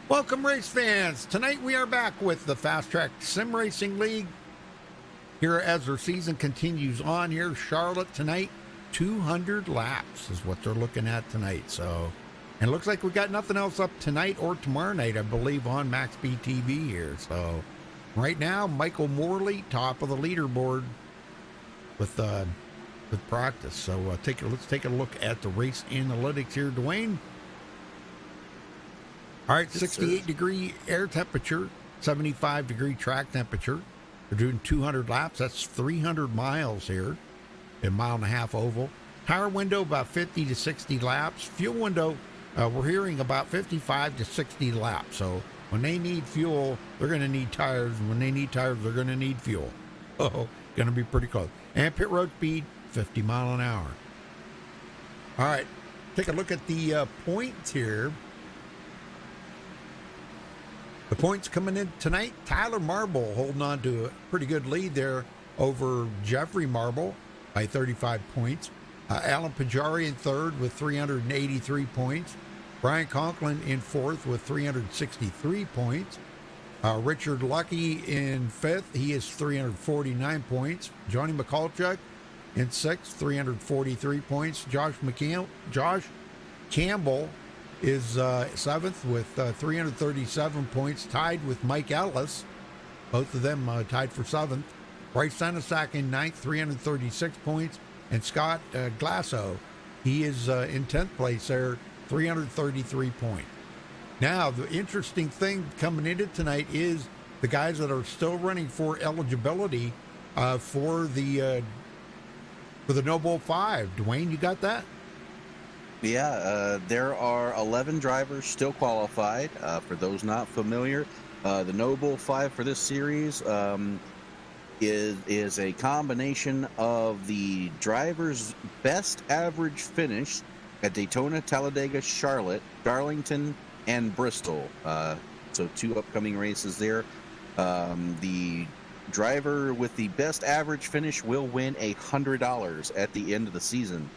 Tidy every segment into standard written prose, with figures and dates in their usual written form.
Welcome, race fans. Tonight we are back with the Fast Track Sim Racing League. Here as their season continues on here, Charlotte tonight, 200 laps is what they're looking at tonight. So, and it looks like we got nothing else up tonight or tomorrow night, I believe, on MaxspeedTV here. So, right now, Michael Morley, top of the leaderboard with practice. So, let's take a look at the race analytics here, Dwayne. All right, 68-degree air temperature, 75-degree track temperature. We're doing 200 laps. That's 300 miles here, a mile and a half oval. Tire window, about 50 to 60 laps. Fuel window, we're hearing about 55 to 60 laps. So when they need fuel, they're going to need tires. And when they need tires, they're going to need fuel. Oh, going to be pretty close. And pit road speed, 50 mile an hour. All right, take a look at the points here. The points coming in tonight, Tyler Marble holding on to a pretty good lead there over Jeffrey Marble by 35 points. Alan Pajari in third with 383 points. Brian Conklin in fourth with 363 points. Richard Lucky in fifth. He has 349 points. Johnny McCulchuk in sixth, 343 points. Josh Campbell is seventh with 337 points, tied with Mike Ellis. Both of them tied for seventh. Bryce Senesac in ninth, 336 points. And Scott Glasso, he is in 10th place there, 333 points. Now, the interesting thing coming into tonight is the guys that are still running for eligibility for the No Bull 5. Dwayne, you got that? Yeah, there are 11 drivers still qualified. For those not familiar, the No Bull 5 for this series is a combination of the driver's best average finish at Daytona, Talladega, Charlotte, Darlington, and Bristol. So 2 upcoming races there. The driver with the best average finish will win $100 at the end of the season.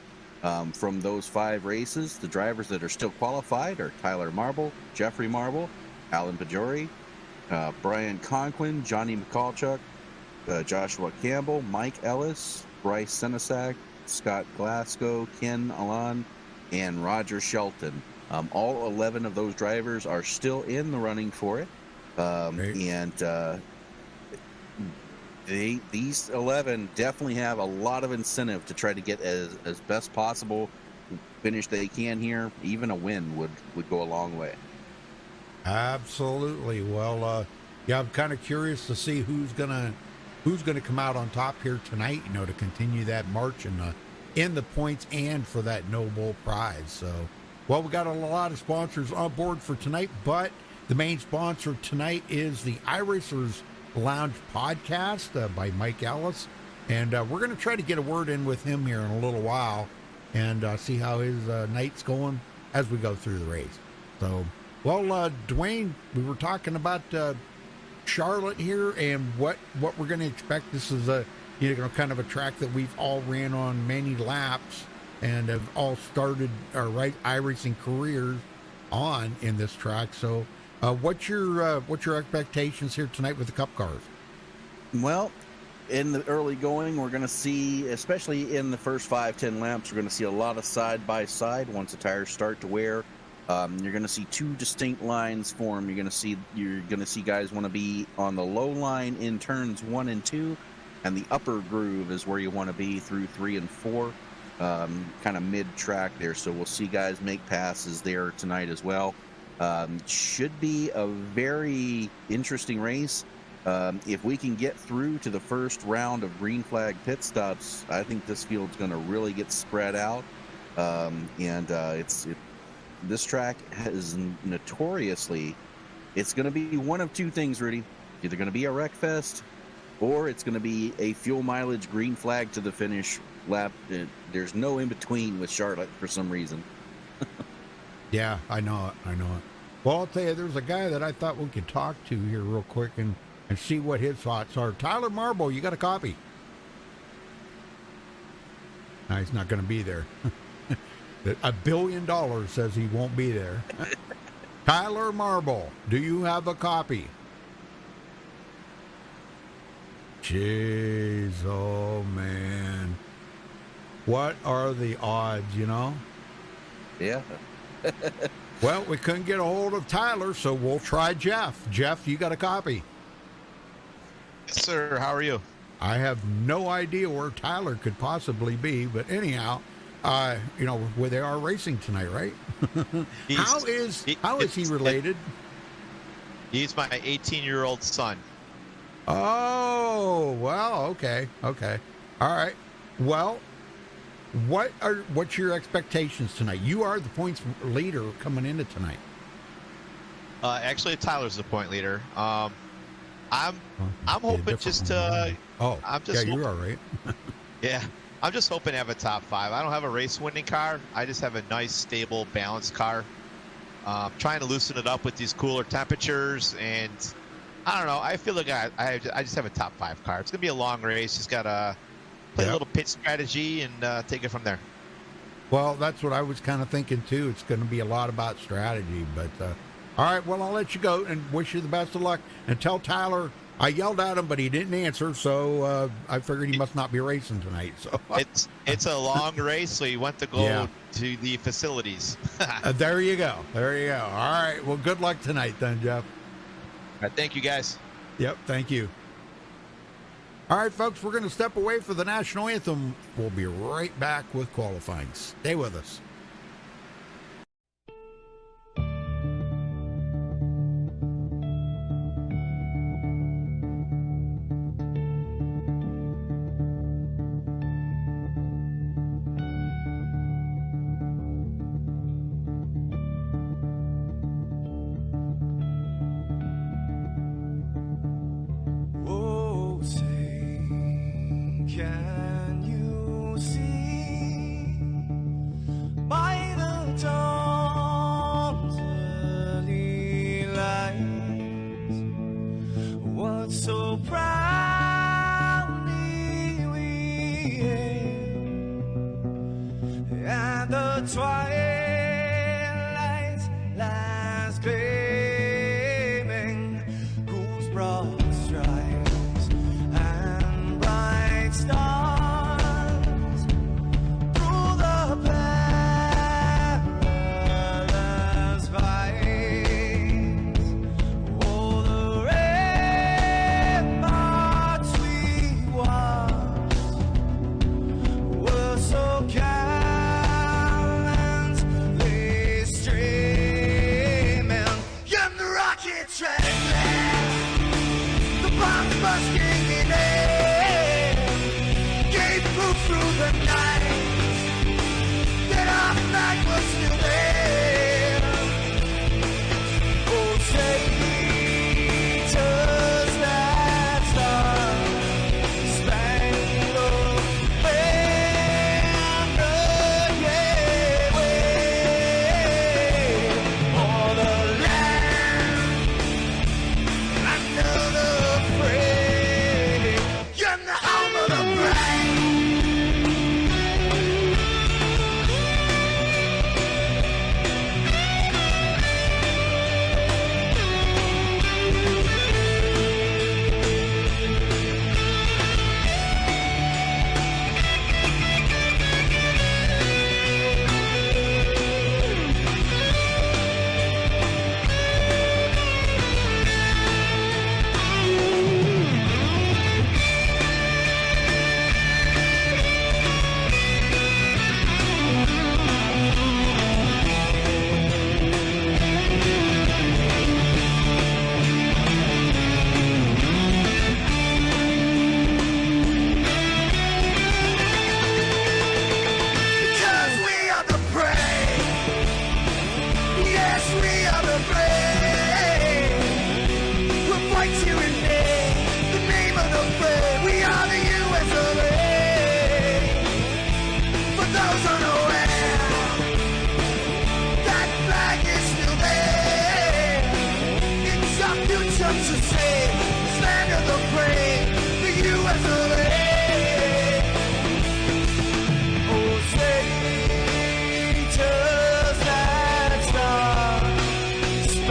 From those 5 races, the drivers that are still qualified are Tyler Marble, Jeffrey Marble, Alan Pajori, Brian Conklin, Johnny McCulchuk, Joshua Campbell, Mike Ellis, Bryce Senesac, Scott Glasgow, Ken Alon, and Roger Shelton. All 11 of those drivers are still in the running for it. And these 11 definitely have a lot of incentive to try to get as best possible finish they can here. Even a win would go a long way. Absolutely. Well, yeah, I'm kind of curious to see who's gonna come out on top here tonight. To continue that march in the points and for that No Bull prize. So, well, we got a lot of sponsors on board for tonight, but the main sponsor tonight is the iRacers Lounge podcast by Mike Ellis, and we're going to try to get a word in with him here in a little while and see how his night's going as we go through the race. So, well, Dwayne, we were talking about Charlotte here and what we're going to expect. This is a kind of a track that we've all ran on many laps and have all started our iRacing careers on in this track. So, what's your expectations here tonight with the Cup cars? Well, in the early going, we're going to see, especially in the first 5-10 laps, we're going to see a lot of side-by-side once the tires start to wear. You're going to see 2 distinct lines form. You're going to see guys want to be on the low line in turns 1 and 2, and the upper groove is where you want to be through 3 and 4, kind of mid-track there. So we'll see guys make passes there tonight as well. Should be a very interesting race. If we can get through to the first round of green flag pit stops, I think this field's going to really get spread out. This track is notoriously, it's going to be one of 2 things, Rudy. It's either going to be a wreck fest, or it's going to be a fuel mileage green flag to the finish lap. There's no in between with Charlotte for some reason. Yeah, I know it. Well, I'll tell you, there's a guy that I thought we could talk to here real quick and see what his thoughts are. Tyler Marble, you got a copy? No, he's not going to be there. $1 billion says he won't be there. Tyler Marble, do you have a copy? Jeez, oh man. What are the odds, you know? Yeah. Well, we couldn't get a hold of Tyler, so we'll try Jeff. Jeff, you got a copy? Yes, sir. How are you? I have no idea where Tyler could possibly be, but anyhow, you know, where they are racing tonight, right? How is he related? He's my 18-year-old son. Oh, well, okay. All right. Well, what's your expectations tonight? You are the points leader coming into tonight. Actually, Tyler's the point leader. I'm hoping just to. You are right. Yeah, I'm just hoping to have a top 5. I don't have a race-winning car. I just have a nice, stable, balanced car. Trying to loosen it up with these cooler temperatures, and I don't know. I feel like I just have a top 5 car. It's gonna be a long race. Just gotta play a little pit strategy and take it from there. Well, that's what I was kind of thinking too. It's going to be a lot about strategy, but all right. Well, I'll let you go and wish you the best of luck. And tell Tyler I yelled at him, but he didn't answer, so I figured he must not be racing tonight. So it's a long race, so you want to go to the facilities. There you go. All right. Well, good luck tonight then, Jeff. All right, thank you, guys. Yep. Thank you. All right, folks, we're going to step away for the national anthem. We'll be right back with qualifying. Stay with us. Can you see by the dawn's early light what so proudly we hailed at the twilight's last gleaming, whose broad stripes and bright stars through the perilous fight, oh, the ramparts we watched were so gallantly streaming, and the rockets ran, the bombs bursting in air, gave proof through the night that our flag was still there. Oh, say, does that star-spangled banner yet wave o'er the land under the fray, and the home of the brave. Because we are the brave. Yes, we are the brave. We'll fight to invade the name of the brave. We are the U.S. of A. For those unaware, that flag is still there. It's our future to save this land of the brave, the U.S. of A. Oh, say, does that star-spangled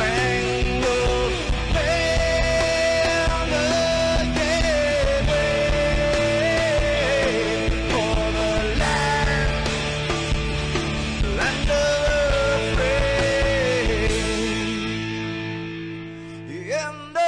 and the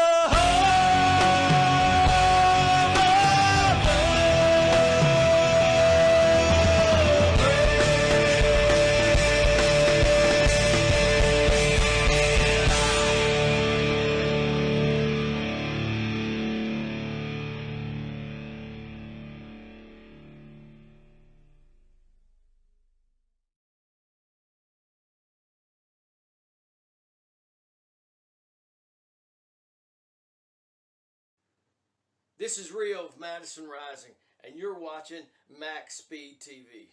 This is Rio of Madison Rising, and you're watching Max Speed TV.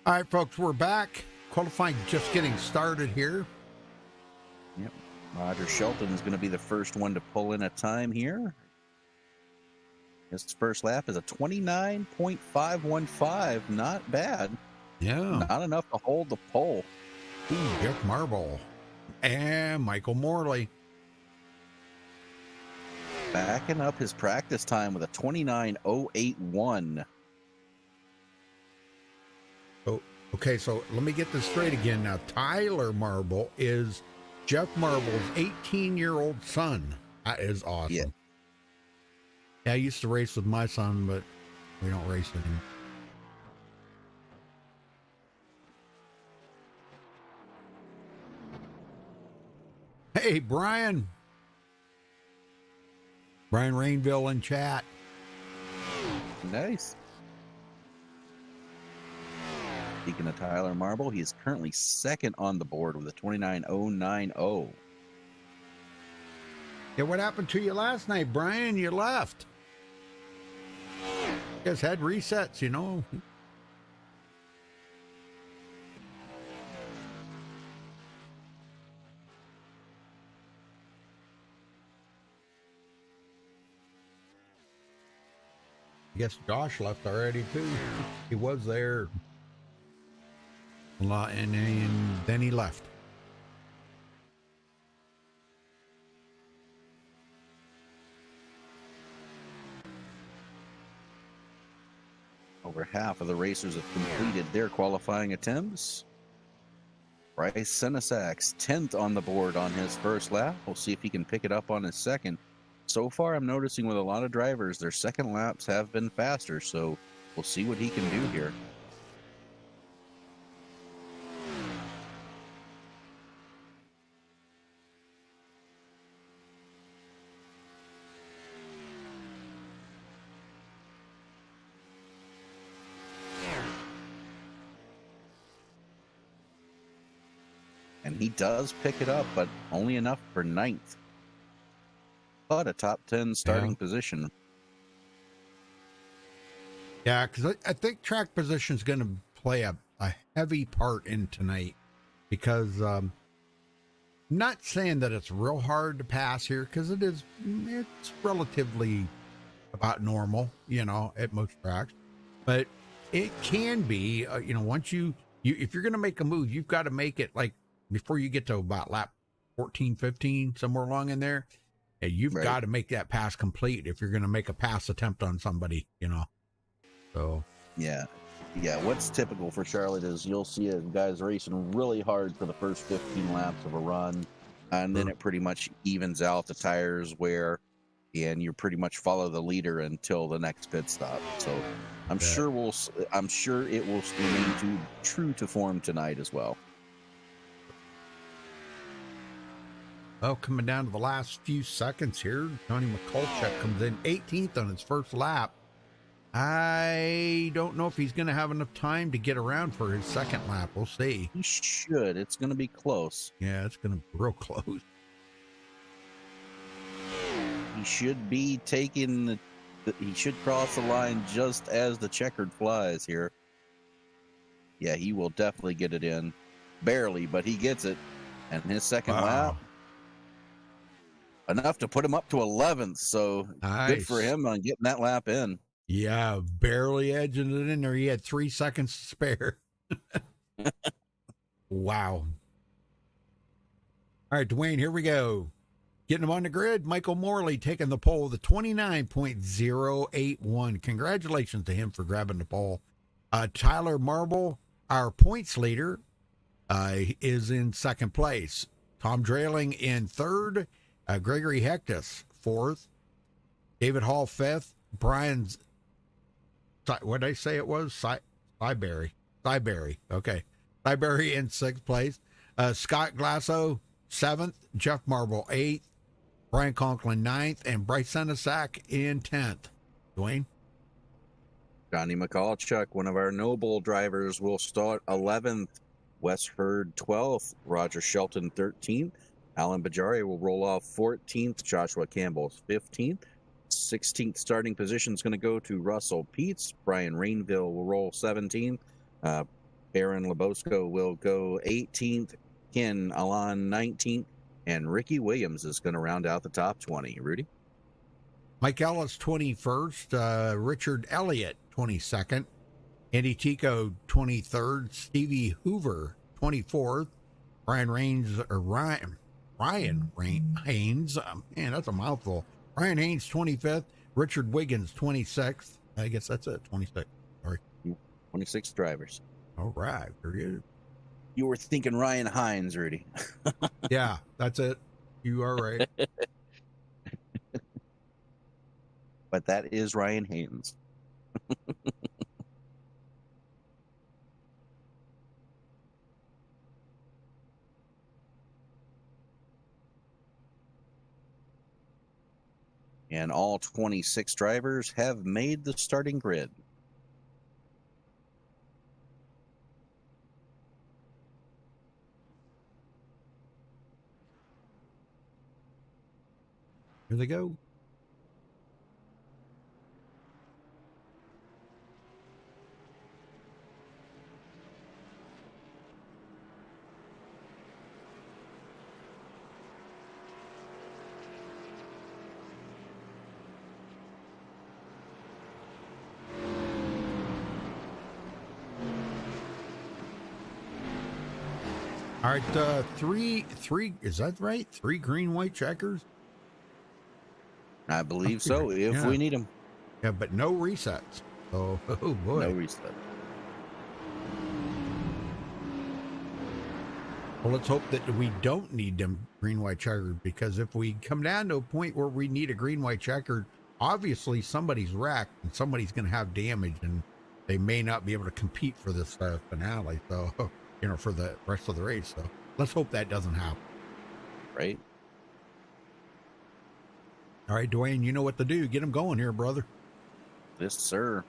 All right, folks, we're back. Qualifying just getting started here. Yep. Roger Shelton is going to be the first one to pull in a time here. His first lap is a 29.515. Not bad. Yeah. Not enough to hold the pole. Ooh, Jeff Marble and Michael Morley. Backing up his practice time with a 29.081. Oh, okay, so let me get this straight again. Now, Tyler Marble is Jeff Marble's 18-year-old son. That is awesome. Yeah. Yeah, I used to race with my son, but we don't race anymore. Hey, Brian. Brian Rainville in chat. Nice. Speaking of Tyler Marble, he is currently second on the board with a 29.090. Yeah, what happened to you last night, Brian? You left. You guys had resets, you know. I guess Josh left already too. He was there a lot, and then he left. Over half of the racers have completed their qualifying attempts. Bryce Senesak's 10th on the board on his first lap. We'll see if he can pick it up on his second. So far, I'm noticing with a lot of drivers, their second laps have been faster, so we'll see what he can do here. And he does pick it up, but only enough for 9th. But a top 10 starting position. Yeah, because I think track position is going to play a heavy part in tonight, because not saying that it's real hard to pass here, because it's relatively about normal, you know, at most tracks, but it can be, you know, once you if you're going to make a move, you've got to make it like before you get to about lap 14, 15, somewhere along in there. And you've got to make that pass complete if you're going to make a pass attempt on somebody, you know. So yeah, what's typical for Charlotte is you'll see guys racing really hard for the first 15 laps of a run, and then it pretty much evens out the tires wear, and you pretty much follow the leader until the next pit stop. So I'm sure it will remain true to form tonight as well. Well, coming down to the last few seconds here, Johnny McCulchuk comes in 18th on his first lap. I don't know if he's going to have enough time to get around for his second lap. We'll see. He should. It's going to be close. Yeah, it's going to be real close. He should be taking he should cross the line just as the checkered flies here. Yeah, he will definitely get it in. Barely, but he gets it. And his second lap, enough to put him up to 11th. So good for him on getting that lap in. Yeah, barely edging it in there. He had 3 seconds to spare. Wow. All right, Dwayne, here we go. Getting him on the grid, Michael Morley taking the pole, the 29.081. Congratulations to him for grabbing the pole. Tyler Marble, our points leader, is in second place. Tom Drailing in third. Gregory Hectus, fourth. David Hall, fifth. Brian's, what did I say it was? Cyberry. Okay. Cyberry in sixth place. Scott Glasso, seventh. Jeff Marble, eighth. Brian Conklin, ninth. And Bryce Senesac in 10th. Dwayne? Johnny McCallchuck, one of our Noble drivers, will start 11th. Wes Hurd, 12th. Roger Shelton, 13th. Alan Bajari will roll off 14th. Joshua Campbell, 15th. 16th starting position is going to go to Russell Peets. Brian Rainville will roll 17th. Aaron Labosco will go 18th. Ken Alon, 19th. And Ricky Williams is going to round out the top 20. Rudy? Mike Ellis, 21st. Richard Elliott, 22nd. Andy Tico, 23rd. Stevie Hoover, 24th. Ryan Haynes, man, that's a mouthful. Ryan Haynes, 25th. Richard Wiggins, 26th. I guess that's it, 26th. Sorry. 26 drivers. All right, very good. You were thinking Ryan Hines, Rudy. Yeah, that's it. You are right. But that is Ryan Haynes. And all 26 drivers have made the starting grid. Here they go. All right, three, is that right? 3 green, white checkers? I believe so, if we need them. Yeah, but no resets. Oh boy. No reset. Well, let's hope that we don't need them green, white checkered, because if we come down to a point where we need a green, white checkered, obviously somebody's wrecked and somebody's going to have damage and they may not be able to compete for this finale. So, for the rest of the race. So let's hope that doesn't happen. Right. All right, Dwayne, you know what to do. Get them going here, brother. Yes, sir.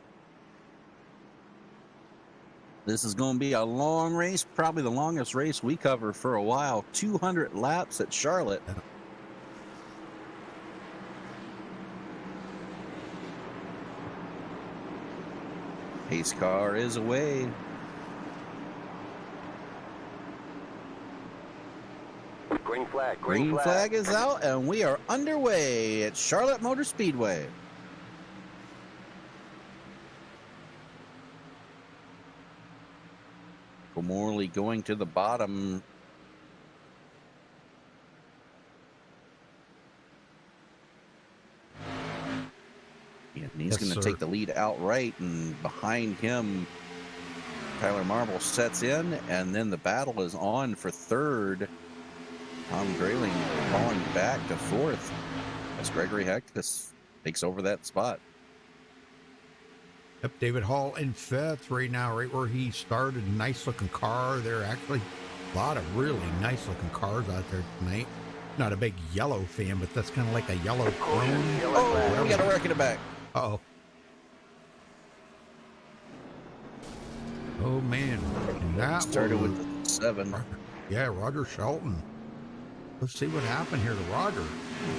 This is going to be a long race, probably the longest race we cover for a while. 200 laps at Charlotte. Pace car is away. Green flag is out, and we are underway at Charlotte Motor Speedway. Morley going to the bottom. And he's going to take the lead outright, and behind him, Tyler Marble sets in, and then the battle is on for third. Tom Grayling falling back to fourth as Gregory Hectus takes over that spot. Yep, David Hall in fifth right now, right where he started. Nice looking car there. Actually, a lot of really nice looking cars out there tonight. Not a big yellow fan, but that's kind of like a yellow chrome. Oh, we got a wreck in the back. Uh-oh. Oh, man. That started with 7. Yeah, Roger Shelton. Let's see what happened here to Roger.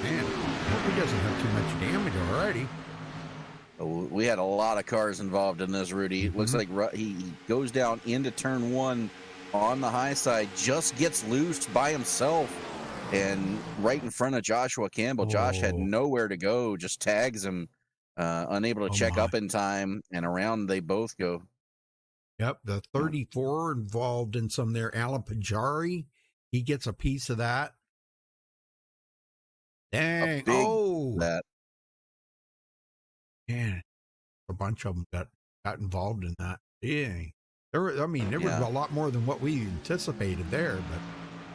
Man, I hope he doesn't have too much damage already. We had a lot of cars involved in this, Rudy. It looks like he goes down into turn 1 on the high side, just gets loose by himself, and right in front of Joshua Campbell. Josh had nowhere to go, just tags him, unable to check up in time, and around they both go. Yep, the 34 involved in some there. Alan Pajari, he gets a piece of that. Dang! That Man, a bunch of them got involved in that. Dang. There was a lot more than what we anticipated there, but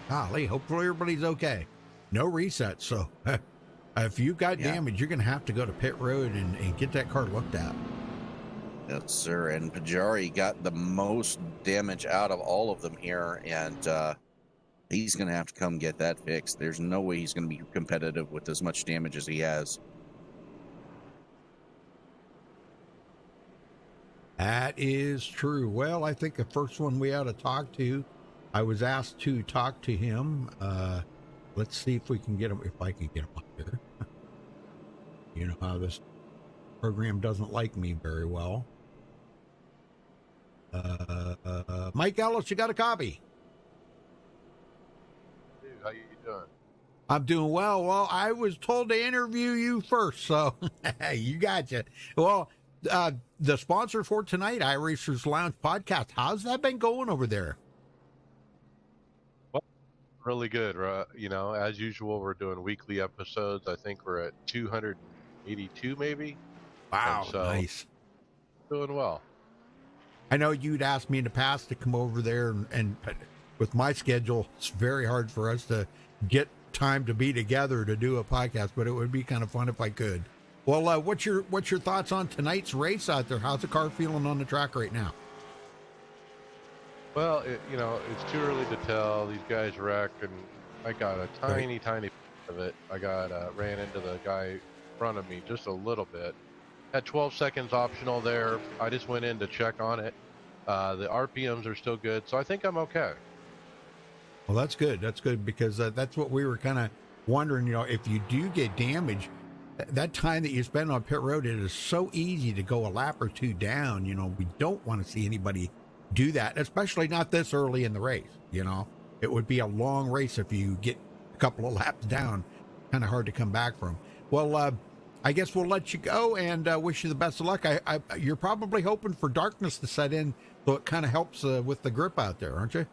golly, hopefully everybody's okay. No reset, so if you got damage, you're going to have to go to pit road and get that car looked at. Yes, sir. And Pajari got the most damage out of all of them here, and he's going to have to come get that fixed. There's no way he's going to be competitive with as much damage as he has. That is true. Well, I think the first one we ought to talk to, I was asked to talk to him. Let's see if we can get him, if I can get him up here. You know how this program doesn't like me very well. Mike Ellis, you got a copy? Dude, how you doing? I'm doing well. Well, I was told to interview you first, so you gotcha. Well, the sponsor for tonight, iRacers Lounge Podcast, how's that been going over there? Well, really good. You know, as usual, we're doing weekly episodes. I think we're at 282 maybe. Wow, so, nice. Doing well. I know you'd asked me in the past to come over there, and with my schedule, it's very hard for us to get time to be together to do a podcast, but it would be kind of fun if I could. Well, what's your thoughts on tonight's race out there? How's the car feeling on the track right now? Well, it's too early to tell. These guys wrecked, and I got a tiny piece of it. I ran into the guy in front of me just a little bit. Had 12 seconds optional there. I just went in to check on it. The RPMs are still good, so I think I'm okay. Well, that's good. That's good, because that's what we were kind of wondering. If you do get damaged, that time that you spend on pit road, it is so easy to go a lap or two down. We don't want to see anybody do that, especially not this early in the race. It would be a long race if you get a couple of laps down. Kind of hard to come back from. Well, I guess we'll let you go and wish you the best of luck. You're probably hoping for darkness to set in, so it kind of helps with the grip out there, aren't you?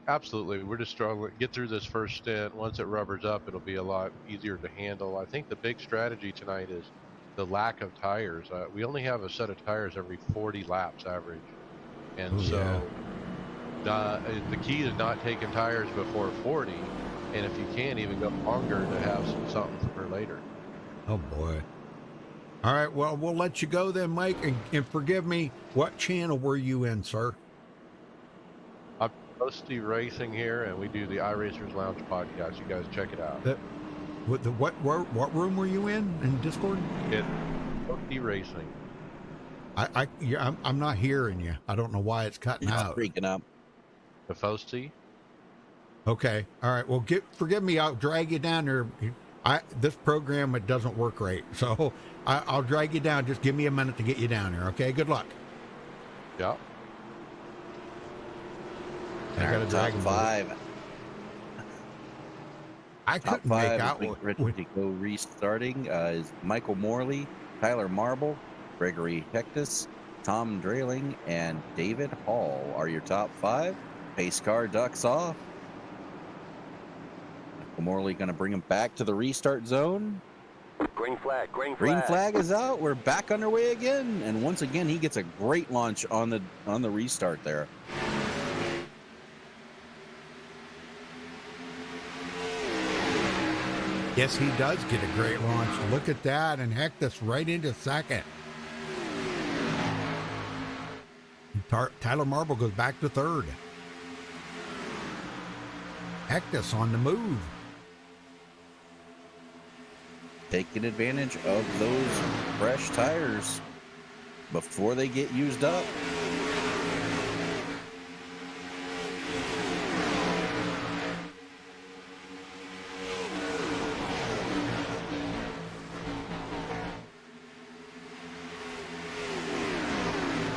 Absolutely. We're just struggling to get through this first stint. Once it rubbers up, it'll be a lot easier to handle. I think the big strategy tonight is the lack of tires. We only have a set of tires every 40 laps average. And the key is not taking tires before 40. And if you can, even go longer to have something for later. Oh, boy. All right. Well, we'll let you go then, Mike. And forgive me, what channel were you in, sir? I'm Posty Racing here, and we do the iRacers Lounge podcast. You guys check it out. What room were you in Discord? It's Posty Racing. I'm not hearing you. I don't know why it's cutting out. Freaking up. The Posty? Okay. All right. Well, forgive me. I'll drag you down there. This program, it doesn't work right, so I'll drag you down. Just give me a minute to get you down there. Okay. Good luck. Yeah. I got a top five. I couldn't make out what to go restarting is Michael Morley, Tyler Marble, Gregory Hectus, Tom Drayling, and David Hall are your top five. Pace car ducks off. Michael Morley going to bring him back to the restart zone. Green flag, green flag. Green flag is out. We're back underway again, and once again he gets a great launch on the restart there. Yes, he does get a great launch. Look at that, and Hectus right into second. Tyler Marble goes back to third. Hectus on the move. Taking advantage of those fresh tires before they get used up.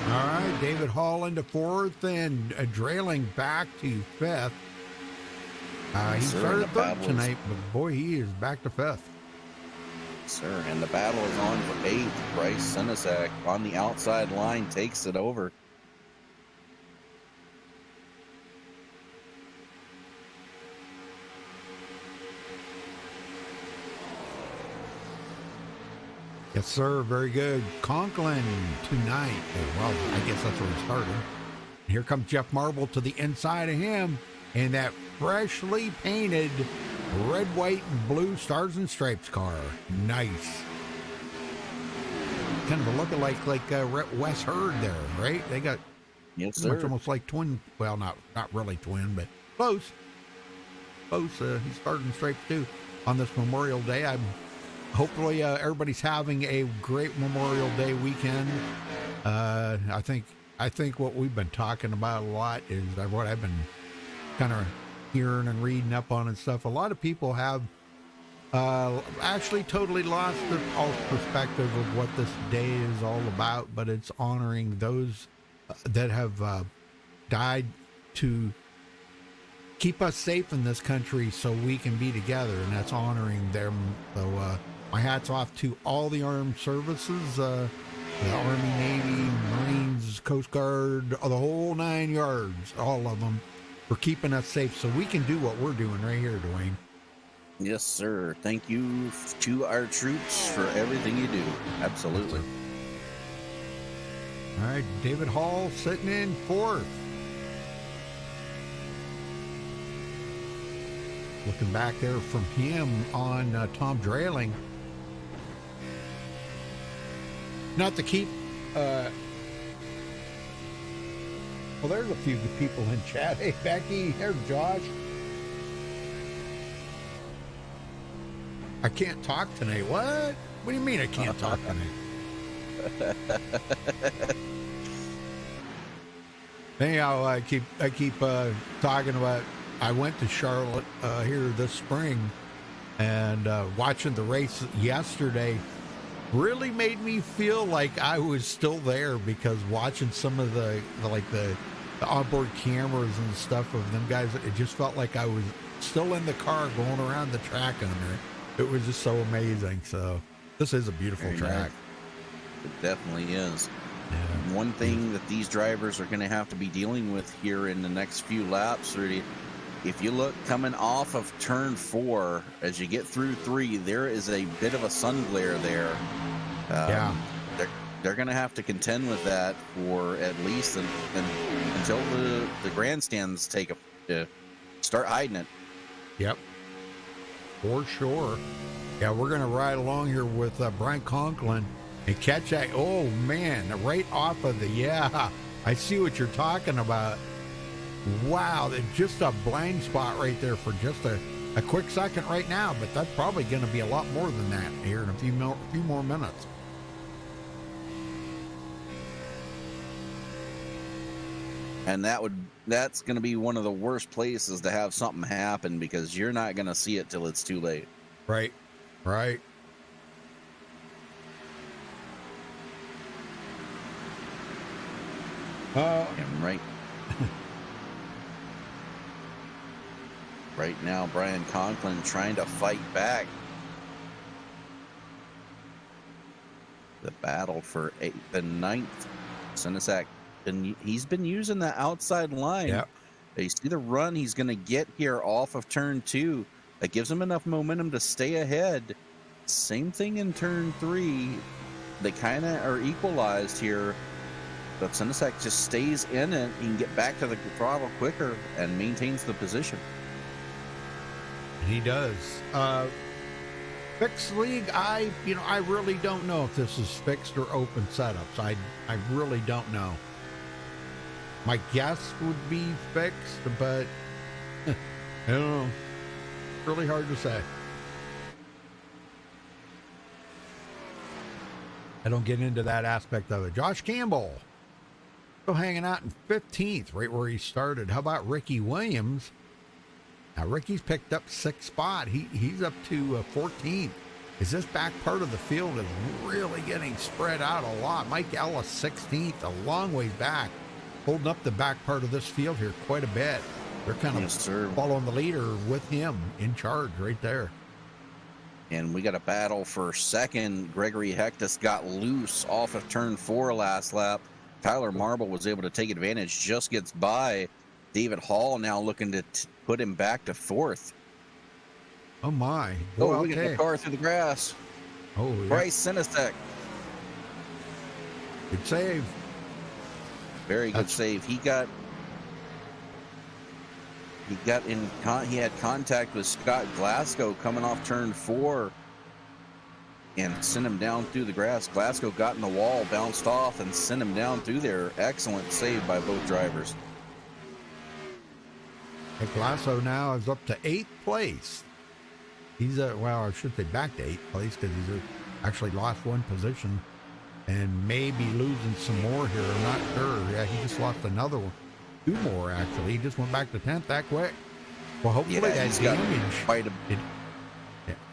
All right, David Hall into fourth and Drayling back to fifth. He started third tonight, but boy, he is back to fifth. Sir, and the battle is on for eighth. Bryce Senesac on the outside line takes it over. Yes, sir. Very good. Conklin tonight. Well, I guess that's where he started. Here comes Jeff Marble to the inside of him in that freshly painted red, white, and blue Stars and Stripes car. Nice. Kind of a lookalike like Wes Hurd there, right? They got Yes, much sir. almost like twin. Well, not really twin, but close. Close. He's Stars and Stripes too on this Memorial Day. Hopefully everybody's having a great Memorial Day weekend. I think what we've been talking about a lot is what I've been kind of hearing and reading up on and stuff. A lot of people have actually totally lost the perspective of what this day is all about, but it's honoring those that have died to keep us safe in this country so we can be together, and that's honoring them. So my hat's off to all the armed services, the Army, Navy, Marines, Coast Guard, the whole 9 yards, all of them, for keeping us safe so we can do what we're doing right here, Dwayne. Yes, sir. Thank you to our troops for everything you do. Absolutely. All right, David Hall sitting in fourth. Looking back there from him on Tom Drailing. Not to keep, well, there's a few good people in chat. Hey, Becky, there's Josh. I can't talk tonight. What? What do you mean I can't talk tonight? Anyhow, I keep talking about, I went to Charlotte here this spring, and watching the race yesterday really made me feel like I was still there, because watching some of the onboard cameras and stuff of them guys, it just felt like I was still in the car going around the track on there. It was just so amazing. So this is a beautiful Very track. nice. It definitely is. Yeah. One thing that these drivers are going to have to be dealing with here in the next few laps, Rudy, if you look coming off of turn 4, as you get through 3, there is a bit of a sun glare there. Yeah. They're going to have to contend with that for at least until the grandstands start hiding it. Yep. For sure. Yeah, we're going to ride along here with Brian Conklin and catch that. Oh, man, right off of the, I see what you're talking about. Wow, that's just a blind spot right there for just a quick second right now, but that's probably going to be a lot more than that here in a few more minutes. And that's going to be one of the worst places to have something happen, because you're not going to see it till it's too late. Right. And right now, Brian Conklin trying to fight back. The battle for the 9th. Sinisak, he's been using the outside line. Yep. You see the run he's going to get here off of turn 2. That gives him enough momentum to stay ahead. Same thing in turn 3. They kind of are equalized here. But Sinisak just stays in it. He can get back to the throttle quicker and maintains the position. He does. Fixed league, I really don't know if this is fixed or open setups. I really don't know. My guess would be fixed, but I don't know. Really hard to say. I don't get into that aspect of it. Josh Campbell still hanging out in 15th, right where he started. How about Ricky Williams? Now, Ricky's picked up 6th spot. He's up to 14th. Is this back part of the field is really getting spread out a lot. Mike Ellis, 16th, a long ways back, holding up the back part of this field here quite a bit. They're kind of following the leader with him in charge right there. And we got a battle for second. Gregory Hectus got loose off of turn 4 last lap. Tyler Marble was able to take advantage, just gets by. David Hall now looking to put him back to 4th. Oh, my. Oh, we got the car through the grass. Oh, yeah. Bryce Sinisek. Good save. Very good save. He had contact with Scott Glasgow coming off turn 4 and sent him down through the grass. Glasgow got in the wall, bounced off, and sent him down through there. Excellent save by both drivers. And Glasgow now is up to 8th place. He's well, I should say back to 8th place because he's actually lost one position and maybe losing some more here. I'm not sure. Yeah, he just lost another one. 2 more, actually. He just went back to 10th that quick. Well, hopefully that damage.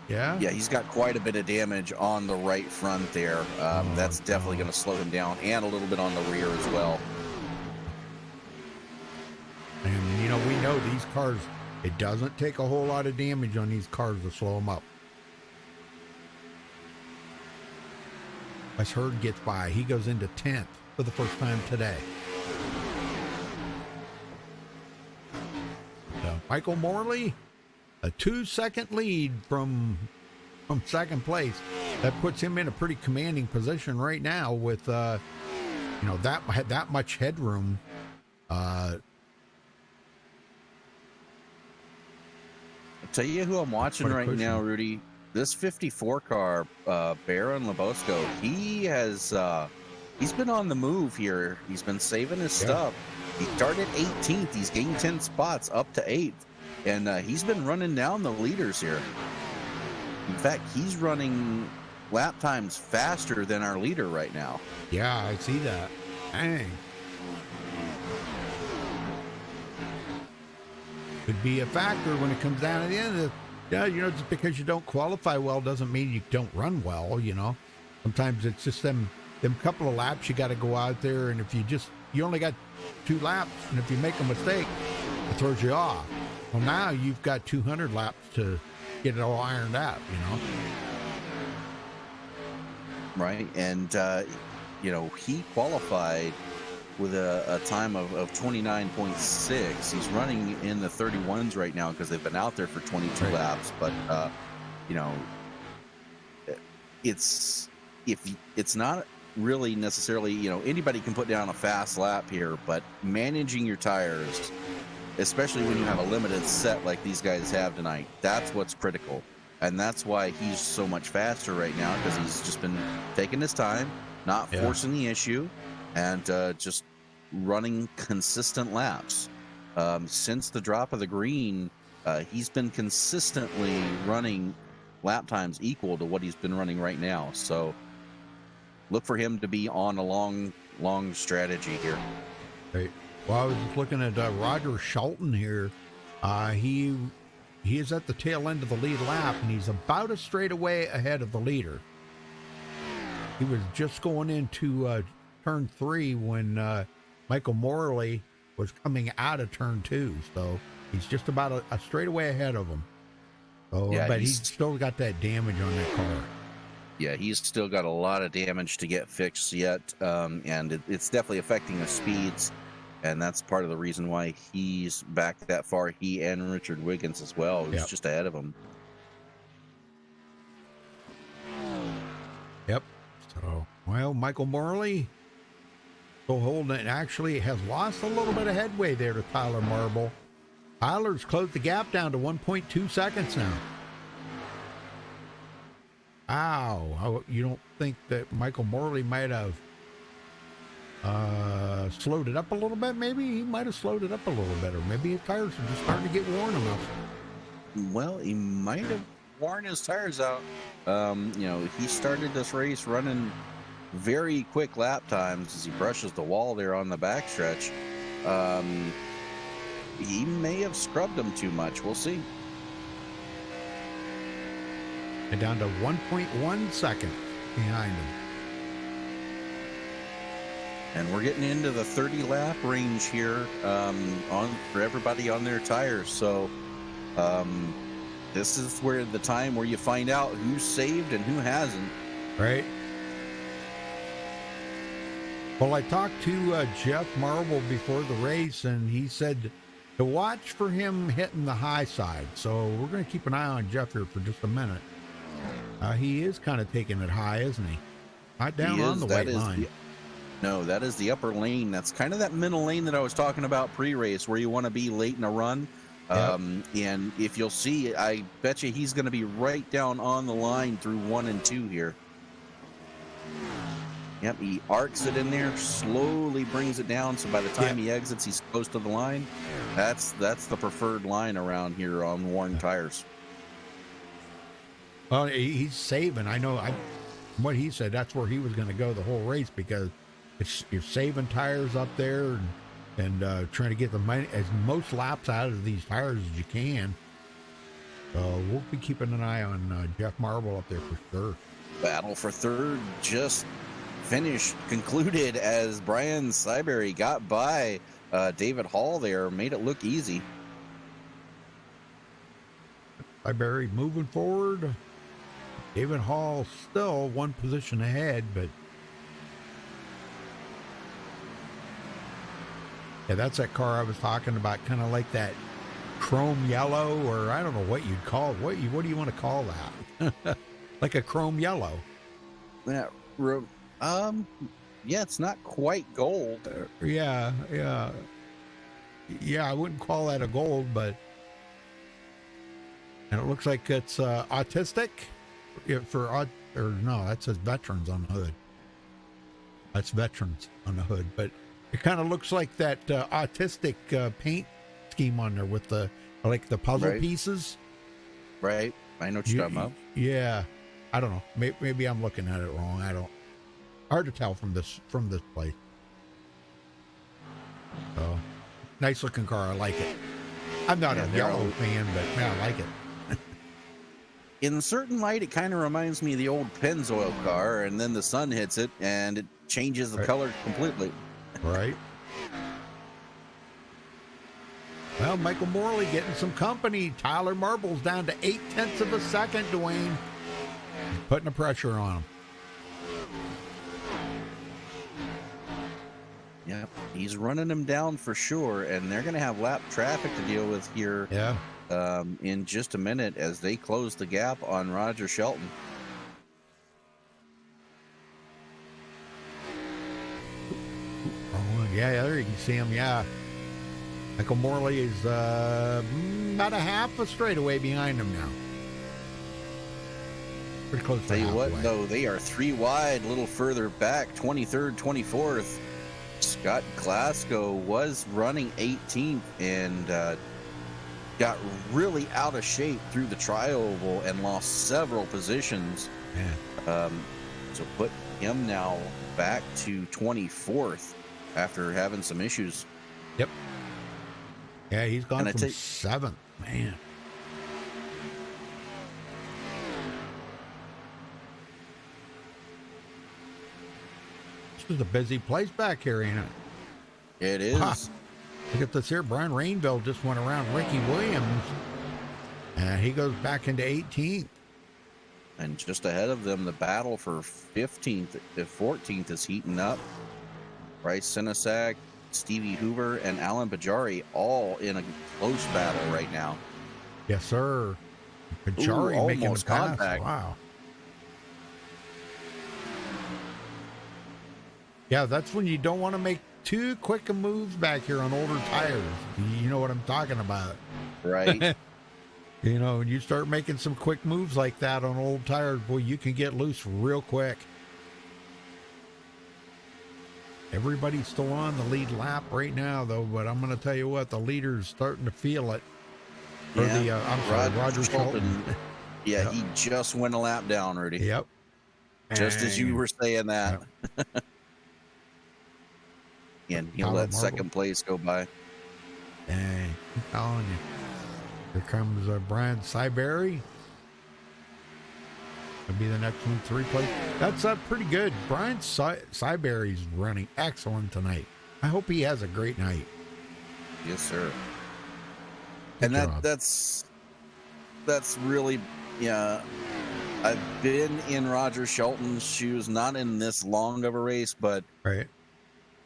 Yeah, he's got quite a bit of damage on the right front there. That's definitely going to slow him down, and a little bit on the rear as well. And, you know, we know these cars, it doesn't take a whole lot of damage on these cars to slow them up. As Hurd gets by, he goes into 10th for the first time today. So Michael Morley, a 2-second lead from second place. That puts him in a pretty commanding position right now with, you know, that much headroom. I'll tell you who I'm watching right now, Rudy. This 54 car, Baron Lebosco, he's been on the move here. He's been saving his stuff. He started 18th. He's gained 10 spots up to 8th. And he's been running down the leaders here. In fact, he's running lap times faster than our leader right now. Yeah, I see that. Dang. Could be a factor when it comes down to the end of it. Yeah, you know, just because you don't qualify well doesn't mean you don't run well, you know. Sometimes it's just them couple of laps you got to go out there, and if you only got 2 laps, and if you make a mistake, it throws you off. Well, now you've got 200 laps to get it all ironed out, you know. Right, and, you know, he qualified with a time of 29.6. He's running in the 31s right now because they've been out there for 22 laps. But you know, it's not really necessarily, you know, anybody can put down a fast lap here, but managing your tires, especially when you have a limited set like these guys have tonight, that's what's critical. And that's why he's so much faster right now, because he's just been taking his time, not forcing the issue, and just running consistent laps. Since the drop of the green, he's been consistently running lap times equal to what he's been running right now. So look for him to be on a long strategy here. Right. Well, I was just looking at Roger Shelton here. He is at the tail end of the lead lap, and he's about a straightaway ahead of the leader. He was just going into turn 3 when Michael Morley was coming out of turn 2, so he's just about a straightaway ahead of him. So, but he's still got that damage on that car. Yeah, he's still got a lot of damage to get fixed yet, and it's definitely affecting his speeds, and that's part of the reason why he's back that far. He and Richard Wiggins as well, who's just ahead of him. Yep. So, well, Michael Morley still holding it. Actually has lost a little bit of headway there to Tyler Marble. Tyler's closed the gap down to 1.2 seconds now. Ow. You don't think that Michael Morley might have slowed it up a little bit? Maybe he might have slowed it up a little bit, or maybe his tires are just starting to get worn enough. Well, he might have worn his tires out. You know, he started this race running very quick lap times as he brushes the wall there on the backstretch. He may have scrubbed them too much. We'll see. And down to 1.1 seconds behind him. And we're getting into the 30 lap range here for everybody on their tires. So this is where the time where you find out who's saved and who hasn't. Right. Well, I talked to Jeff Marble before the race, and he said to watch for him hitting the high side. So we're going to keep an eye on Jeff here for just a minute. He is kind of taking it high, isn't he? Not down He on is. the That white is line. No, that is the upper lane. That's kind of that middle lane that I was talking about pre-race, where you want to be late in a run. Yep. And if you'll see, I bet you he's going to be right down on the line through 1 and 2 here. Yep, he arcs it in there, slowly brings it down, so by the time he exits, he's close to the line. That's the preferred line around here on worn tires. Well, he's saving. I know. What he said, that's where he was going to go the whole race, because you're saving tires up there and trying to get as most laps out of these tires as you can. So we'll be keeping an eye on Jeff Marble up there for sure. Battle for third just concluded as Brian Syberry got by David Hall there, made it look easy. Syberry moving forward. David Hall still one position ahead, but yeah, that's that car I was talking about, kind of like that chrome yellow, or I don't know what you'd call it. What do you want to call that? Like a chrome yellow. Yeah, it's not quite gold. Yeah, I wouldn't call that a gold, but and it looks like it's autistic. No, that says veterans on the hood. That's veterans on the hood, but it kind of looks like that autistic paint scheme on there with the puzzle pieces. Right, I know what you're talking about. Yeah, I don't know. Maybe I'm looking at it wrong. Hard to tell from this place. So, nice looking car. I like it. I'm not a yellow fan, but man, I like it. In certain light, it kind of reminds me of the old Pennzoil car, and then the sun hits it, and it changes the color completely. Right. Well, Michael Morley getting some company. Tyler Marble's down to 0.8 of a second, Dwayne. Putting the pressure on him. Yeah, he's running him down for sure, and they're going to have lap traffic to deal with here. Yeah. In just a minute as they close the gap on Roger Shelton. Oh, yeah, there you can see him. Yeah. Michael Morley is about a half a straightaway behind him now. Pretty close to Tell you what, halfway. though, they are 3 wide, a little further back, 23rd, 24th. Scott Glasgow was running 18th and got really out of shape through the tri-oval and lost several positions. Yeah. So put him now back to 24th after having some issues. Yep. Yeah, he's gone And from 7th. Man. This is a busy place back here, ain't it? It is. Wow. Look at this here. Brian Rainville just went around Ricky Williams, and he goes back into 18th. And just ahead of them, the battle for 15th, 14th is heating up. Bryce Sinesak, Stevie Hoover, and Alan Bajari all in a close battle right now. Yes, sir. Bajari making the almost pass. contact. Wow. Yeah, that's when you don't want to make too quick a moves back here on older tires. You know what I'm talking about. Right. You know, when you start making some quick moves like that on old tires, boy, you can get loose real quick. Everybody's still on the lead lap right now, though, but I'm going to tell you what, the leader's starting to feel it. Or Roger Shelton. Yeah, Yep. he just went a lap down, Rudy. Yep. Just as you were saying that. Yep. And he'll Tyler let Marble. second place go by. Dang, I'm telling you. Here comes Brian Syberry. That'll be the next one, 3 place. That's pretty good. Brian Syberry's running excellent tonight. I hope he has a great night. Yes, sir. Good And job. that's really, yeah. I've been in Roger Shelton's shoes, not in this long of a race, but Right.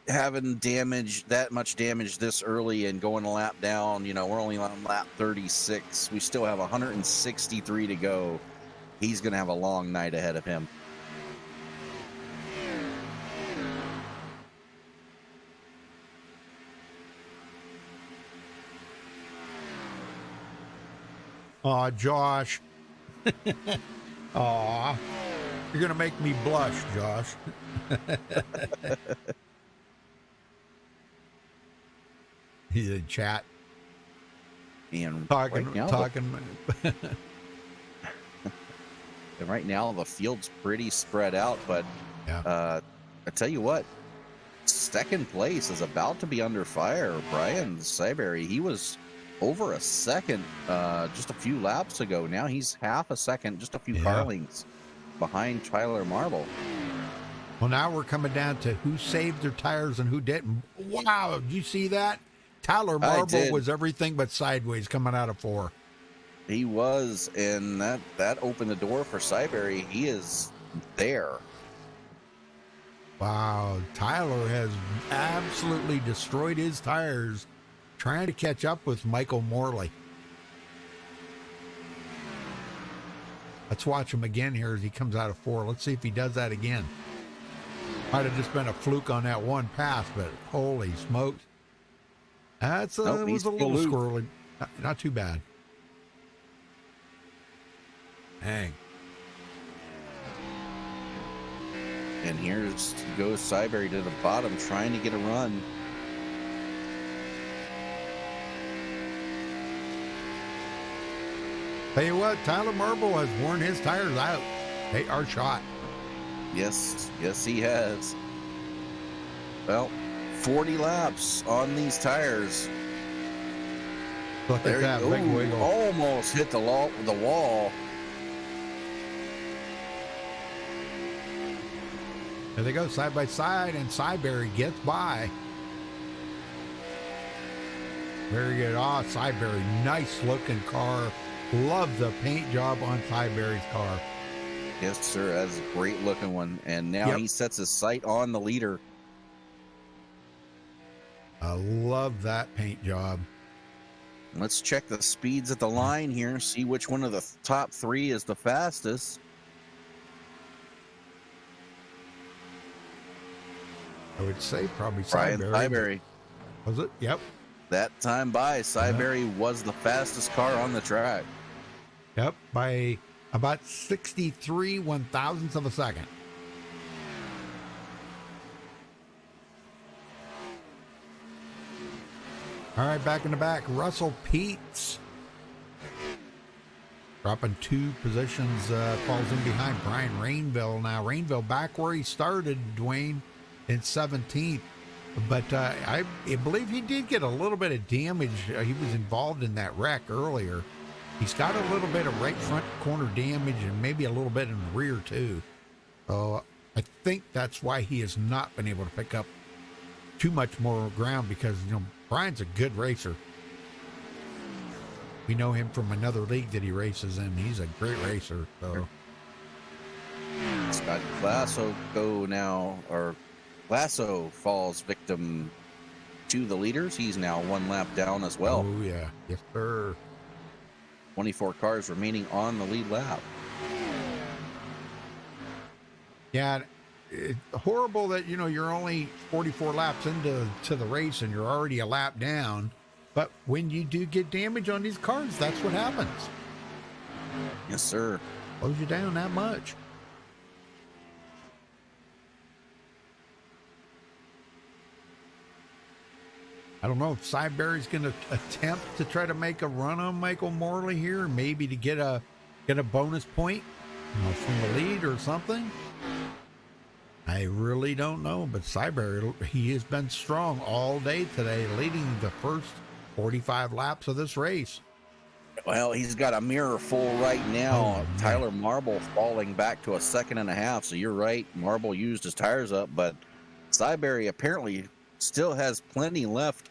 having that much damage this early and going a lap down, we're only on lap 36. We still have 163 to go. he's going to have a long night ahead of him. Aw, Josh. Aw. You're going to make me blush, Josh. He's in chat. And Talking. And right now, the field's pretty spread out, but Yeah. I tell you what, second place is about to be under fire. Brian Cyberry, he was over a second just a few laps ago. Now he's half a second, just a few car lengths behind Tyler Marble. Well, now we're coming down to who saved their tires and who didn't. Wow, did you see that? Tyler Marble was everything but sideways coming out of 4. He was, and that opened the door for Cyberry. He is there. Wow, Tyler has absolutely destroyed his tires trying to catch up with Michael Morley. Let's watch him again here as he comes out of 4. Let's see if he does that again. Might have just been a fluke on that one pass, but holy smokes. That's Nope, it was a little squirrely. Not too bad. Dang. And here's goes Cyberry to the bottom, trying to get a run. Tell you what, Tyler Marble has worn his tires out. They are shot. Yes, he has. Well, 40 laps on these tires. Look at that big wiggle. Almost hit the wall. There they go, side by side, and Cyberry gets by. Very good. Oh, Cyberry, nice looking car. Love the paint job on Cyberry's car. Yes, sir. That's a great looking one. And now he sets his sight on the leader. I love that paint job. Let's check the speeds at the line here, see which one of the top 3 is the fastest. I would say probably Brian Cyberry. Cyberry. Was it? Yep. That time by, Cyberry was the fastest car on the track. Yep. By about 63 one-thousandths of a second. All right, back in the back, Russell Peets. Dropping 2 positions, falls in behind Brian Rainville. Now, Rainville back where he started, Dwayne, in 17th. But I believe he did get a little bit of damage. He was involved in that wreck earlier. He's got a little bit of right front corner damage and maybe a little bit in the rear, too. So I think that's why he has not been able to pick up too much more ground because, Brian's a good racer. We know him from another league that he races in. He's a great racer. So Scott Lasso falls victim to the leaders. He's now 1 lap down as well. Oh, yeah. Yes, sir. 24 cars remaining on the lead lap. Yeah, it's horrible that, you're only 44 laps into the race and you're already a lap down. But when you do get damage on these cars, that's what happens. Yes, sir. Slows you down that much. I don't know if Cyberry's going to attempt to try to make a run on Michael Morley here, maybe to get a bonus point, from the lead or something. I really don't know, but Cyberry, he has been strong all day today, leading the first 45 laps of this race. Well, he's got a mirror full right now. Oh, Tyler Marble falling back to a 2.5 seconds. So you're right. Marble used his tires up, but Cyberry apparently still has plenty left.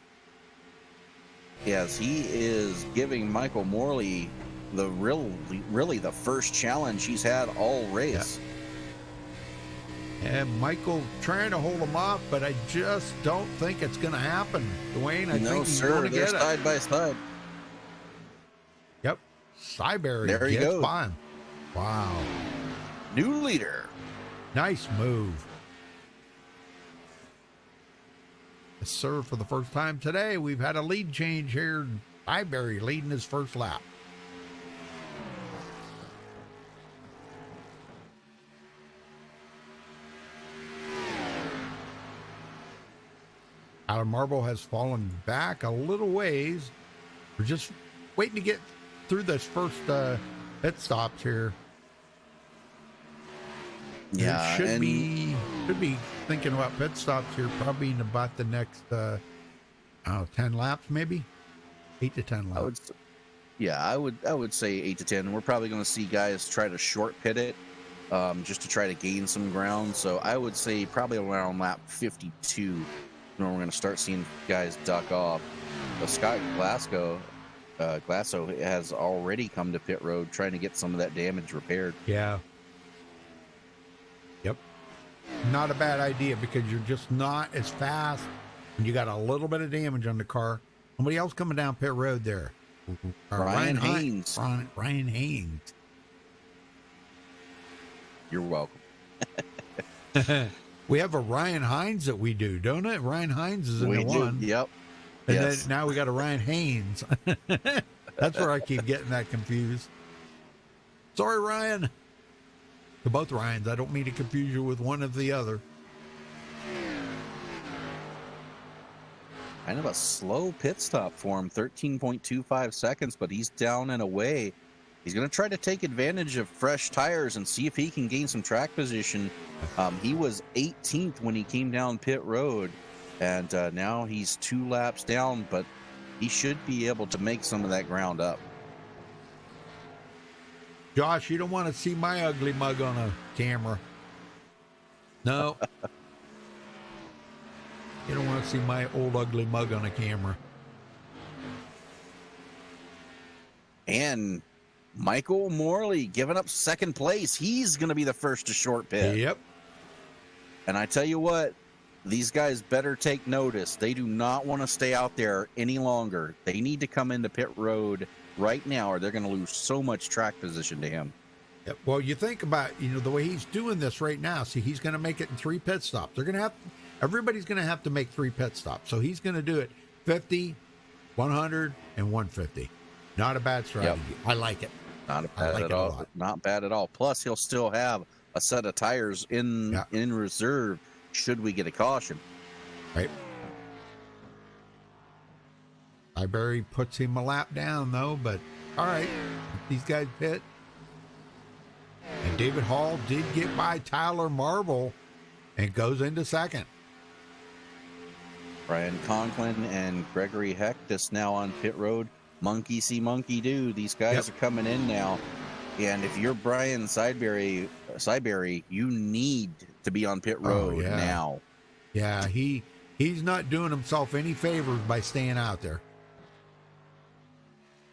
Yes, he is giving Michael Morley the really the first challenge he's had all race. Yeah. And Michael trying to hold him off, but I just don't think it's going to happen. Dwayne, I think he's going to they're get it. side by side. Yep. Cyberry There he gets goes. by him. Wow. New leader. Nice move. Yes, sir. For the first time today, we've had a lead change here. Iberry leading his first lap. Tyler Marble has fallen back a little ways. We're just waiting to get through this first pit stops here. Yeah, Should be thinking about pit stops here probably in about the next 10 laps, maybe 8 to 10 laps. I would say 8 to 10. We're probably going to see guys try to short pit it, just to try to gain some ground. So I would say probably around lap 52, when we're going to start seeing guys duck off. But Scott Glasso has already come to pit road trying to get some of that damage repaired. Yeah. Yep. Not a bad idea because you're just not as fast and you got a little bit of damage on the car. Somebody else coming down pit road there. Ryan Haynes. Ryan Haynes. You're welcome. We have a Ryan Hines that we do, don't it? Ryan Hines is in the one. Yep. And yes. then now we got a Ryan Haynes. That's where I keep getting that confused. Sorry, Ryan. To both Ryans. I don't mean to confuse you with one of the other. Kind of a slow pit stop for him, 13.25 seconds, but he's down and away. He's going to try to take advantage of fresh tires and see if he can gain some track position. He was 18th when he came down pit road, and now he's 2 laps down, but he should be able to make some of that ground up. Josh, you don't want to see my ugly mug on a camera. No. You don't want to see my old ugly mug on a camera. And Michael Morley giving up second place. He's going to be the first to short pit. Yep. And I tell you what, these guys better take notice. They do not want to stay out there any longer. They need to come into pit road right now or they're going to lose so much track position to him. Yep. Well, you think about, the way he's doing this right now. See, he's going to make it in 3 pit stops. Everybody's going to have to make 3 pit stops. So he's going to do it 50, 100, and 150. Not a bad strategy. Yep. I like it. Not bad at all. Not bad at all. Plus, he'll still have a set of tires in reserve should we get a caution. Right. Iberry puts him a lap down, though, but all right. These guys pit. And David Hall did get by Tyler Marble and goes into second. Brian Conklin and Gregory Hectus now on pit road. Monkey see, monkey do. These guys are coming in now. And if you're Brian Sideberry, you need to be on pit road now. Yeah, he's not doing himself any favors by staying out there.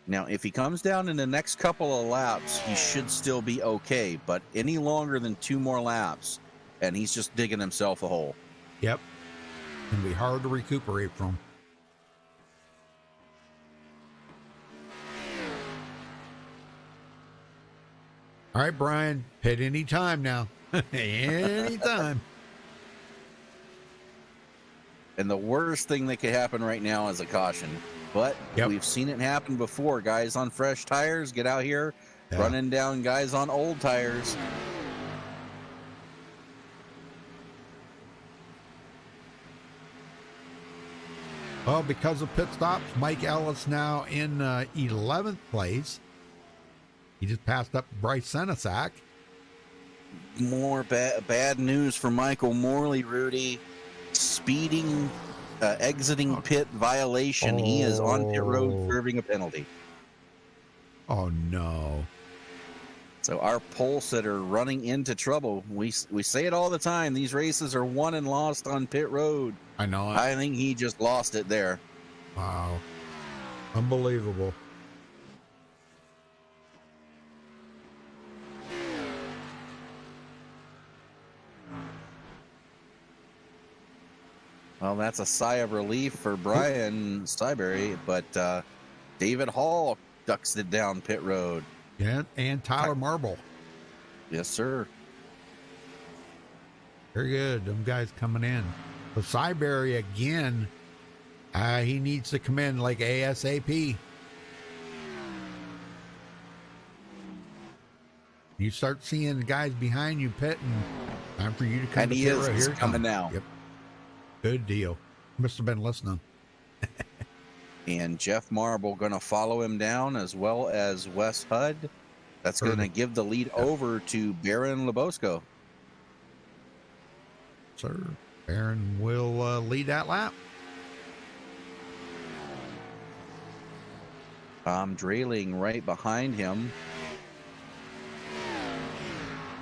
Now, if he comes down in the next couple of laps, he should still be okay. But any longer than 2 more laps, and he's just digging himself a hole. Yep. It's going to be hard to recuperate from. All right, Brian, pit any time now. Anytime. And the worst thing that could happen right now is a caution. But we've seen it happen before. Guys on fresh tires get out here running down guys on old tires. Well, because of pit stops, Mike Ellis now in 11th place. He just passed up Bryce Senesac. More bad news for Michael Morley, Rudy. Speeding, exiting pit violation. He is on pit road serving a penalty. Oh, no. So our pole sitter running into trouble. We say it all the time. These races are won and lost on pit road. I know. I think he just lost it there. Wow. Unbelievable. Well, that's a sigh of relief for Brian Siberry, but David Hall ducks it down pit road. Yeah, and Tyler Marble. Yes, sir. Very good. Them guys coming in. So Cyberry again, he needs to come in like ASAP. You start seeing the guys behind you pitting. Time for you to come And to he pit is. right He's here. coming now. Yep. Good deal. Must have been listening. And Jeff Marble going to follow him down, as well as Wes Hudd. That's going to give the lead over to Baron Lebosco. Sir, Baron will lead that lap. Tom Drayling right behind him.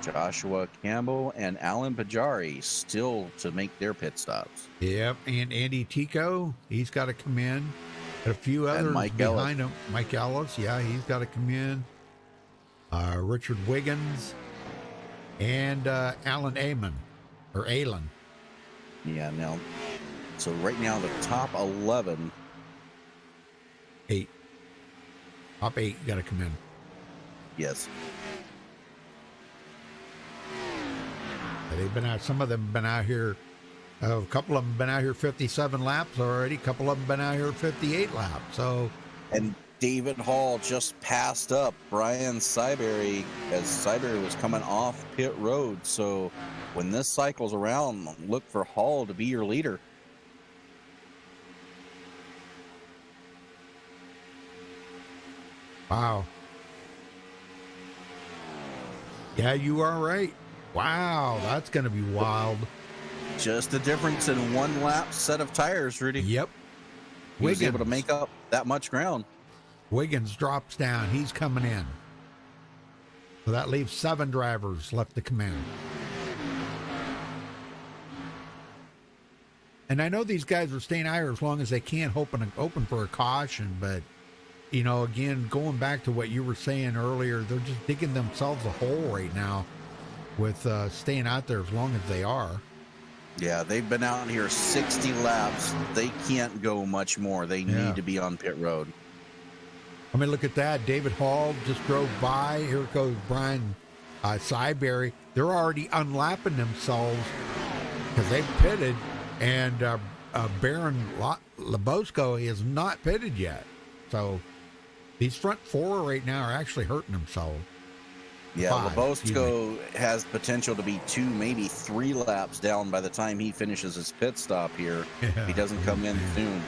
Joshua Campbell and Alan Pajari still to make their pit stops. Yep, and Andy Tico, he's got to come in. And a few others Mike behind him. Mike Ellis, yeah, he's got to come in. Richard Wiggins and Alan Amon, or Alan. Yeah, now, so right now the top 11. 8. Top 8 got to come in. Yes. They've been out. Some of them have been out here. A couple of them have been out here 57 laps already. A couple of them have been out here 58 laps. So, And David Hall just passed up Brian Cyberry as Cyberry was coming off pit road. So when this cycles around, look for Hall to be your leader. wow. Yeah, you are right. Wow, that's going to be wild. Just the difference in one lap set of tires, Rudy. Yep. He was able to make up that much ground. Wiggins drops down. He's coming in. So that leaves 7 drivers left to come in. And I know these guys are staying out here as long as they can, open for a caution. But, you know, again, going back to what you were saying earlier, they're just digging themselves a hole right now with staying out there as long as they are. Yeah, they've been out here 60 laps. They can't go much more. They need to be on pit road. I mean, look at that. David Hall just drove by. Here goes Brian Cyberry. They're already unlapping themselves because they've pitted. And Baron Lebosco is not pitted yet. So these front 4 right now are actually hurting themselves. Yeah, 5, Lebosco has potential to be 2, maybe 3 laps down by the time he finishes his pit stop here. If he doesn't come in soon.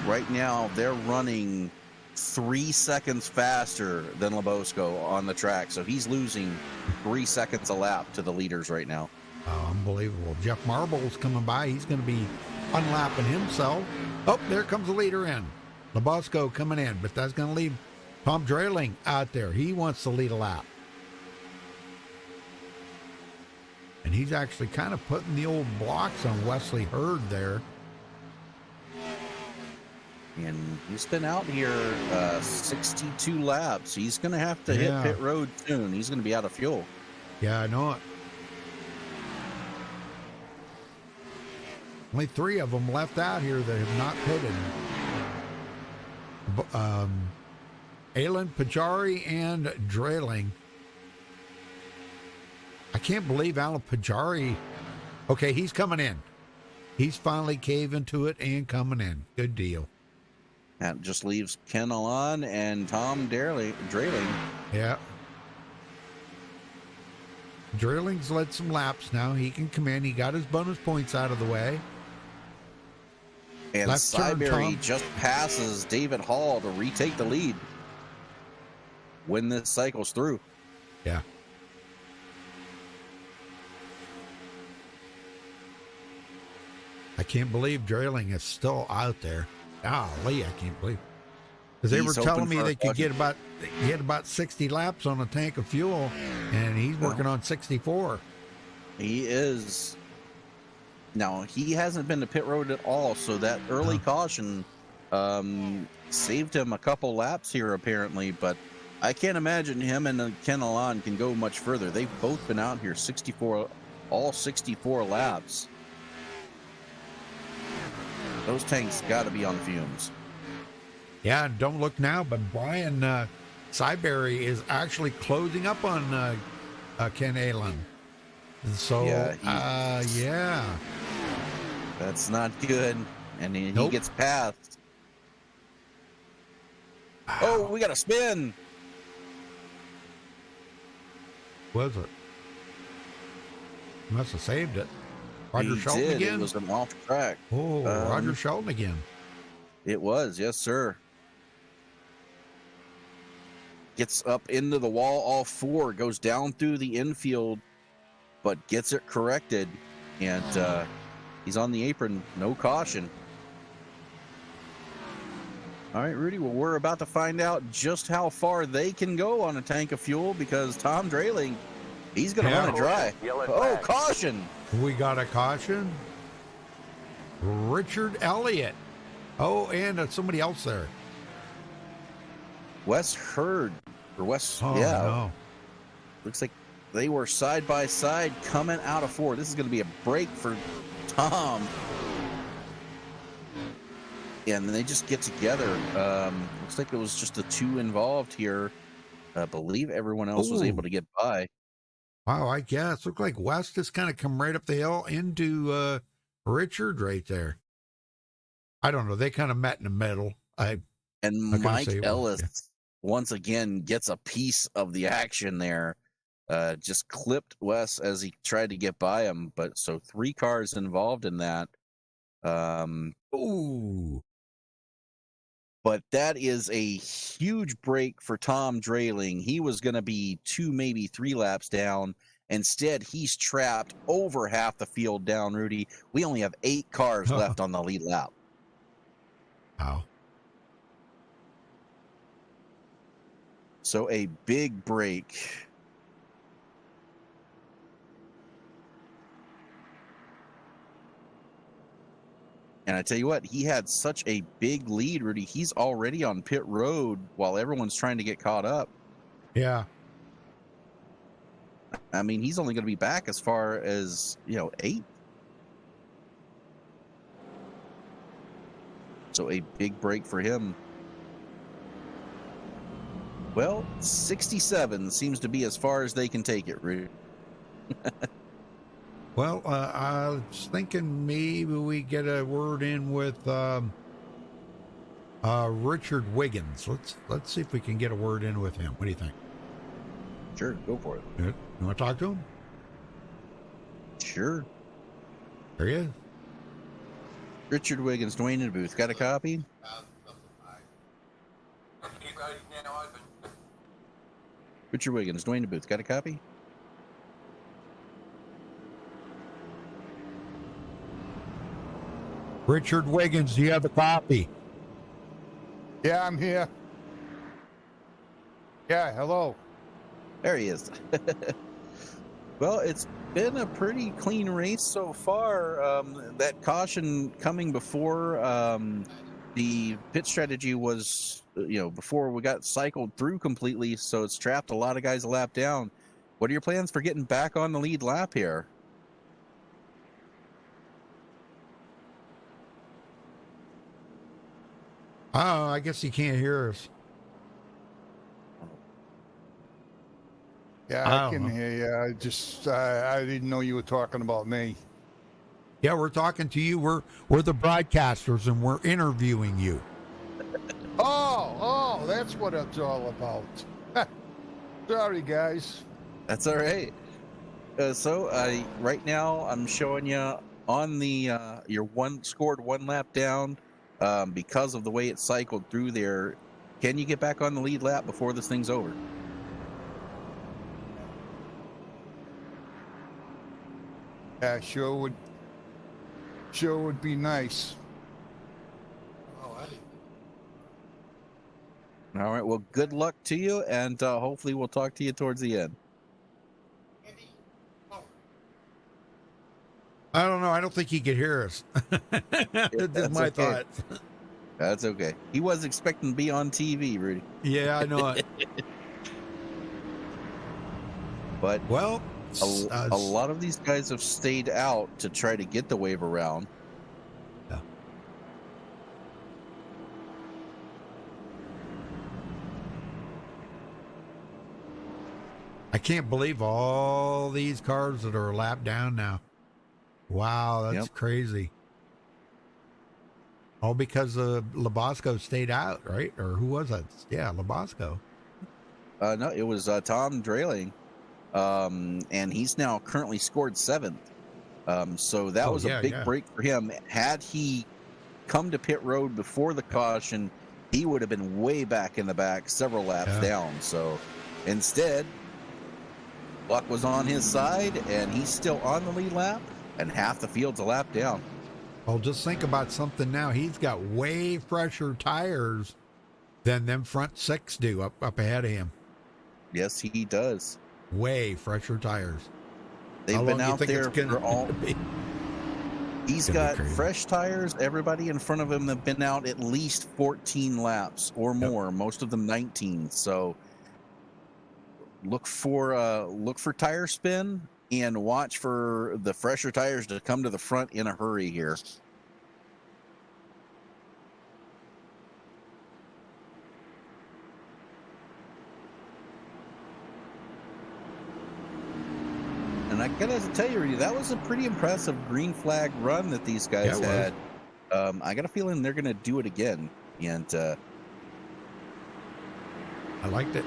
Right now, they're running 3 seconds faster than Lebosco on the track. So he's losing 3 seconds a lap to the leaders right now. Oh, unbelievable. Jeff Marble's coming by. He's going to be unlapping himself. Oh, there comes the leader in. Lebosco coming in, but that's going to leave Tom Drayling out there. He wants to lead a lap. And he's actually kind of putting the old blocks on Wesley Hurd there. And he's been out here 62 laps. He's going to have to hit pit road soon. He's going to be out of fuel. Yeah, I know it. Only 3 of them left out here that have not pitted. Alan Pajari and Drayling. I can't believe Alan Pajari. Okay, he's coming in. He's finally caving to it and coming in. Good deal. That just leaves Ken Alon and Tom Drayling. Yeah. Drayling's led some laps now. He can come in. He got his bonus points out of the way. And Left turn, Cyberry Tom. just passes David Hall to retake the lead when this cycles through. Yeah. I can't believe Drayling is still out there. Golly, I can't believe. Because they were He's telling hoping me for they a could get about 60 laps on a tank of fuel, and he's working on 64. He is. Now, he hasn't been to pit road at all, so that early caution saved him a couple laps here, apparently. But I can't imagine him and Ken Alon can go much further. They've both been out here 64 laps. Those tanks got to be on fumes. Yeah, don't look now, but Brian Cyberry is actually closing up on Ken Allen. And so, yeah. That's not good. And he Nope. gets past. Oh, we got a spin. Was it? Must have saved it. Roger He Shelton did. again? It was an off track. Oh, Roger Shelton again. It was, yes, sir. Gets up into the wall, all four, goes down through the infield, but gets it corrected. And he's on the apron, no caution. All right, Rudy, well, we're about to find out just how far they can go on a tank of fuel because Tom Drayling, he's going to run it dry. Yellow Oh, flag. caution. We got a caution. Richard Elliott. Oh, and somebody else there. Wes Hurd, or Wes, Oh, yeah. no. Looks like they were side by side coming out of four. This is going to be a break for Tom. And they just get together. Looks like it was just the two involved here. I believe everyone else was Ooh. able to get by. Wow, I guess. Looked like West just kind of come right up the hill into Richard right there. I don't know. They kind of met in the middle. And gonna Mike say, well, Ellis once again gets a piece of the action there. Just clipped Wes as he tried to get by him. But so 3 cars involved in that. Ooh. But that is a huge break for Tom Drayling. He was going to be 2, maybe 3 laps down. Instead, he's trapped over half the field down, Rudy. We only have 8 cars left on the lead lap. Wow. So a big break. And I tell you what, he had such a big lead, Rudy. He's already on pit road while everyone's trying to get caught up. Yeah. I mean, he's only going to be back as far as, 8. So a big break for him. Well, 67 seems to be as far as they can take it, Rudy. Well, I was thinking maybe we get a word in with Richard Wiggins. Let's see if we can get a word in with him. What do you think? Sure, go for it. You want to talk to him? Sure. There he is. Richard Wiggins, Dwayne in the booth. Got a copy? Richard Wiggins, Dwayne in the booth. Got a copy? Richard Wiggins, do you have a copy? Yeah, I'm here. Yeah, hello. There he is. Well, it's been a pretty clean race so far. That caution coming before the pit strategy was, before we got cycled through completely, so it's trapped a lot of guys a lap down. What are your plans for getting back on the lead lap here? Oh, I guess he can't hear us. Yeah, I I don't can know. hear you. I didn't know you were talking about me. Yeah, we're talking to you. We're the broadcasters, and we're interviewing you. Oh, that's what it's all about. Sorry, guys. That's all right. So right now I'm showing you on the your scored 1 lap down because of the way it cycled through there. Can you get back on the lead lap before this thing's over? Yeah, sure would be nice. All right. Well, good luck to you, and hopefully we'll talk to you towards the end. I don't know. I don't think he could hear us. That's that's my okay. thought. That's okay. He was expecting to be on TV, Rudy. Yeah, I know it. But Well, a lot of these guys have stayed out to try to get the wave around. Yeah. I can't believe all these cars that are a lap down now. Wow, that's crazy. All because Labasco stayed out, right? Or who was that? Yeah, Labasco. No, it was Tom Draling, and he's now currently scored 7th. So that was a big break for him. Had he come to pit road before the caution, he would have been way back in the back, several laps down. So instead, luck was on his side, and he's still on the lead lap, and half the field's a lap down. Well, just think about something now. He's got way fresher tires than them front 6 do up ahead of him. Yes, he does. Way fresher tires. They've been out there for all. He's got fresh tires. Everybody in front of him have been out at least 14 laps or more. Most of them 19. So look for tire spin and watch for the fresher tires to come to the front in a hurry here. And I gotta tell you, Rudy, that was a pretty impressive green flag run that these guys had. I got a feeling they're gonna do it again, and I liked it.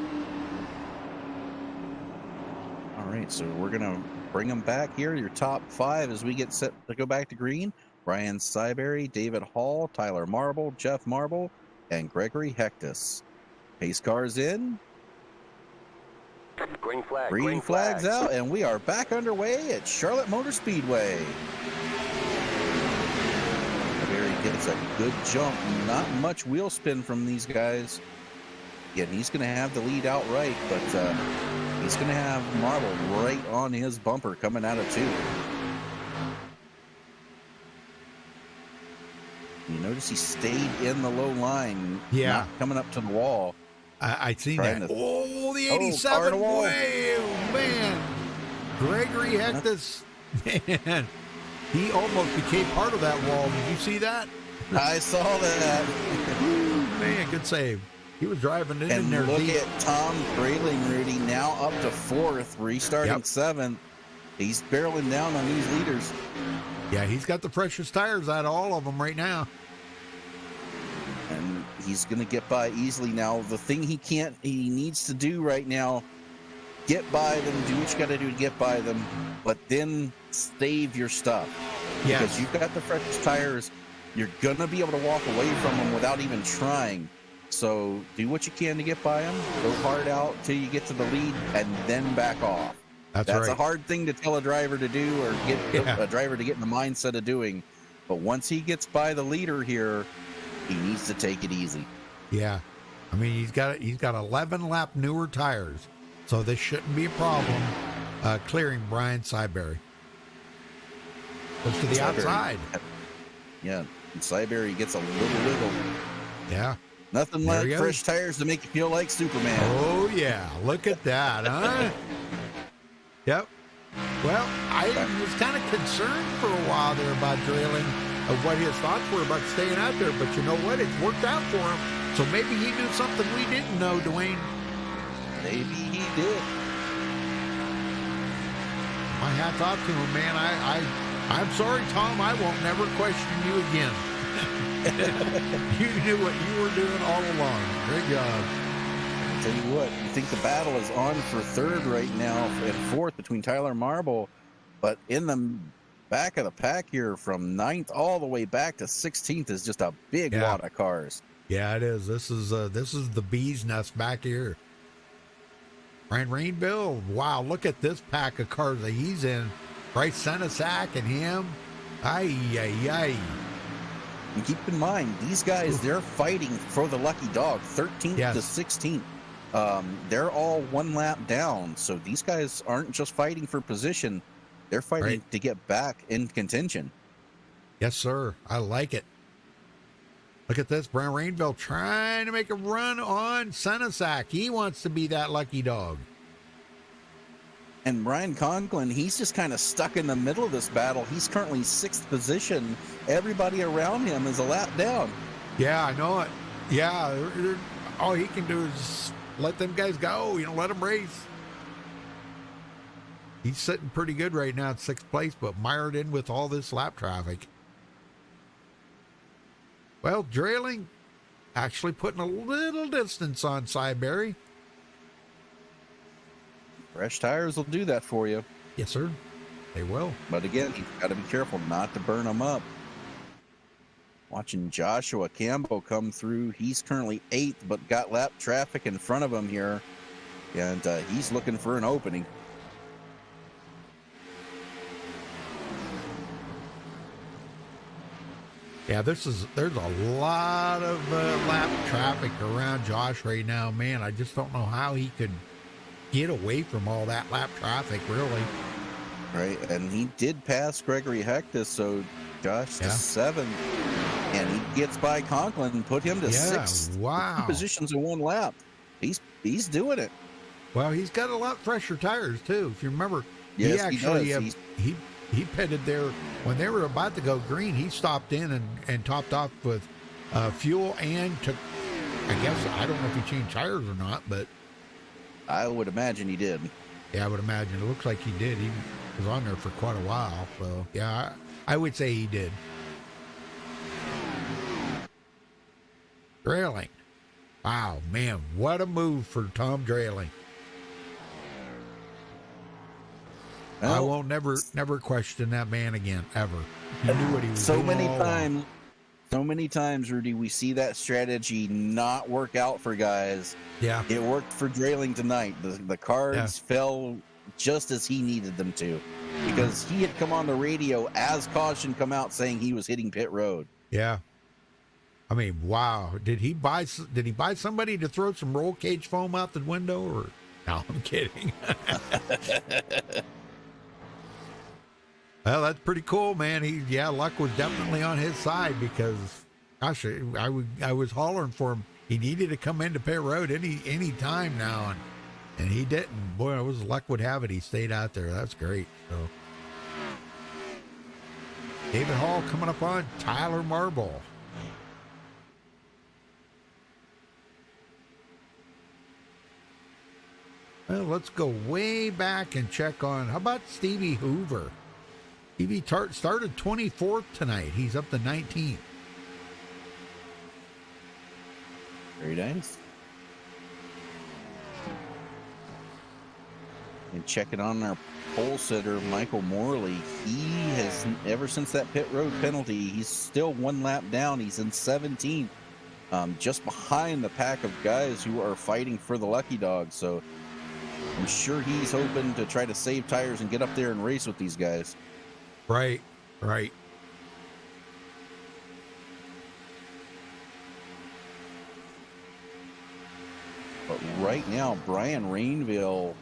All right, so we're gonna bring them back here. Your top 5 as we get set to go back to green: Brian Syberry, David Hall, Tyler Marble, Jeff Marble, and Gregory Hectus. Pace cars in. Green flag. Green flag's out, and we are back underway at Charlotte Motor Speedway. Barry gets a good jump. Not much wheel spin from these guys. Again, he's going to have the lead outright, but he's going to have Marble right on his bumper coming out of 2. You notice he stayed in the low line, not coming up to the wall. I seen that. Oh, the 87 way, man. Gregory Hectus, man, he almost became part of that wall. Did you see that? I saw that. Man, good save. He was driving in and there. Look deep. at Tom Grayling, Rudy, now up to 4th, restarting 7th. He's barreling down on these leaders. Yeah, he's got the freshest tires out of all of them right now. And he's going to get by easily now. The thing he needs to do right now, get by them, do what you got to do to get by them, but then save your stuff. Yes. Because you've got the freshest tires, you're going to be able to walk away from them without even trying. So do what you can to get by them, go hard out till you get to the lead, and then back off. That's right. a hard thing to tell a driver to do or get a driver to get in the mindset of doing. But once he gets by the leader here, he needs to take it easy. Yeah. I mean, he's got 11 lap newer tires, so this shouldn't be a problem clearing Brian Syberry. Goes to the outside. Yeah, and Syberry gets a little wiggle. Yeah. Nothing like fresh tires to make you feel like Superman. Oh, yeah. Look at that, huh? Yep. Well, I was kind of concerned for a while there about Drayling, of what his thoughts were about staying out there, but you know what? It's worked out for him. So maybe he knew something we didn't know, Dwayne. Maybe he did. My hat's off to him, man. I'm sorry, Tom. I won't never question you again. You knew what you were doing all along. Great job. I'll tell you what, you think the battle is on for 3rd right now and 4th between Tyler Marble, but in the back of the pack here from 9th all the way back to 16th is just a big lot of cars. Yeah, it is. This is the bee's nest back here. Ryan Rainville, wow, look at this pack of cars that he's in. Bryce Senesac and him. Ay. And keep in mind, these guys, they're fighting for the lucky dog, 13th to 16th. They're all 1 lap down. So these guys aren't just fighting for position. They're fighting to get back in contention. Yes, sir. I like it. Look at this. Brian Rainville trying to make a run on Senesac. He wants to be that lucky dog. And Ryan Conklin, he's just kind of stuck in the middle of this battle. He's currently 6th position. Everybody around him is a lap down. Yeah, I know it. Yeah, all he can do is let them guys go. Let them race. He's sitting pretty good right now at 6th place, but mired in with all this lap traffic. Well, Drailing actually putting a little distance on Cyberry. Fresh tires will do that for you. Yes, sir. They will. But again, you've got to be careful not to burn them up. Watching Joshua Cambo come through. He's currently 8th, but got lap traffic in front of him here. And he's looking for an opening. Yeah, there's a lot of lap traffic around Josh right now. Man, I just don't know how he could get away from all that lap traffic, really. Right, and he did pass Gregory Hectus, so Josh to 7th. And he gets by Conklin and put him to 6th. Wow. 2 positions in 1 lap. He's doing it. Well, he's got a lot fresher tires, too. If you remember, Yes, he actually he does. he pitted there when they were about to go green. He stopped in and topped off with fuel and took, I guess, I don't know if he changed tires or not, but I would imagine he did. yeah, I would imagine. It looks like he did. He was on there for quite a while. So, yeah, I would say he did. Drailing. Wow, man, what a move for Tom Drailing. Well, I won't never question that man again, ever. He knew what he was doing. So many times, Rudy, we see that strategy not work out for guys. Yeah. It worked for Drailing tonight. The cards fell just as he needed them to, because he had come on the radio as caution come out saying he was hitting pit road. Yeah. I mean, wow. Did he buy somebody to throw some roll cage foam out the window, or no, I'm kidding. Well, that's pretty cool, man. Luck was definitely on his side, because gosh, I was hollering for him. He needed to come into pit road any time now, and he didn't. Boy, it was luck would have it. He stayed out there. That's great. So David Hall coming up on Tyler Marble. Well, let's go way back and check on, how about Stevie Hoover? Stevie started 24th tonight. He's up to 19th. Very nice. And checking on our pole sitter, Michael Morley. He has, ever since that pit road penalty, he's still 1 lap down. He's in 17th, just behind the pack of guys who are fighting for the lucky dog. So I'm sure he's hoping to try to save tires and get up there and race with these guys. Right. But right now, Brian Rainville,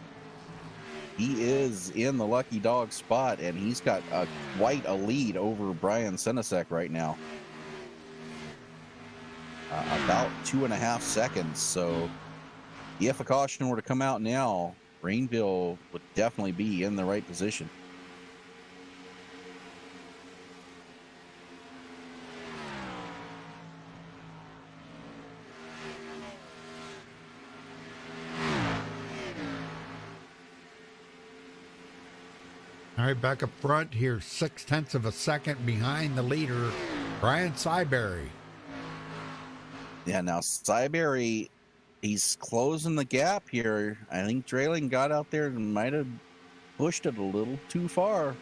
he is in the lucky dog spot, and he's got quite a lead over Brian Senesek right now. About 2.5 seconds. So if a caution were to come out now, Rainville would definitely be in the right position. All right, back up front here, 0.6 of a second behind the leader, Brian Cyberry. Yeah, now Cyberry, he's closing the gap here. I think Drailing got out there and might have pushed it a little too far.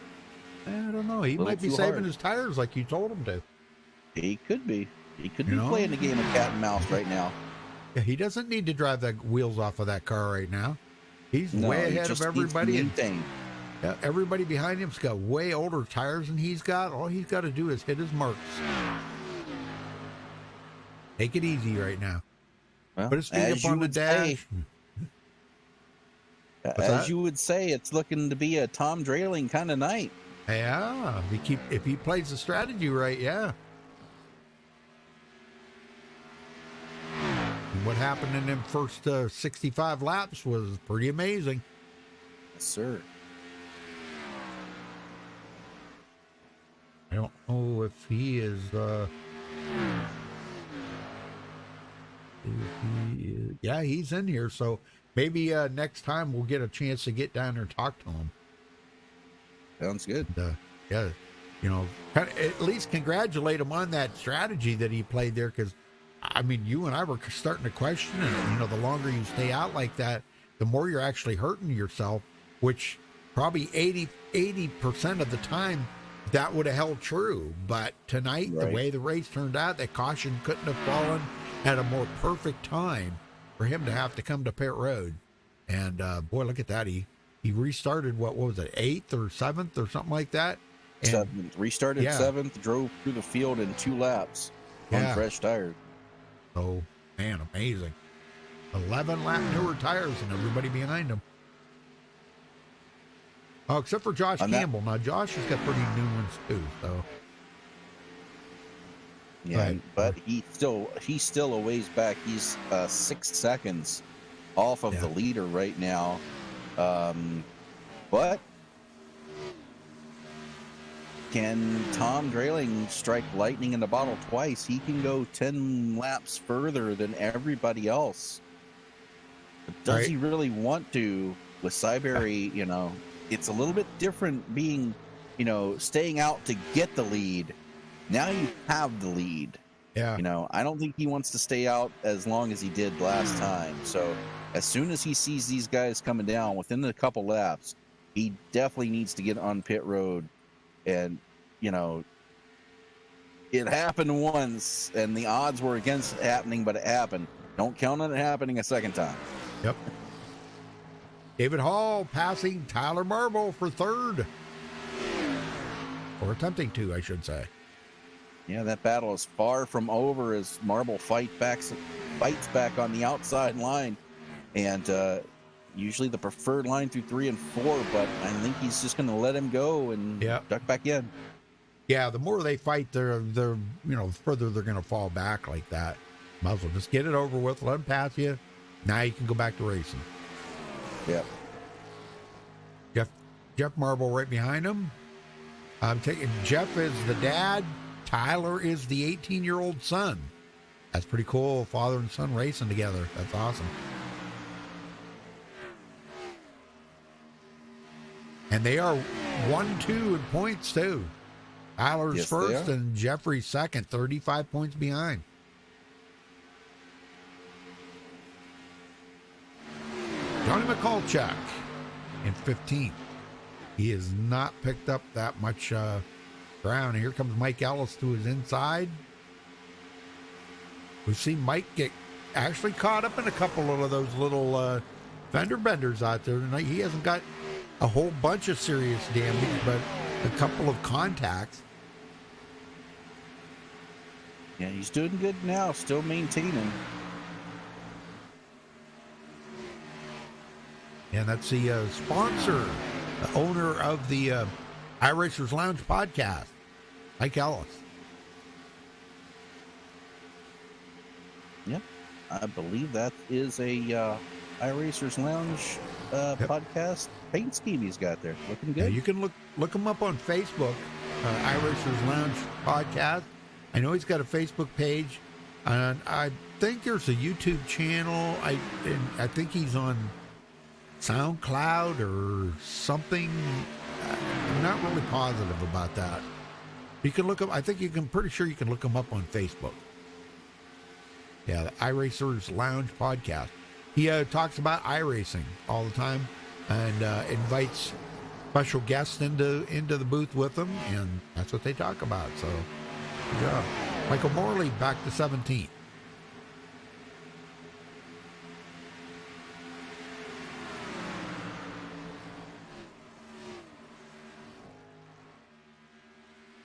I don't know. He might be saving his tires like you told him to. He could be. He could be playing a game of cat and mouse right now. Yeah, he doesn't need to drive the wheels off of that car right now. He's way ahead of everybody. Yeah, everybody behind him's got way older tires than he's got. All he's got to do is hit his marks. Take it easy right now. Well, put his feet up on the dash. As you would say, it's looking to be a Tom Drailing kind of night. Yeah, if he plays the strategy right, yeah. And what happened in them first 65 laps was pretty amazing. Yes, sir. I don't know if he is. Yeah, he's in here. So maybe next time we'll get a chance to get down there and talk to him. Sounds good. Yeah, you know, at least congratulate him on that strategy that he played there, because I mean, you and I were starting to question it. You know, the longer you stay out like that, the more you're actually hurting yourself, which probably 80% of the time that would have held true. But tonight, the way the race turned out, that caution couldn't have fallen at a more perfect time for him to have to come to pit road. And boy, look at that. He restarted, what was it, 8th or 7th or something like that? And, 7th. Restarted 7th, drove through the field in 2 laps on fresh tires. Oh, man, amazing. 11 lap newer tires and everybody behind him. Oh, except for Josh Campbell. Now, Josh has got pretty new ones too, so. Yeah, but he's still a ways back. He's 6 seconds off of the leader right now. But can Tom Drayling strike lightning in the bottle twice? He can go 10 laps further than everybody else. But does he really want to? With Cyberry, you know, it's a little bit different being, you know, staying out to get the lead. Now you have the lead. Yeah. You know, I don't think he wants to stay out as long as he did last time. So as soon as he sees these guys coming down within a couple laps, he definitely needs to get on pit road. And, you know, it happened once and the odds were against it happening, but it happened. Don't count on it happening a second time. Yep. David Hall passing Tyler Marble for 3rd. Or attempting to, I should say. Yeah, that battle is far from over as Marble fights back on the outside line. And usually the preferred line through 3 and 4, but I think he's just going to let him go and duck back in. Yeah, the more they fight, they're you know, the further they're going to fall back like that. Might as well just get it over with, let him pass you. Now you can go back to racing. Yeah. Jeff Marble right behind him. I'm taking Jeff is the dad. Tyler is the 18-year-old son. That's pretty cool. Father and son racing together. That's awesome. And they are 1-2 in points too. Tyler's first and Jeffrey's second, 35 points behind. Johnny McCulchuk in 15th. He has not picked up that much ground. Here comes Mike Ellis to his inside. We've seen Mike get actually caught up in a couple of those little fender benders out there tonight. He hasn't got a whole bunch of serious damage, but a couple of contacts. Yeah, he's doing good now, still maintaining. And that's the sponsor, the owner of the iRacers Lounge podcast, Mike Ellis. Yep, I believe that is a iRacers Lounge podcast paint scheme he's got there. Looking good. Yeah, you can look him up on Facebook, iRacers Lounge podcast. I know he's got a Facebook page, and I think there's a YouTube channel. I think he's on SoundCloud or something. I'm not really positive about that. You can look up. I think you can. Pretty sure you can look him up on Facebook. Yeah, the iRacers Lounge podcast. He talks about iRacing all the time and invites special guests into the booth with him, and that's what they talk about. So, good job. Michael Morley back to 17th.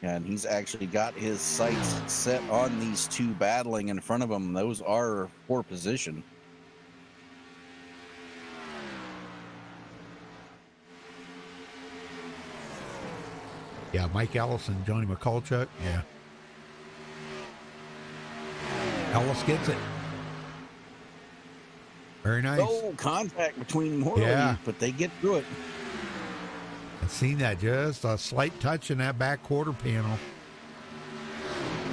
And he's actually got his sights set on these two battling in front of him. Those are for position. Yeah, Mike Ellis and Johnny McCulchuk. Yeah. Ellis gets it. Very nice. No contact between Morley, but they get through it. I've seen that, just a slight touch in that back quarter panel.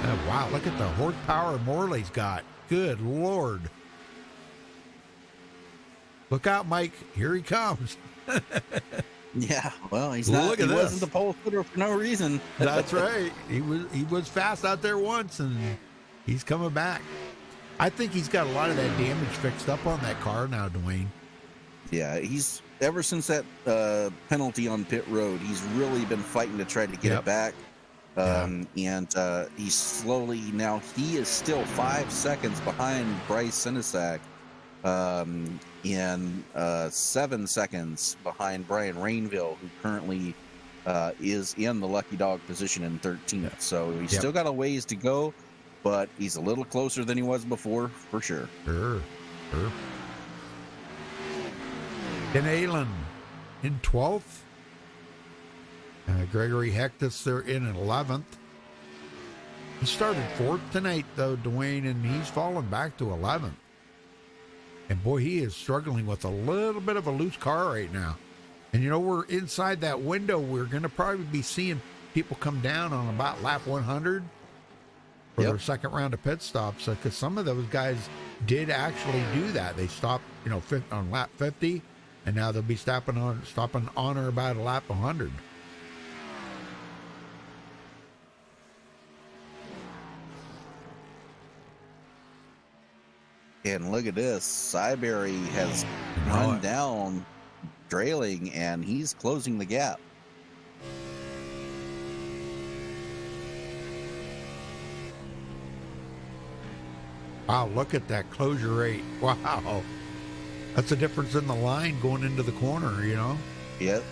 Oh, wow, look at the horsepower Morley's got. Good Lord. Look out, Mike. Here he comes. Yeah, well, he's Look not. at He this. wasn't the pole sitter for no reason. That's right. He was fast out there once, and he's coming back. I think he's got a lot of that damage fixed up on that car now, Dwayne. Yeah, he's ever since that penalty on pit road, he's really been fighting to try to get Yep. it back. And he's slowly now. He is still 5 seconds behind Bryce Sinisak, and 7 seconds behind Brian Rainville, who currently is in the lucky dog position in 13th. So he's still got a ways to go, but he's a little closer than he was before, for sure. Sure. Ken Allen in 12th. Gregory Hectus, they're in at 11th. He started 4th tonight, though, Dwayne, and he's fallen back to 11th. And boy, he is struggling with a little bit of a loose car right now. And you know, we're inside that window. We're going to probably be seeing people come down on about lap 100 for their second round of pit stops. Because some of those guys did actually do that. They stopped, you know, on lap 50, and now they'll be stopping on or about a lap 100. And look at this. Cyberry has run down Drailing, and he's closing the gap. Wow, look at that closure rate. Wow. That's a difference in the line going into the corner, you know? Yep.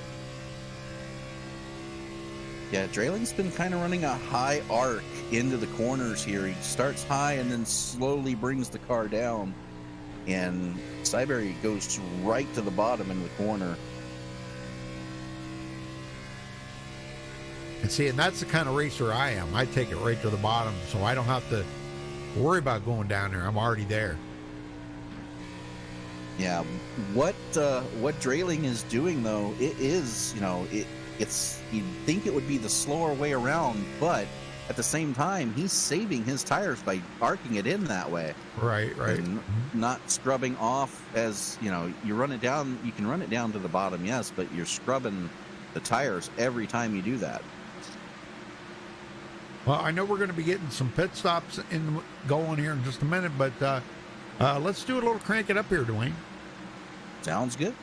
Yeah, Drayling's been kind of running a high arc into the corners here. He starts high and then slowly brings the car down. And Cyberry goes right to the bottom in the corner. And see, and that's the kind of racer I am. I take it right to the bottom, so I don't have to worry about going down there. I'm already there. Yeah, what Drailing is doing, though, it is, you know, it's you'd think it would be the slower way around, but at the same time, he's saving his tires by arcing it in that way. Right. And not scrubbing off. As, you know, you run it down, you can run it down to the bottom, yes, but you're scrubbing the tires every time you do that. Well, I know we're going to be getting some pit stops going here in just a minute, but let's do a little crank it up here, Dwayne. Sounds good.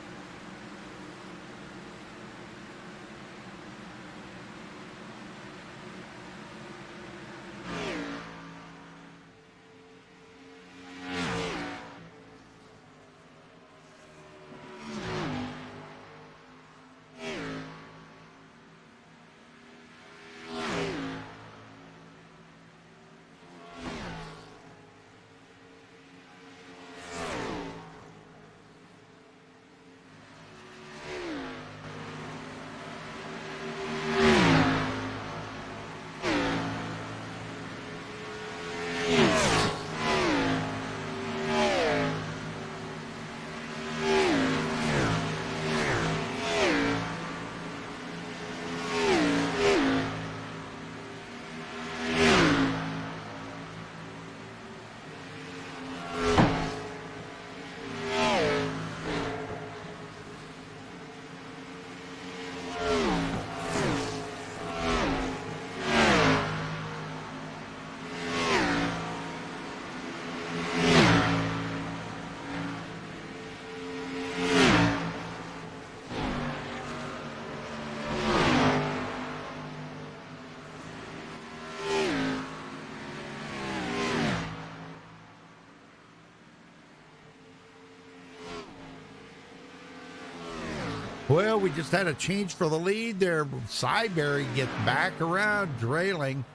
Well, we just had a change for the lead there. Cyberry gets back around Drailing,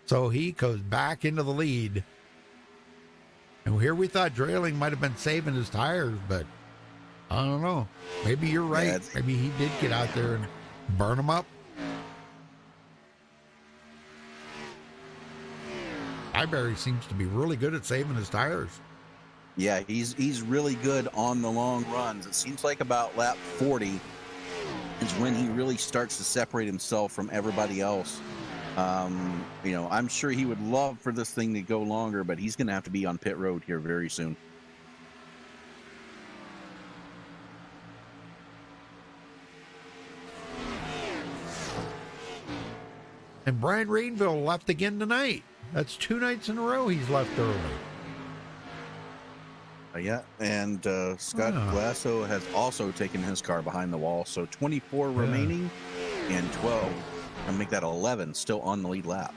so he goes back into the lead. And here we thought Drailing might have been saving his tires, but I don't know. Maybe you're right. Yeah, Maybe he did get out there and burn them up. Cyberry seems to be really good at saving his tires. Yeah, he's really good on the long runs. It seems like about lap 40 is when he really starts to separate himself from everybody else. You know, I'm sure he would love for this thing to go longer, but he's going to have to be on pit road here very soon. And Brian Rainville left again tonight. That's 2 nights in a row he's left early. Yeah, and Scott Glasso has also taken his car behind the wall. So 24 remaining and 12. And make that 11 still on the lead lap.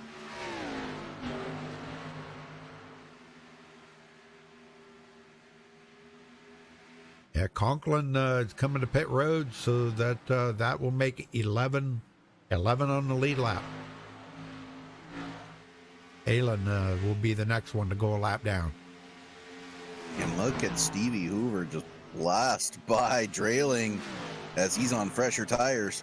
Yeah, Conklin is coming to pit road, so that will make 11 on the lead lap. Alan will be the next one to go a lap down. And look at Stevie Hoover just blast by Drailing as he's on fresher tires.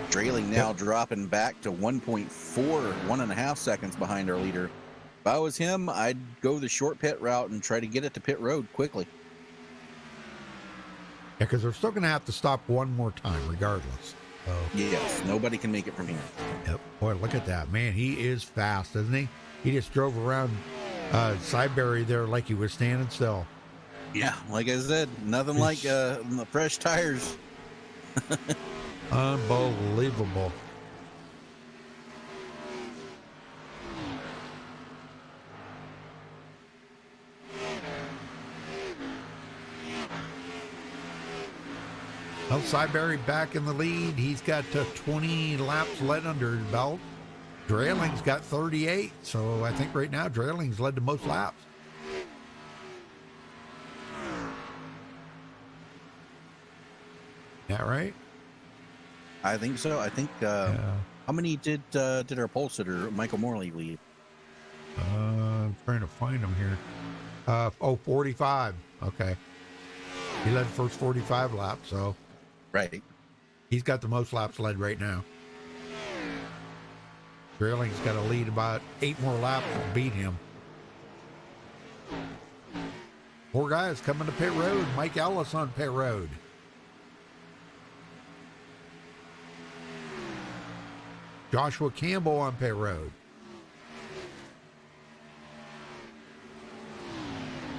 Drailing now dropping back to 1.5 seconds behind our leader. If I was him, I'd go the short pit route and try to get it to pit road quickly. Yeah, because they're still going to have to stop one more time regardless. So. Yes, nobody can make it from here. Yep. Boy, look at that. Man, he is fast, isn't he? He just drove around Sideberry there like he was standing still. Yeah, like I said, nothing like the fresh tires. Unbelievable. Well, Sideberry back in the lead. He's got 20 laps led under his belt. Drailing's got 38, so I think right now Drailing's led the most laps. That right? I think so. I think. How many did our pole sitter Michael Morley lead? I'm trying to find him here. 45. Okay. He led the first 45 laps, so. Right. He's got the most laps led right now. Drailing's got to lead about 8 more laps to beat him. 4 guys coming to pit road. Mike Ellis on pit road. Joshua Campbell on pit road.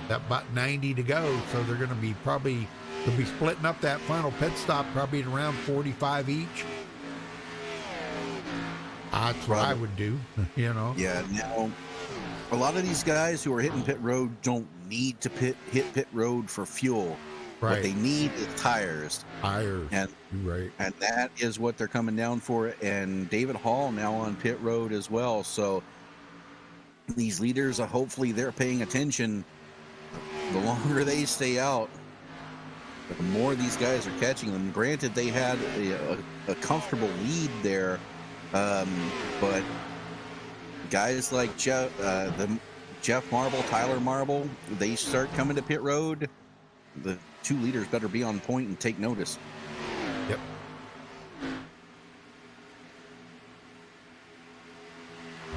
That about 90 to go, so they're going to be they'll be splitting up that final pit stop probably at around 45 each. That's what I would do, you know. Yeah, now a lot of these guys who are hitting pit road don't need to hit pit road for fuel. Right. What they need is tires. Tires. And, right. And that is what they're coming down for. And David Hall now on pit road as well. So these leaders, hopefully they're paying attention. The longer they stay out, the more these guys are catching them. Granted, they had a comfortable lead there, but guys like Jeff Marble, Tyler Marble, they start coming to pit road. The 2 leaders better be on point and take notice. Yep.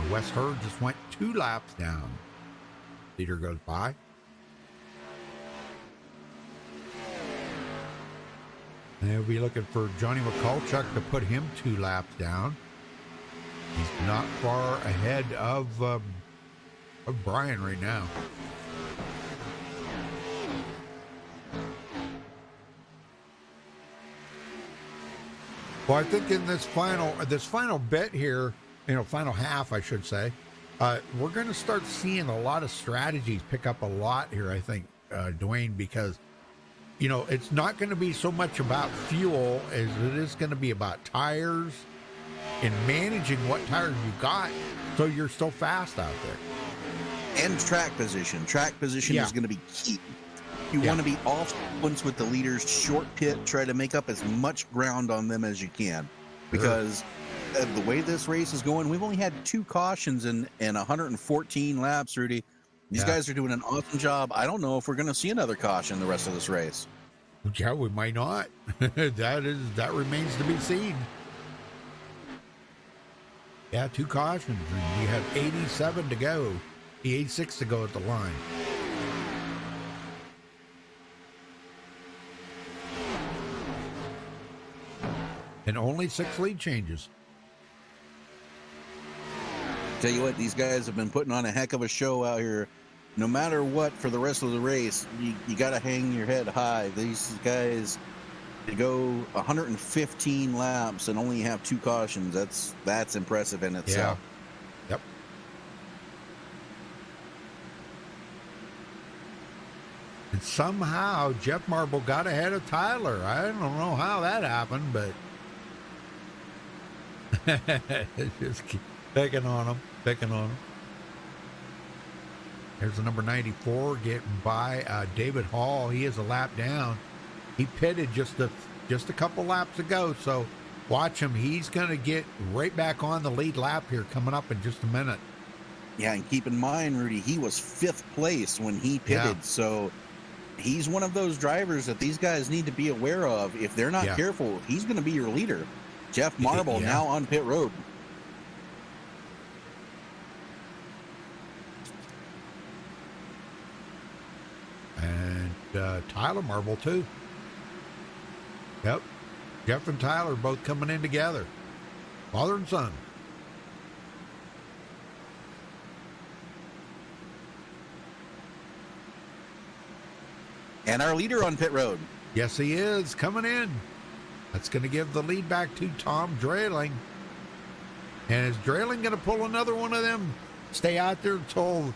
Wes Hurd just went 2 laps down. Leader goes by. And they'll be looking for Johnny McCulchuck to put him 2 laps down. He's not far ahead of Brian right now. Well, I think in this final bit here, final half, I should say, we're going to start seeing a lot of strategies pick up a lot here, I think, Dwayne, because, it's not going to be so much about fuel as it is going to be about tires and managing what tires you got so you're still fast out there. And track position. Track position is going to be key. You want to be off sequence with the leaders, short pit, try to make up as much ground on them as you can. Because the way this race is going, we've only had 2 cautions in 114 laps, Rudy. These guys are doing an awesome job. I don't know if we're going to see another caution the rest of this race. Yeah, we might not. That remains to be seen. Yeah, 2 cautions, and you have 87 to go. 86 to go at the line. And only 6 lead changes. Tell you what, these guys have been putting on a heck of a show out here. No matter what, for the rest of the race, you got to hang your head high. These guys To go 115 laps and only have 2 cautions, that's impressive in itself. Yep. And somehow Jeff Marble got ahead of Tyler. I don't know how that happened, but just keep picking on him. There's the number 94 getting by David Hall. He is a lap down. He pitted just a couple laps ago, so watch him. He's going to get right back on the lead lap here coming up in just a minute. Yeah, and keep in mind, Rudy, he was 5th place when he pitted, so he's one of those drivers that these guys need to be aware of. If they're not careful, he's going to be your leader. Jeff Marble now on pit road. And Tyler Marble, too. Yep. Jeff and Tyler both coming in together. Father and son. And our leader on pit road. Yes, he is coming in. That's going to give the lead back to Tom Drayling. And is Drayling going to pull another one of them? Stay out there until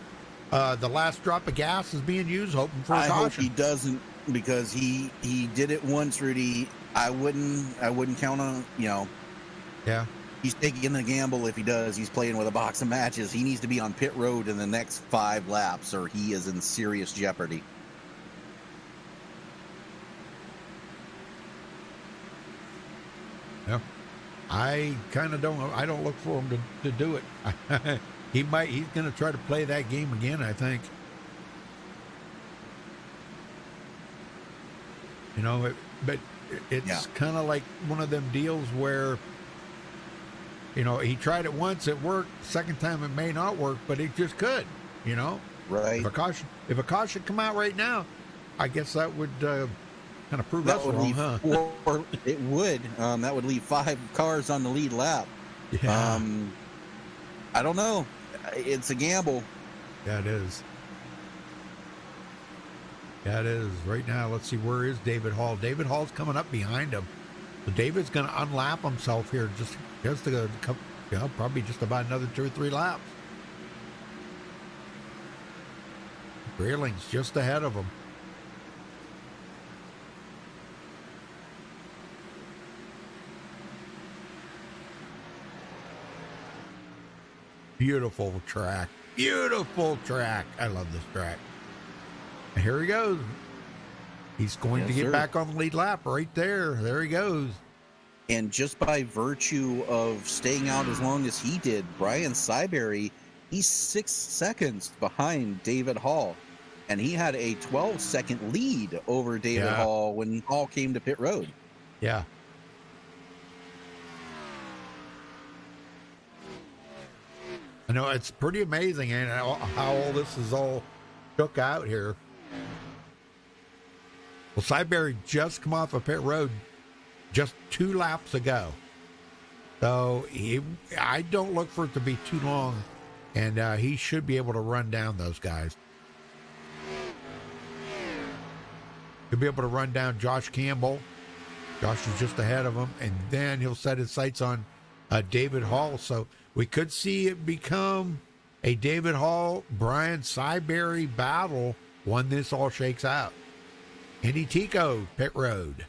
the last drop of gas is being used, hoping for a caution. I hope he doesn't, because he did it once, Rudy. I wouldn't count on, Yeah. He's taking the gamble if he does. He's playing with a box of matches. He needs to be on pit road in the next 5 laps, or he is in serious jeopardy. Yeah. I don't look for him to do it. He's going to try to play that game again, I think. But it's kind of like one of them deals where, he tried it once, it worked. Second time it may not work, but it just could, Right. If a caution come out right now, I guess that would kind of prove that us would wrong, leave huh? 4. It would. That would leave 5 cars on the lead lap. Yeah. I don't know. It's a gamble. Yeah, it is. Yeah, it is. Right now, let's see, where is David Hall? David Hall's coming up behind him. So David's going to unlap himself here just a couple, probably just about another 2 or 3 laps. Grayling's just ahead of him. Beautiful track. Beautiful track. I love this track. And here he goes. He's going to get back on the lead lap right there. There he goes. And just by virtue of staying out as long as he did, Brian Syberry, he's 6 seconds behind David Hall. And he had a 12-second lead over David Hall when Hall came to pit road. Yeah. I know, it's pretty amazing how all this is all shook out here. Well, Syberry just come off of pit road just 2 laps ago. So I don't look for it to be too long, and he should be able to run down those guys. He'll be able to run down Josh Campbell. Josh is just ahead of him, and then he'll set his sights on David Hall. So we could see it become a David Hall, Brian Syberry battle when this all shakes out. Andy Tico, pit road.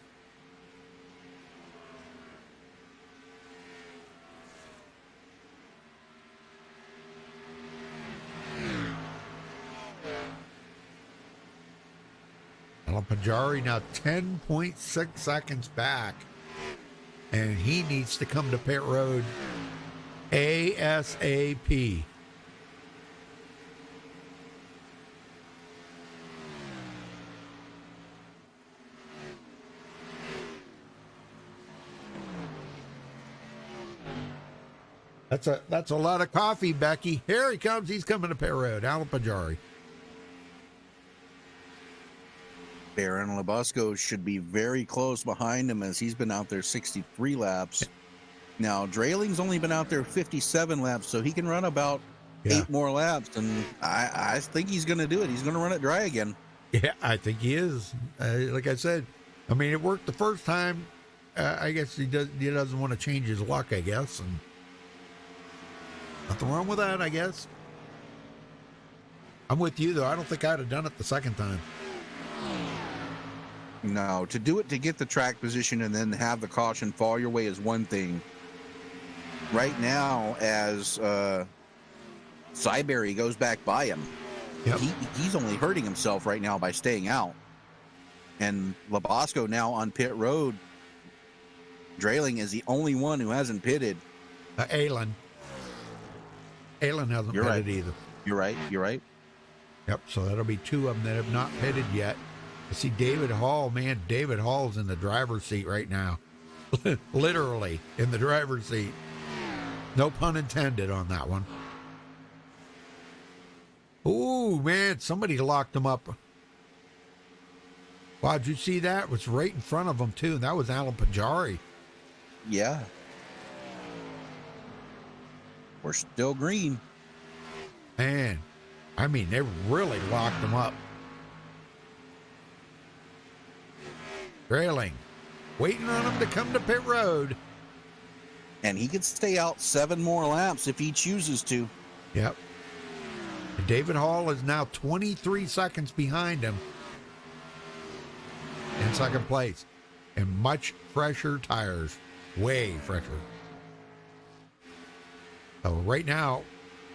Alan Pajari now 10.6 seconds back, and he needs to come to pit road ASAP. That's a lot of coffee, Becky. Here he comes. He's coming to pit road. Alan Pajari. Baron Labusco should be very close behind him, as he's been out there 63 laps. Now, Drayling's only been out there 57 laps, so he can run about 8 more laps, and I think he's going to do it. He's going to run it dry again. Yeah, I think he is. Like I said, I mean, it worked the first time. I guess he doesn't want to change his luck, I guess. And nothing wrong with that, I guess. I'm with you, though. I don't think I'd have done it the second time. No, to do it to get the track position and then have the caution fall your way is one thing. Right now, as Cyberry goes back by him, Yep. he's only hurting himself right now by staying out. And Labasco now on pit road. Drailing is the only one who hasn't pitted. Alan hasn't You're pitted right. either. You're right. Yep, so that'll be two of them that have not pitted yet. I see David Hall. Man, David Hall's in the driver's seat right now. Literally in the driver's seat. No pun intended on that one. Ooh, man, somebody locked him up. Wow, did you see that? It was right in front of him, too. And that was Alan Pajari. Yeah. We're still green. Man, I mean, they really locked him up. Trailing. Waiting on him to come to pit road. And he could stay out 7 more laps if he chooses to. Yep. And David Hall is now 23 seconds behind him in second place. And much fresher tires. Way fresher. So right now,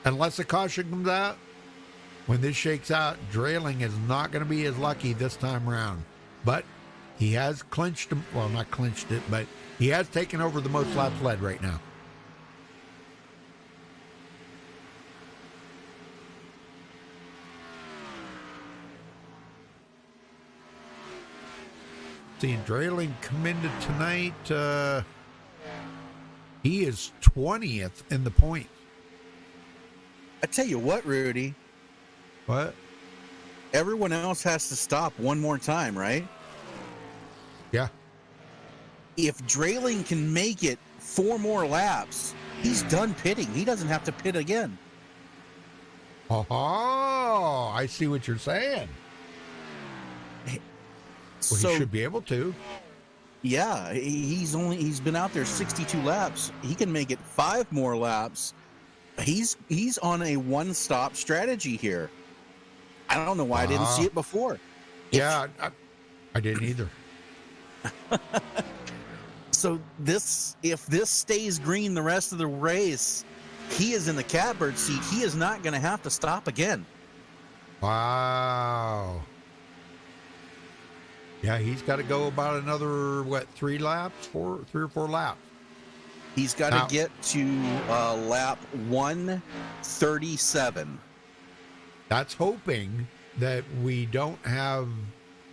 unless a caution comes out, when this shakes out, Drailing is not going to be as lucky this time around. But he has clinched, well, not clinched it, but he has taken over the most laps led right now. Seeing Drailing come into tonight, he is 20th in the points. I tell you what, Rudy, What? everyone else has to stop one more time, right? Yeah. If Drailing can make it 4 more laps, he's done pitting. He doesn't have to pit again. Oh, I see what you're saying. Well, So, he should be able to. yeah, he's been out there 62 laps. He can make it 5 more laps. He's on a one-stop strategy here. I don't know why I didn't see it before. Yeah, I didn't either. So if this stays green the rest of the race, he is in the catbird seat. He is not going to have to stop again. Wow. Yeah, he's got to go about another, 3 laps? 3 or 4 laps. He's got Now- to get to lap 137. That's hoping that we don't have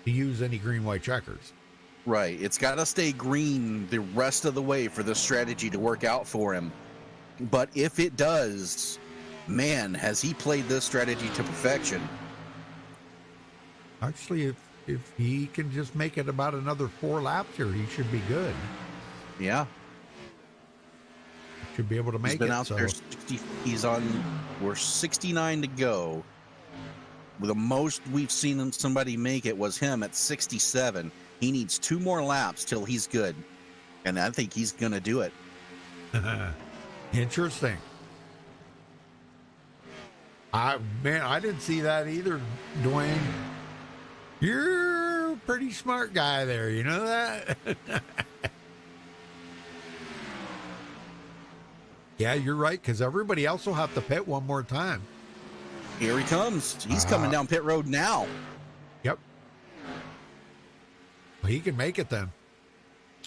to use any green, white checkers. Right. It's got to stay green the rest of the way for this strategy to work out for him. But if it does, man, has he played this strategy to perfection. Actually, if he can just make it about another 4 laps here, he should be good. Yeah. Should be able to make He's been it. out So. there. We're 69 to go. The most we've seen somebody make it was him at 67. He needs 2 more laps till he's good. And I think he's going to do it. Interesting. I didn't see that either, Dwayne. You're a pretty smart guy there, you know that? Yeah, you're right, because everybody else will have to pit one more time. Here he comes. He's coming down pit road now. Yep. Well, he can make it then.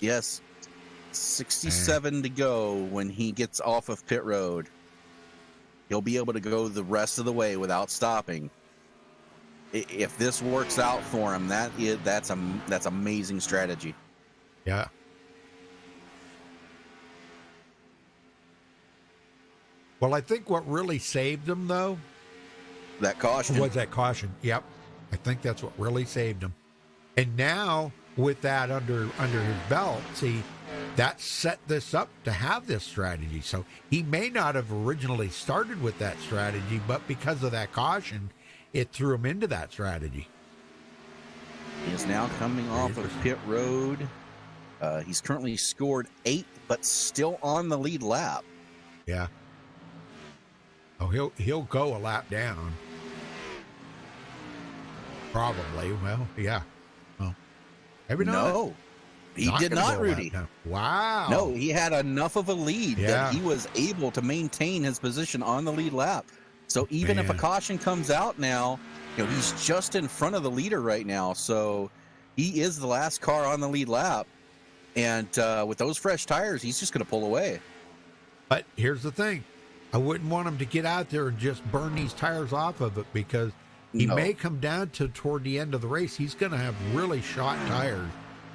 Yes. 67 to go when he gets off of pit road. He'll be able to go the rest of the way without stopping. If this works out for him, that's amazing strategy. Yeah. Well, I think what really saved him, though, That caution. was that caution. Yep. I think that's what really saved him. And now, with that under his belt, see, that set this up to have this strategy. So he may not have originally started with that strategy, but because of that caution, it threw him into that strategy. He is now coming off of pit road. He's currently scored 8, but still on the lead lap. Yeah. Oh, he'll go a lap down. Probably. Well, yeah. Well, maybe not. No, he did gonna not, go a lap Rudy. down. Wow. No, he had enough of a lead that he was able to maintain his position on the lead lap. So even if a Man. caution comes out now, he's just in front of the leader right now. So he is the last car on the lead lap. And with those fresh tires, he's just going to pull away. But here's the thing. I wouldn't want him to get out there and just burn these tires off of it, because he may come down to toward the end of the race. He's going to have really shot tires.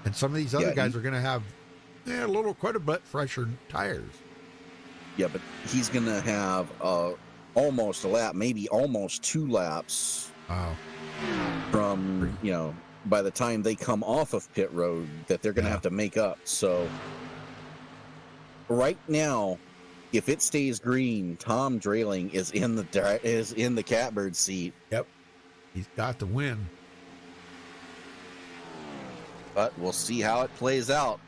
And some of these other guys are going to have quite a bit fresher tires. Yeah, but he's going to have almost a lap, maybe almost 2 laps. Wow. From, by the time they come off of pit road that they're going to have to make up. So right now, if it stays green, Tom Drayling is in the catbird seat. Yep. He's got the win. But we'll see how it plays out.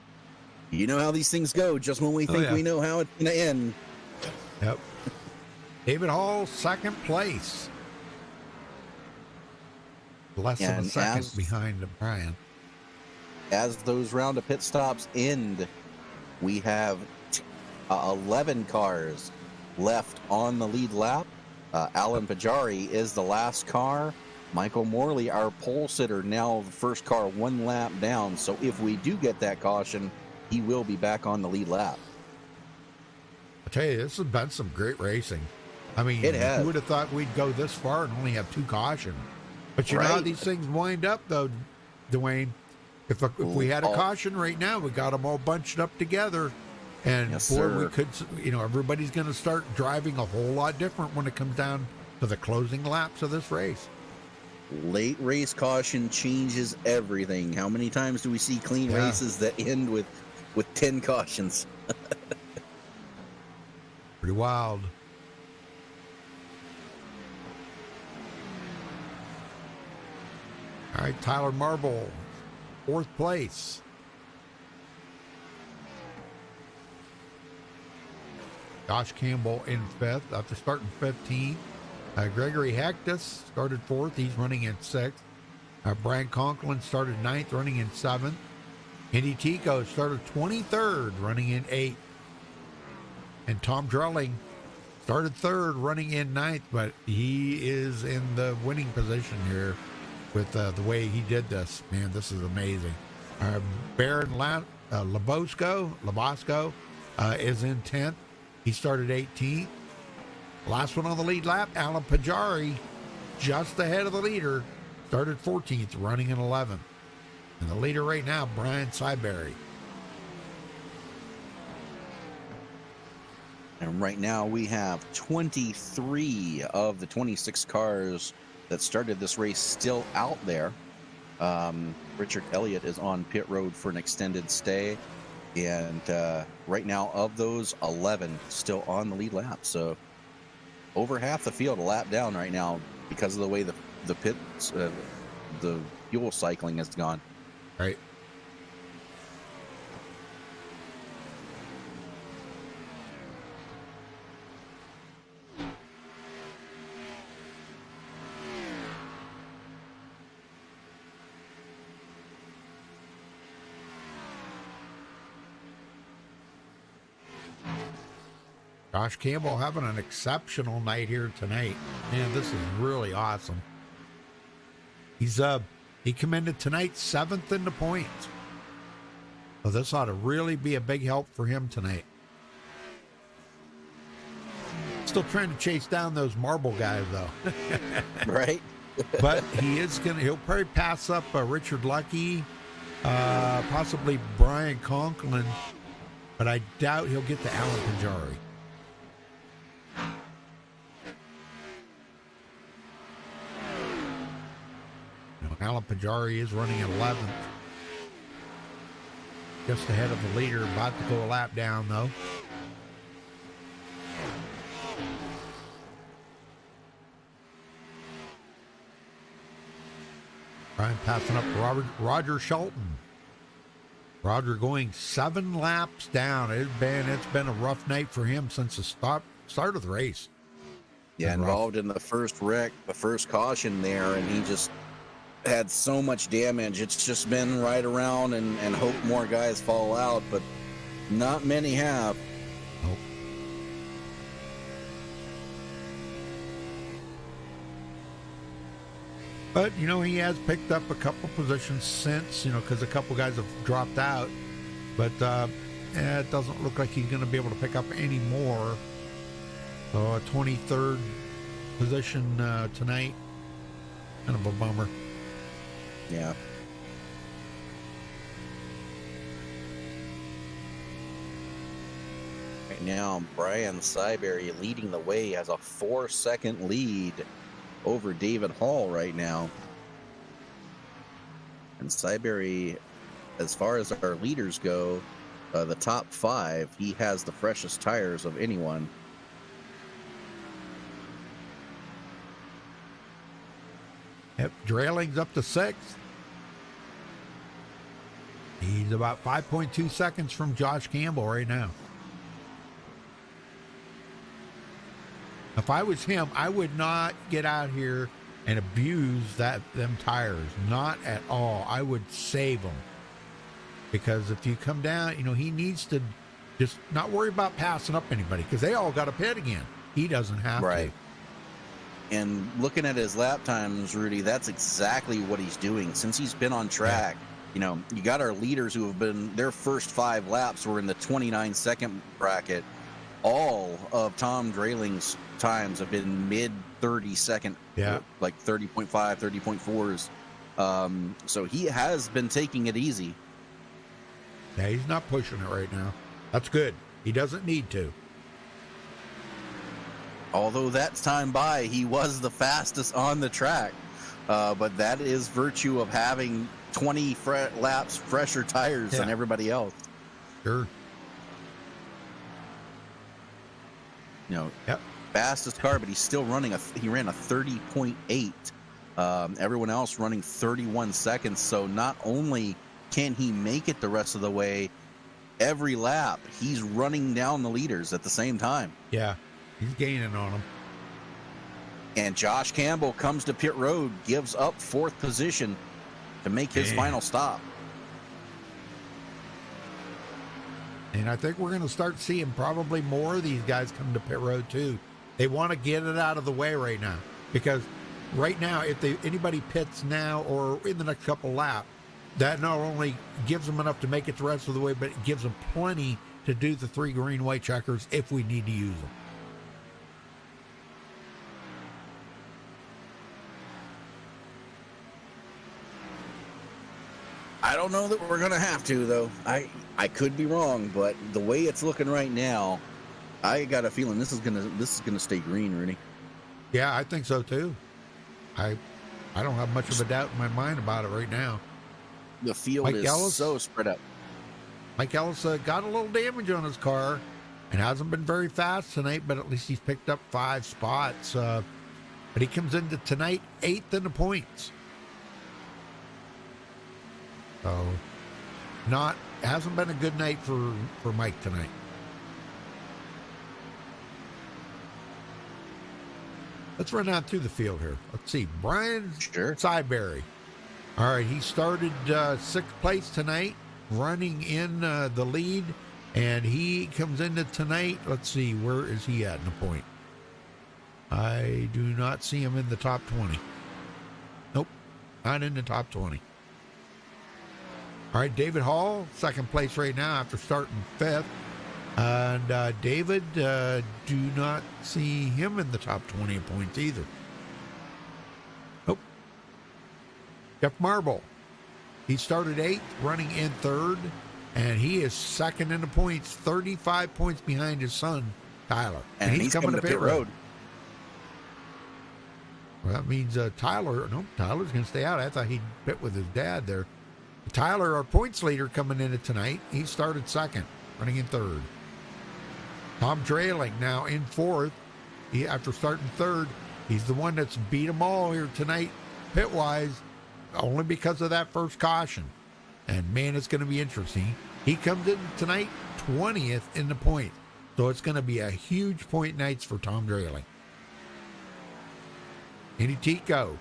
You know how these things go. Just when we think we know how it's going to end. Yep. David Hall, second place. Less than a second behind Brian. As those round of pit stops end, we have 11 cars left on the lead lap. Alan Pajari is the last car. Michael Morley, our pole sitter, now the first car 1 lap down. So if we do get that caution, he will be back on the lead lap. I tell you, this has been some great racing. I mean, It has. who would have thought we'd go this far and only have 2 cautions? But you know how these things wind up, though, Dwayne. If we had a caution right now, we got them all bunched up together, and we could, everybody's going to start driving a whole lot different when it comes down to the closing laps of this race. Late race caution changes everything. How many times do we see clean races that end with 10 cautions? Pretty wild. All right, Tyler Marble, 4th place. Josh Campbell in 5th after starting 15th. Gregory Hectus started 4th. He's running in 6th. Brian Conklin started 9th, running in 7th. Indy Tico started 23rd, running in 8th. And Tom Drelling started 3rd, running in 9th, but he is in the winning position here with the way he did this. Man, this is amazing. Baron Labosco is in 10th. He started 18th. Last one on the lead lap, Alan Pajari, just ahead of the leader, started 14th, running in 11th. And the leader right now, Brian Syberry. And right now we have 23 of the 26 cars that started this race still out there. Richard Elliott is on pit road for an extended stay. And right now, of those, 11 still on the lead lap. So over half the field a lap down right now because of the way the pits, the fuel cycling has gone. Right. Josh Campbell having an exceptional night here tonight. Man, this is really awesome. He commended tonight 7th in the points. So this ought to really be a big help for him tonight. Still trying to chase down those Marble guys though. Right. But he'll probably pass up Richard Lucky, possibly Brian Conklin, but I doubt he'll get to Alan Pajari. Alan Pajari is running in 11th. Just ahead of the leader, about to go a lap down though. Brian passing up Roger Shelton. Roger going 7 laps down. It's been a rough night for him since the start of the race. Yeah, involved in the first wreck, the first caution there, and he just had so much damage. It's just been right around and hope more guys fall out, but not many have. Nope. But, he has picked up a couple positions since, because a couple guys have dropped out. But it doesn't look like he's going to be able to pick up any more. So a 23rd position tonight. Kind of a bummer. Yeah. Right now, Brian Syberry leading the way, has a 4-second lead over David Hall right now. And Syberry, as far as our leaders go, the top 5, he has the freshest tires of anyone. Yep, Drayling's up to 6th. He's about 5.2 seconds from Josh Campbell right now. If I was him, I would not get out here and abuse them tires. Not at all. I would save them. Because if you come down, he needs to just not worry about passing up anybody, because they all got to pit again. He doesn't have to. And looking at his lap times, Rudy, that's exactly what he's doing. Since he's been on track, you got our leaders who have been, their first 5 laps were in the 29-second bracket. All of Tom Drayling's times have been mid 30-second, like 30.5, 30.4s. So he has been taking it easy. Yeah, he's not pushing it right now. That's good. He doesn't need to. Although that time by, he was the fastest on the track. But that is virtue of having 20 laps fresher tires than everybody else. Sure. Fastest car, but he's still running he ran a 30.8. Everyone else running 31 seconds. So not only can he make it the rest of the way, every lap he's running down the leaders at the same time. Yeah, he's gaining on them. And Josh Campbell comes to pit road, gives up 4th position to make his final stop. And I think we're going to start seeing probably more of these guys come to pit road too. They want to get it out of the way right now, because right now, if anybody pits now or in the next couple laps, that not only gives them enough to make it the rest of the way, but it gives them plenty to do the 3 green white checkers if we need to use them. I don't know that we're going to have to, though. I could be wrong, but the way it's looking right now, I got a feeling this is gonna stay green, Rudy. Yeah, I think so too. I don't have much of a doubt in my mind about it right now. The field is so spread out. Mike Ellis got a little damage on his car and hasn't been very fast tonight, but at least he's picked up 5 spots. But he comes into tonight 8th in the points. So hasn't been a good night for Mike tonight. Let's run down through the field here. Let's see. Brian Syberry. All right, he started 6th place tonight, running in the lead, and he comes into tonight. Let's see, where is he at in the point? I do not see him in the top 20. Nope, not in the top 20. All right, David Hall, 2nd place right now after starting 5th. And David, do not see him in the top 20 points either. Nope. Jeff Marble, he started 8th, running in 3rd, and he is 2nd in the points, 35 points behind his son, Tyler. And he's coming to pit road. Well, that means Tyler's going to stay out. I thought he'd pit with his dad there. Tyler, our points leader, coming in at tonight. He started 2nd, running in 3rd. Tom Drayling now in 4th. After starting 3rd, he's the one that's beat them all here tonight, pit-wise. only because of that first caution. And man, it's going to be interesting. He comes in tonight 20th in the points. So it's going to be a huge point nights for Tom Drayling. Andy Tico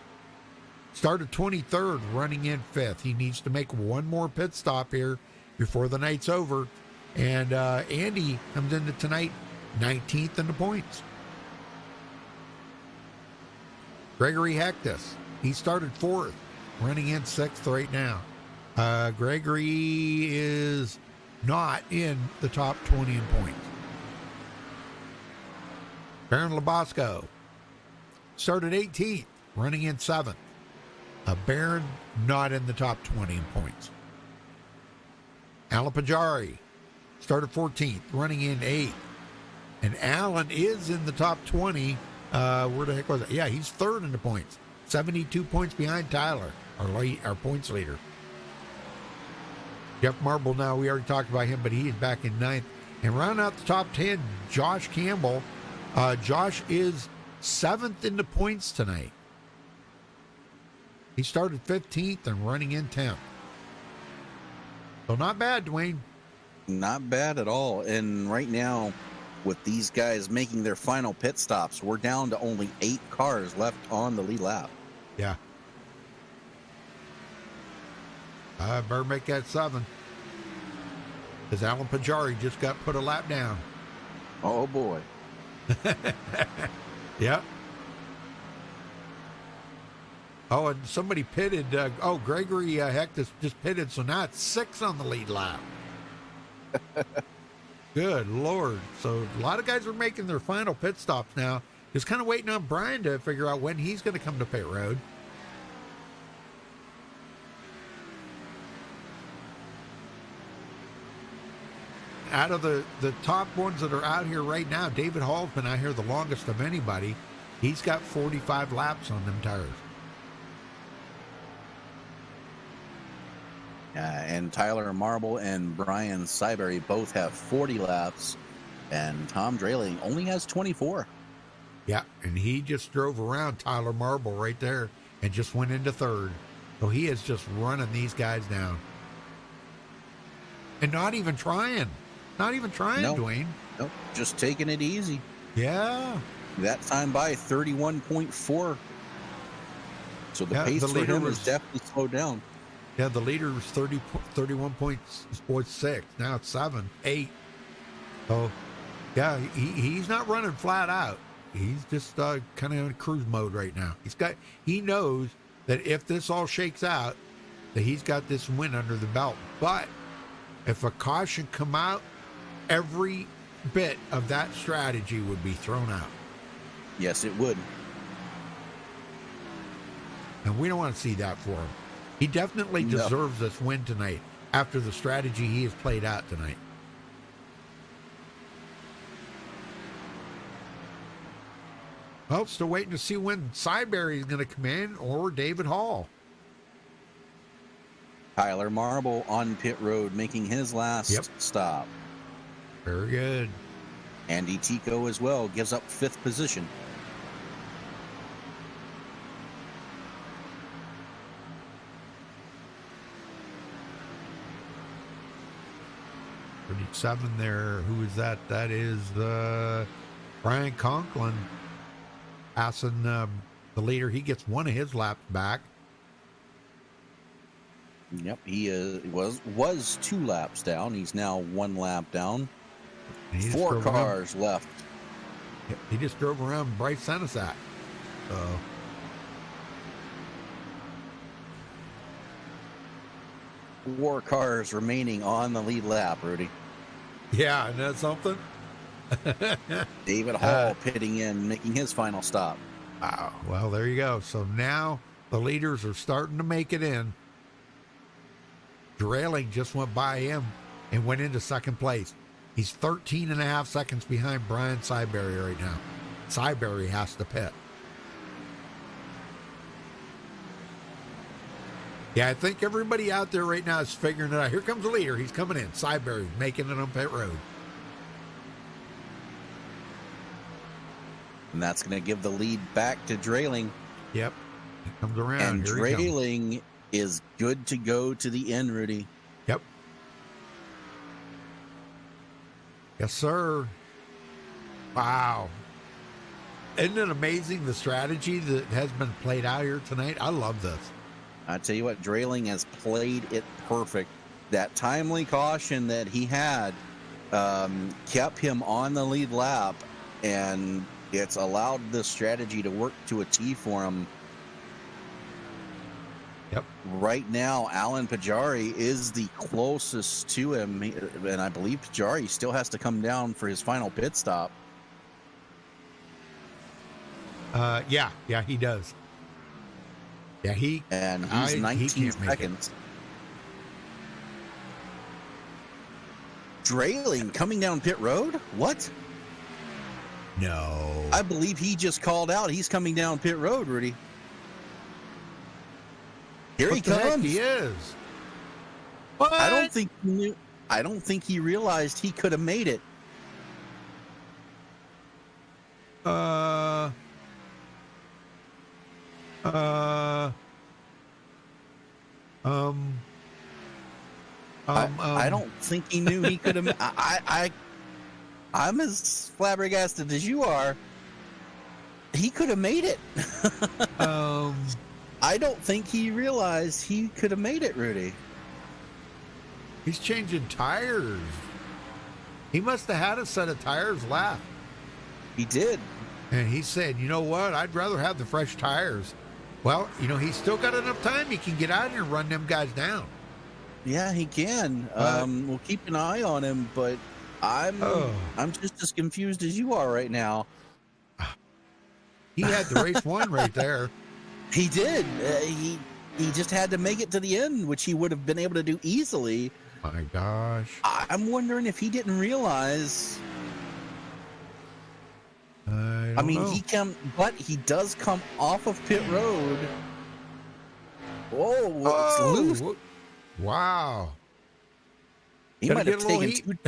started 23rd, running in 5th. He needs to make one more pit stop here before the night's over. And Andy comes into tonight 19th in the points. Gregory Hectus, he started 4th, running in 6th right now. Gregory is not in the top 20 in points. Baron Labasco started 18th, running in 7th. Baron not in the top 20 in points. Alan Pajari started 14th, running in 8th. And Alan is in the top 20. Where the heck was it? Yeah, he's 3rd in the points. 72 points behind Tyler, our points leader. Jeff Marble now, we already talked about him, but he is back in 9th. And round out the top 10, Josh Campbell. Josh is 7th in the points tonight. He started 15th and running in 10th. So not bad, Dwayne. Not bad at all. And right now, with these guys making their final pit stops, we're down to only 8 cars left on the lead lap. Yeah. I better make that 7. Because Alan Pajari just got put a lap down. Oh, boy. Yep. Oh, and somebody pitted. Gregory Hectus just pitted, so now it's 6 on the lead lap. Good Lord. So a lot of guys are making their final pit stops now. Just kind of waiting on Brian to figure out when he's going to come to pit road. Out of the top ones that are out here right now, David Hall's been out here the longest of anybody. He's got 45 laps on them tires. And Tyler Marble and Brian Syberry both have 40 laps, and Tom Drayling only has 24. Yeah, and he just drove around Tyler Marble right there and just went into 3rd. So he is just running these guys down. And not even trying. Not even trying, No. Dwayne. Nope, just taking it easy. Yeah. That time by 31.4. So the pace for him is definitely slowed down. Yeah, the leader was 31.6. Now it's 7, 8. So, yeah, he's not running flat out. He's just kind of in cruise mode right now. He knows that if this all shakes out, that he's got this win under the belt. But if a caution come out, every bit of that strategy would be thrown out. Yes, it would. And we don't want to see that for him. He definitely deserves this win tonight after the strategy he has played out tonight. Well, still waiting to see when Syberry is going to come in or David Hall. Tyler Marble on pit road making his last stop. Very good. Andy Tico as well gives up 5th position. Seven there. Who is that? That is Brian Conklin passing the leader. He gets one of his laps back. Yep, he was 2 laps down. He's now 1 lap down. 4 cars left. He just drove around Bryce Senesac. So 4 cars remaining on the lead lap, Rudy. Yeah, isn't that something? David Hall pitting in, making his final stop. Wow. Well, there you go. So now the leaders are starting to make it in. Drayling just went by him and went into 2nd place. He's 13 and a half seconds behind Brian Syberry right now. Syberry has to pit. Yeah, I think everybody out there right now is figuring it out. Here comes the leader. He's coming in. Syberry making it on pit road. And that's going to give the lead back to Drayling. Yep. He comes around. And Here he Drayling is good to go to the end, Rudy. Yep. Yes, sir. Wow. Isn't it amazing the strategy that has been played out here tonight? I love this. I tell you what, Drayling has played it perfect. That timely caution that he had kept him on the lead lap, and it's allowed this strategy to work to a T for him. Yep. Right now, Alan Pajari is the closest to him, and I believe Pajari still has to come down for his final pit stop. Yeah, he does. Yeah, he's 19 seconds. Drayling coming down pit road? What? No. I believe he just called out. He's coming down pit road, Rudy. Here What he the heck comes. he is. What? I don't think he knew. I don't think he realized he could have made it. I don't think he knew he could have. I'm as flabbergasted as you are. He could have made it. I don't think he realized he could have made it, Rudy. He's changing tires. He must have had a set of tires left. He did. And he said, you know what? I'd rather have the fresh tires. Well, he's still got enough time. He can get out here and run them guys down. Yeah, he can. We'll keep an eye on him, but I'm just as confused as you are right now. He had the race won right there. He did. He just had to make it to the end, which he would have been able to do easily. My gosh. I'm wondering if he didn't realize. I mean, know. He does come off of pit road. Whoa, it's loose. Wow. He might have taken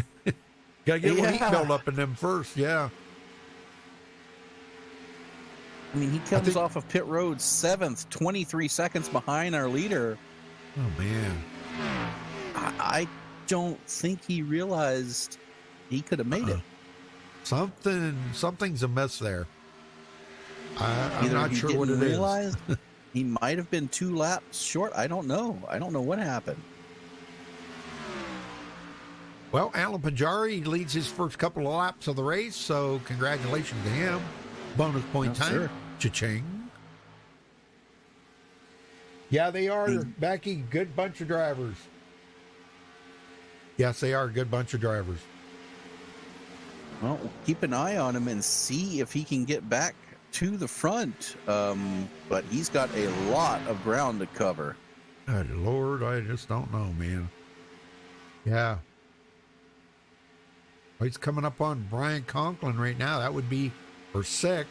Gotta get a little heat build up in them first, yeah. I mean, he comes off of pit road 7th, 23 seconds behind our leader. Oh, man. I don't think he realized he could have made it. Something's amiss there. I'm Either not he sure didn't what it realize, is. He might have been 2 laps short. I don't know. I don't know what happened. Well, Alan Pajari leads his first couple of laps of the race, so congratulations to him. Bonus point time. Sure. Cha-ching. Yeah, they are, Becky. Good bunch of drivers. Yes, they are a good bunch of drivers. Well, we'll keep an eye on him and see if he can get back to the front. But he's got a lot of ground to cover. Good Lord, I just don't know, man. Yeah. Well, he's coming up on Brian Conklin right now. That would be for 6th.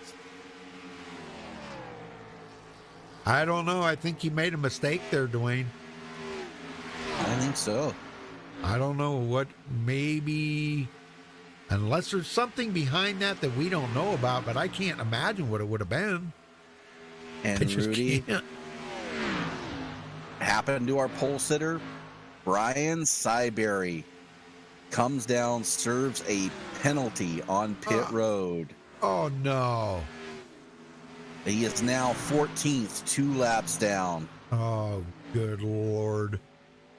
I don't know. I think he made a mistake there, Dwayne. I think so. I don't know what, maybe, unless there's something behind that we don't know about, but I can't imagine what it would have been. And Rudy, happened to our pole sitter, Brian Syberry, comes down, serves a penalty on pit road. Oh, no. He is now 14th, 2 laps down. Oh, good Lord.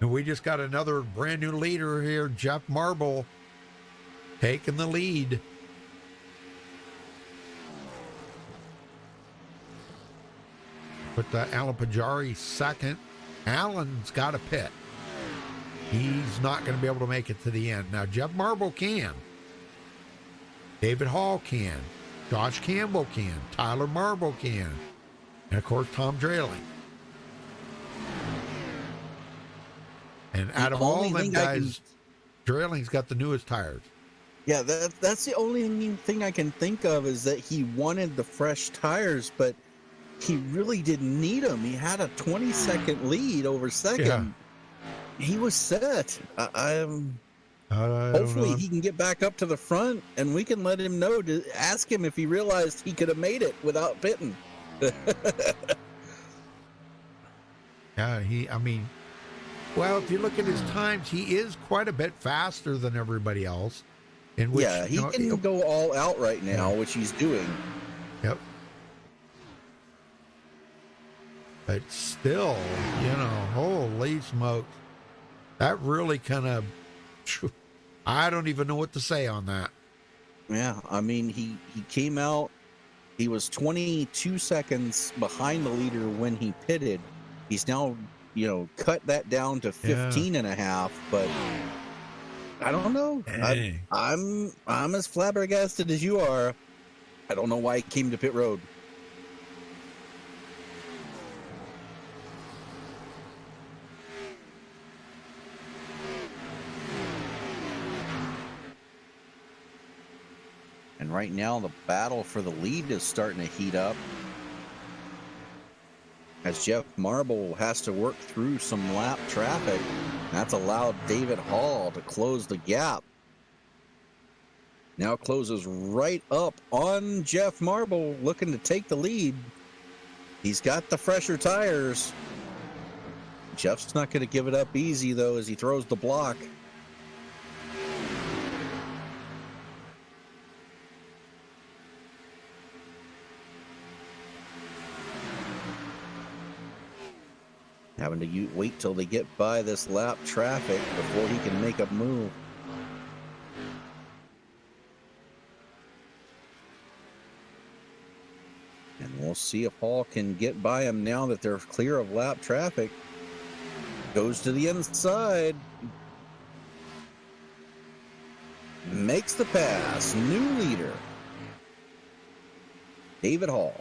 And we just got another brand new leader here, Jeff Marble, taking the lead. Put Alan Pajari second. Alan's got a pit. He's not going to be able to make it to the end. Now, Jeff Marble can. David Hall can. Josh Campbell can. Tyler Marble can. And, of course, Tom Drayling. And out of all them guys, Drayling's got the newest tires. Yeah, that's the only thing I can think of is that he wanted the fresh tires, but he really didn't need them. He had a 20-second lead over second. Yeah. He was set. Hopefully know. he can get back up to the front, and we can let him know to ask him if he realized he could have made it without pitting. Yeah, I mean, well, if you look at his times, he is quite a bit faster than everybody else. In which, Yeah, he can go all out right now, Yeah. which he's doing. Yep. But still, holy smokes. That really kind of, I don't even know what to say on that. Yeah, I mean, he came out, he was 22 seconds behind the leader when he pitted. He's now, cut that down to 15 and a half, but I don't know. Dang. I'm as flabbergasted as you are. I don't know why he came to pit road. And right now, the battle for the lead is starting to heat up, as Jeff Marble has to work through some lap traffic. That's allowed David Hall to close the gap. Now closes right up on Jeff Marble, looking to take the lead. He's got the fresher tires. Jeff's not going to give it up easy, though, as he throws the block. Having to wait till they get by this lap traffic before he can make a move. And we'll see if Hall can get by him now that they're clear of lap traffic. Goes to the inside. Makes the pass. New leader. David Hall.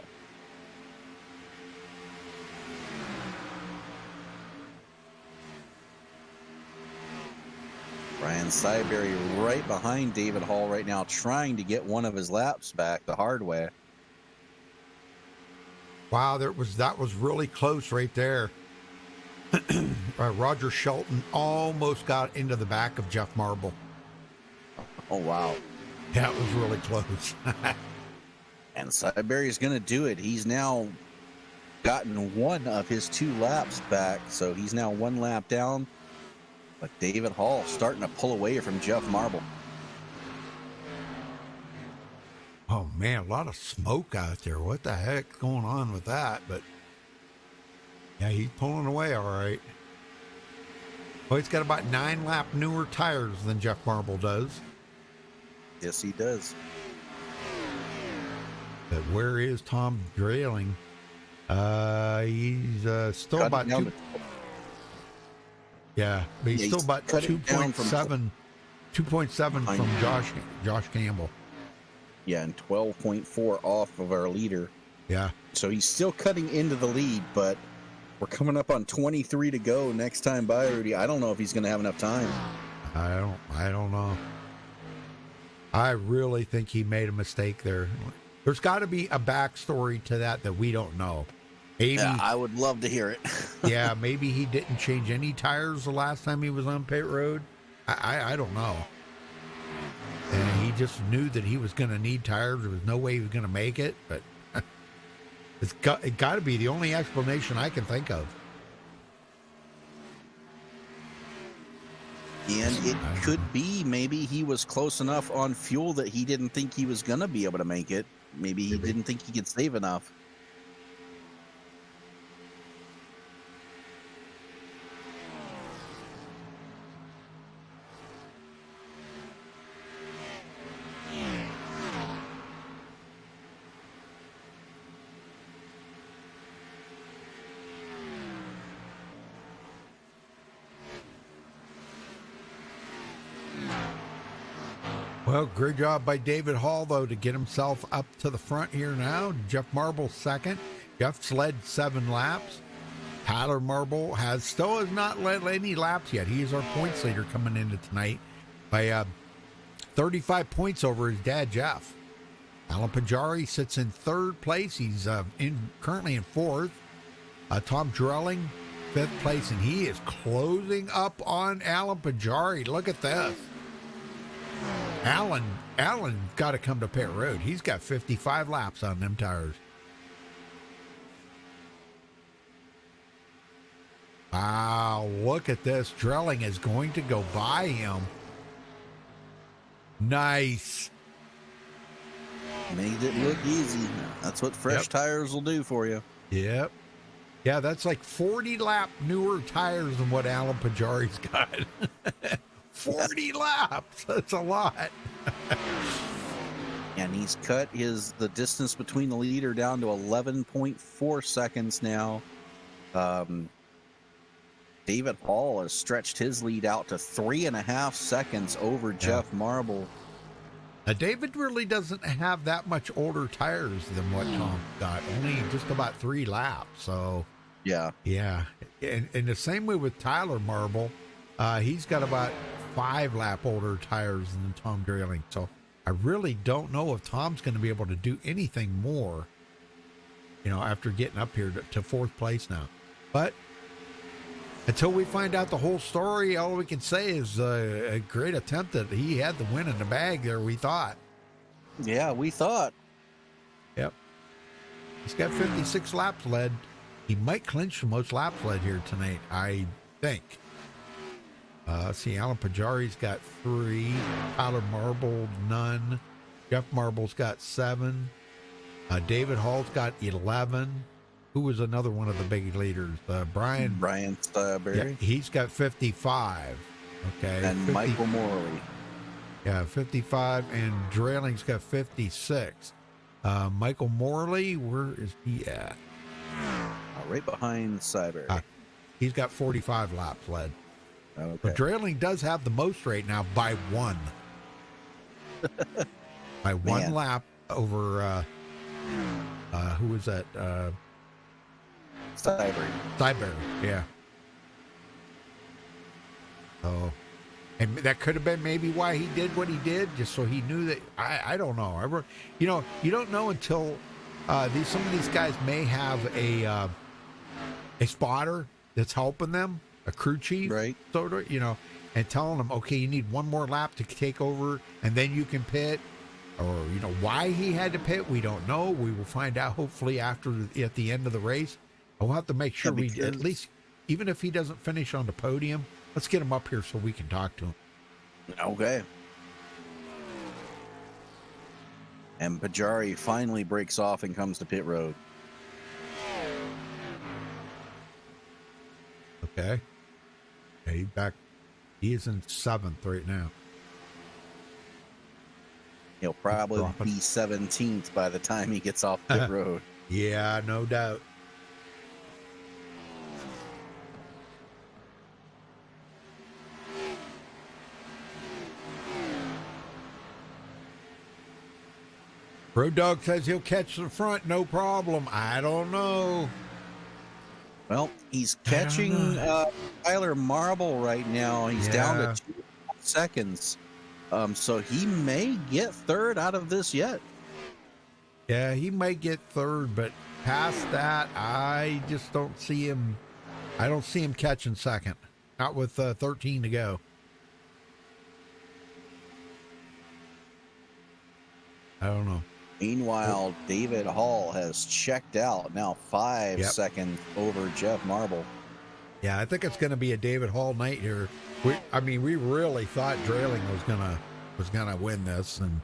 Ryan Siberry right behind David Hall right now, trying to get one of his laps back the hard way. Wow, that was really close right there. Roger Shelton almost got into the back of Jeff Marble. Oh, wow. Yeah, it was really close. And Siberry's going to do it. He's now gotten one of his 2 laps back, so he's now 1 lap down. But David Hall starting to pull away from Jeff Marble. Oh, man, a lot of smoke out there. What the heck's going on with that? But, yeah, he's pulling away all right. Well, he's got about 9 lap newer tires than Jeff Marble does. Yes, he does. But where is Tom Drailing? He's still Cut about it down 2. to- Yeah, but he's Yeah, still he's about cut it down from 2.7 from Josh Campbell. Yeah, and 12.4 off of our leader. Yeah. So he's still cutting into the lead, but we're coming up on 23 to go next time by, Rudy. I don't know if he's going to have enough time. I don't know. I really think he made a mistake there. There's got to be a backstory to that we don't know. Maybe, Yeah, I would love to hear it. yeah, maybe he didn't change any tires the last time he was on pit road. I don't know. And he just knew that he was going to need tires. There was no way he was going to make it. But it got to be the only explanation I can think of. And it could be maybe he was close enough on fuel that he didn't think he was going to be able to make it. Maybe he didn't think he could save enough. Well, great job by David Hall, though, to get himself up to the front here now. Jeff Marble second. Jeff's led 7 laps. Tyler Marble still has not led any laps yet. He is our points leader coming into tonight by 35 points over his dad, Jeff. Alan Pajari sits in 3rd place. He's currently in 4th. Tom Drelling, 5th place, and he is closing up on Alan Pajari. Look at this. Alan got to come to pit road. He's got 55 laps on them tires. Wow, look at this. Drilling is going to go by him. Nice. Made it look easy. That's what fresh Yep. tires will do for you. Yep. Yeah, that's like 40 lap newer tires than what Alan Pajari's got. 40 laps. That's a lot. And he's cut the distance between the leader down to 11.4 seconds now. David Hall has stretched his lead out to 3.5 seconds over Jeff Marble. Now, David really doesn't have that much older tires than what Tom got. Only just about 3 laps. So, Yeah. And the same way with Tyler Marble. He's got about 5 lap older tires than Tom Drailing. So, I really don't know if Tom's going to be able to do anything more, after getting up here to 4th place now. But until we find out the whole story, all we can say is a great attempt that he had the win in the bag there, we thought. Yeah, we thought. Yep. He's got 56 laps led. He might clinch the most laps led here tonight, I think. See, Alan Pajari's got 3. Tyler Marble, none. Jeff Marble's got 7. David Hall's got 11. Who was another one of the big leaders? Brian Strawberry. Yeah, he's got 55. Okay. And 50, Michael Morley. Yeah, 55. And Drailing's got 56. Michael Morley, where is he at? Right behind Cyber. He's got 45 laps led. Okay. But Drailing does have the most right now by 1. By 1 lap over, who was that? Cyber, yeah. So, and that could have been maybe why he did what he did, just so he knew that. I don't know. You don't know until some of these guys may have a spotter that's helping them, a crew chief, right? Sort of, and telling them, okay, you need 1 more lap to take over, and then you can pit. Or why he had to pit, we don't know. We will find out hopefully at the end of the race. We'll have to make sure we at least, even if he doesn't finish on the podium, let's get him up here so we can talk to him. Okay. And Pajari finally breaks off and comes to pit road. Okay. He's back. He is in 7th right now. He'll probably be 17th by the time he gets off pit road. Yeah, no doubt. Road Dog says he'll catch the front, no problem. I don't know. Well, he's catching Tyler Marble right now. He's down to 2 seconds. So he may get 3rd out of this yet. Yeah, he might get 3rd, but past that, I just don't see him. I don't see him catching 2nd. Not with 13 to go. I don't know. Meanwhile, David Hall has checked out, now 5 seconds over Jeff Marble. Yeah, I think it's going to be a David Hall night here. We really thought Drailing was gonna win this, and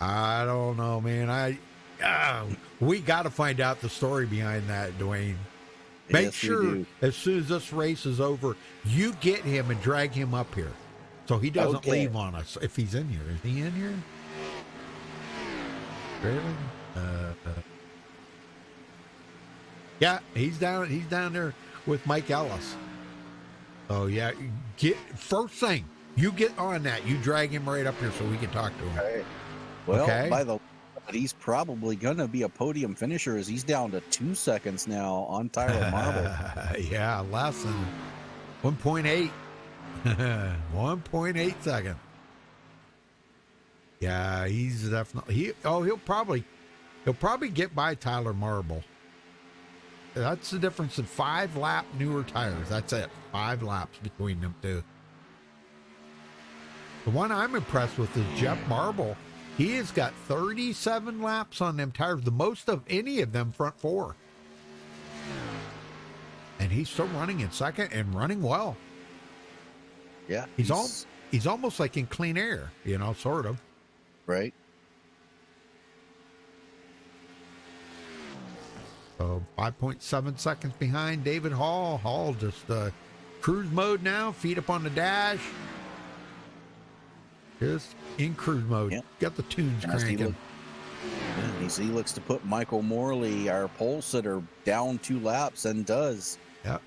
I don't know, man. We got to find out the story behind that, Dwayne. Make sure as soon as this race is over, you get him and drag him up here, so he doesn't leave on us. If he's in here, is he in here? Drailing? Yeah, he's down. He's down there with Mike Ellis. Oh yeah, first thing, you get on that. You drag him right up here so we can talk to him. Okay. Well, by the way, he's probably going to be a podium finisher as he's down to 2 seconds now on Tyler Marble. Yeah, less than 1.8. 1.8 seconds. Yeah, he's definitely he'll probably get by Tyler Marble. That's the difference in 5 lap newer tires. That's it. 5 laps between them two. The one I'm impressed with is Jeff Marble. He has got 37 laps on them tires, the most of any of them front 4. And he's still running in second and running well. Yeah. He's almost like in clean air, you know, sort of. right. So 5.7 seconds behind David Hall. Hall just cruise mode now, feet up on the dash. Just in cruise mode. Yep. Got the tunes As he cranking. he looks to put Michael Morley, our pole sitter, down 2 laps, and does. Yep.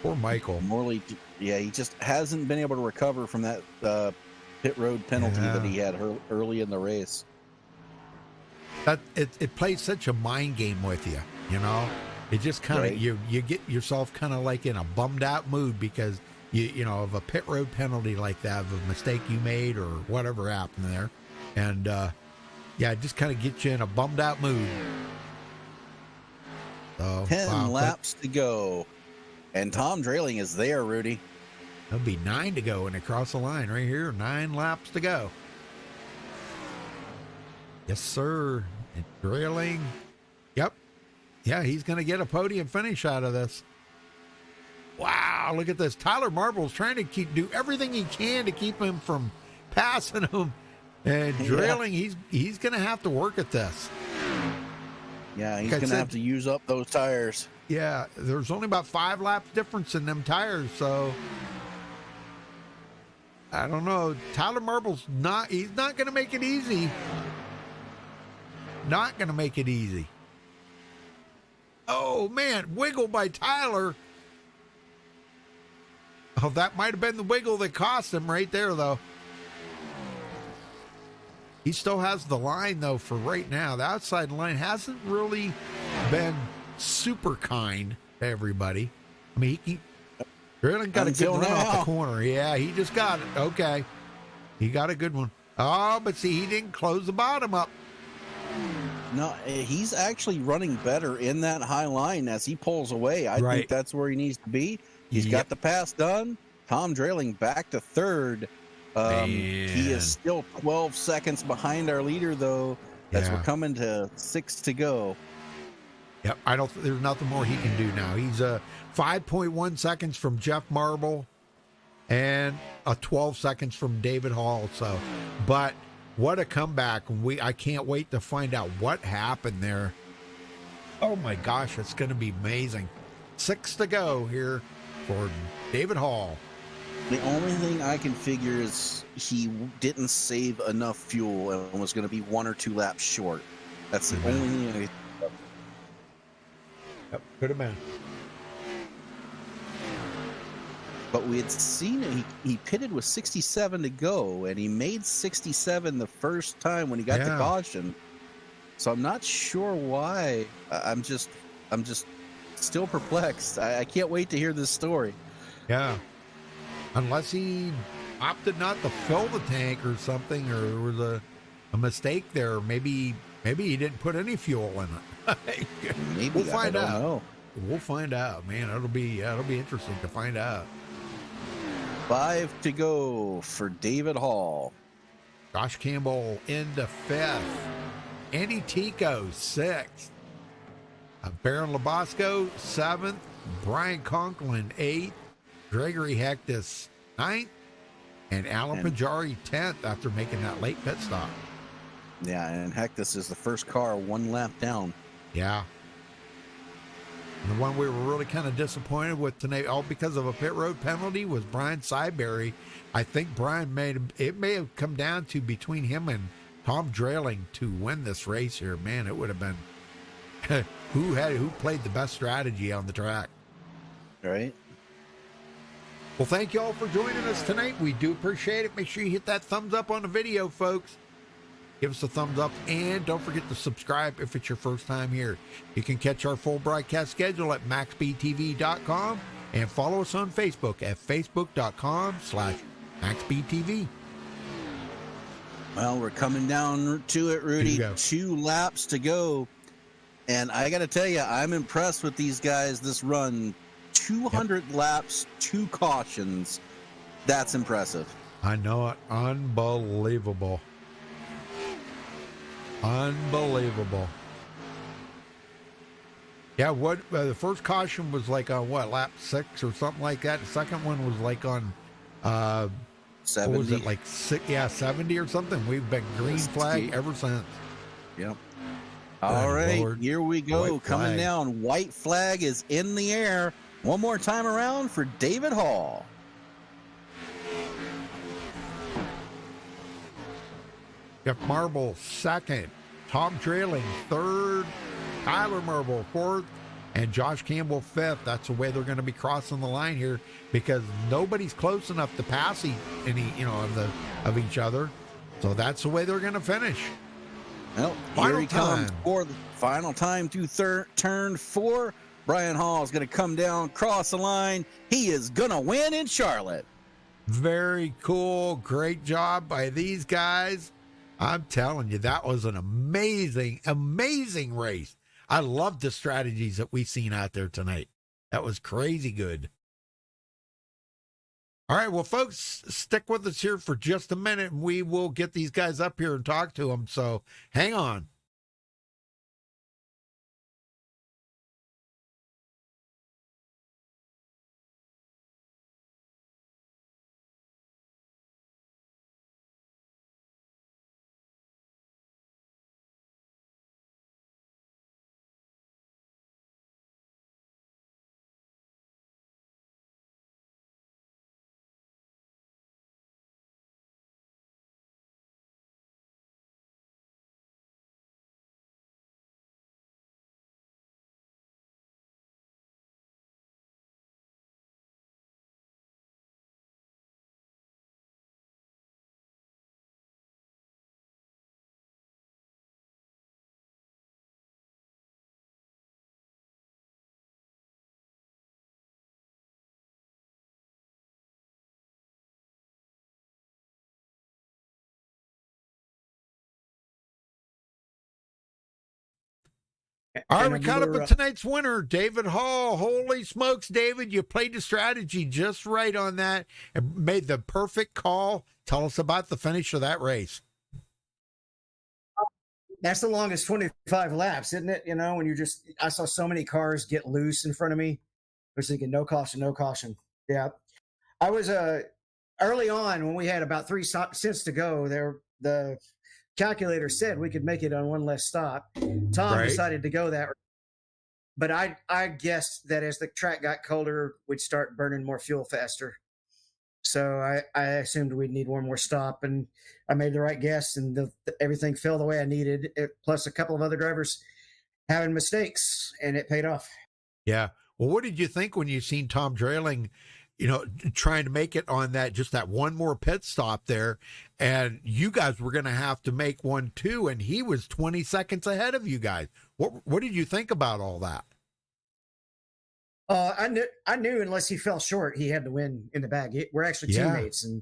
Poor Michael. Morley, yeah, he just hasn't been able to recover from that pit road penalty that he had early in the race. That it plays such a mind game with you, you know. It just kind of Right. you get yourself kind of like in a bummed out mood because you know of a pit road penalty like that, of a mistake you made or whatever happened there, and yeah, it just kind of gets you in a bummed out mood. So 10 laps to go, and Tom Drailing is there, Rudy. There'll be 9 to go, and they cross the line right here. 9 laps to go. Yes, sir. And Drailing. Yep. Yeah, he's going to get a podium finish out of this. Wow, look at this. Tyler Marble's trying to do everything he can to keep him from passing him. And Drailing, he's going to have to work at this. Yeah, he's Like I going to said- have to use up those tires. Yeah, there's only about 5 laps difference in them tires, so I don't know. Tyler Marble's he's not going to make it easy. Not going to make it easy. Oh, man, wiggle by Tyler. Oh, that might have been the wiggle that cost him right there, though. He still has the line, though, for right now. The outside line hasn't really been super kind to everybody. I mean, he really got a good Until run off now. the corner. Yeah, he just got it. Okay. He got a good one. Oh, but see, he didn't close the bottom up. No, he's actually running better in that high line as he pulls away. I Right. think that's where he needs to be. He's Yep. got the pass done. Tom Drailing back to third. He Man. is still 12 seconds behind our leader, though, as Yeah. we're coming to 6 to go. Yep, there's nothing more he can do now. He's 5.1 seconds from Jeff Marble and 12 seconds from David Hall. So, but what a comeback. I can't wait to find out what happened there. Oh my gosh, it's going to be amazing. 6 to go here for David Hall. The only thing I can figure is he didn't save enough fuel and was going to be 1 or 2 laps short. That's the only thing. Yep, could have been. But we had seen it. He pitted with 67 to go, and he made 67 the first time when he got the Yeah. caution. So I'm not sure why. I'm just still perplexed. I can't wait to hear this story. Yeah. Unless he opted not to fill the tank or something, or there was a mistake there. Maybe he didn't put any fuel in it. Maybe We'll find I don't out. know. We'll find out, man. It'll be interesting to find out. 5 to go for David Hall. Josh Campbell into 5th. Andy Tico 6th. Baron Labasco 7th. Brian Conklin 8th. Gregory Hectus 9th. And Alan And- Pajari 10th after making that late pit stop. Yeah, and heck, this is the first car 1 lap down. Yeah. And the one we were really kind of disappointed with tonight, all because of a pit road penalty, was Brian Syberry. I think Brian may have come down to between him and Tom Drailing to win this race here. Man, it would have been who played the best strategy on the track. Right? Well, thank you all for joining us tonight. We do appreciate it. Make sure you hit that thumbs up on the video, folks. Give us a thumbs up, and don't forget to subscribe if it's your first time here. You can catch our full broadcast schedule at MaxspeedTV.com and follow us on Facebook at Facebook.com/MaxspeedTV. Well, we're coming down to it, Rudy. Here you go. 2 laps to go. And I got to tell you, I'm impressed with these guys this run. 200 laps, 2 cautions. That's impressive. I know it. Unbelievable. Unbelievable. Yeah, what the first caution was like on what, lap 6 or something like that. The second one was like on what was 70. it, like 70 or something. We've been green flag 68. ever since. Yep. All Good right, Lord. here we go. White Coming flag. down. White flag is in the air. One more time around for David Hall. Jeff Marble second, Tom Trailing third, Tyler Marble fourth, and Josh Campbell fifth. That's the way they're going to be crossing the line here, because nobody's close enough to pass of each other. So that's the way they're going to finish. Well, Final here he comes time. for the final time to turn 4. Brian Hall is going to come down, cross the line. He is going to win in Charlotte. Very cool. Great job by these guys. I'm telling you, that was an amazing, amazing race. I loved the strategies that we've seen out there tonight. That was crazy good. All right, well, folks, stick with us here for just a minute, and we will get these guys up here and talk to them. So hang on. All right, we caught up with tonight's winner, David Hall. Holy smokes, David, you played the strategy just right on that and made the perfect call. Tell us about the finish of that race. That's the longest 25 laps, isn't it? You know, when I saw so many cars get loose in front of me. I was thinking, no caution, no caution. Yeah. I was early on when we had about 3 cents to go there. The calculator said we could make it on one less stop. Tom decided to go that, but I guessed that as the track got colder, we'd start burning more fuel faster. So I assumed we'd need one more stop, and I made the right guess, and everything fell the way I needed. Plus a couple of other drivers having mistakes, and it paid off. Yeah. Well, what did you think when you seen Tom Drailing, trying to make it on that one more pit stop there, and you guys were going to have to make one too, and he was 20 seconds ahead of you guys. What did you think about all that? I knew unless he fell short, he had to win in the bag. We're actually teammates, and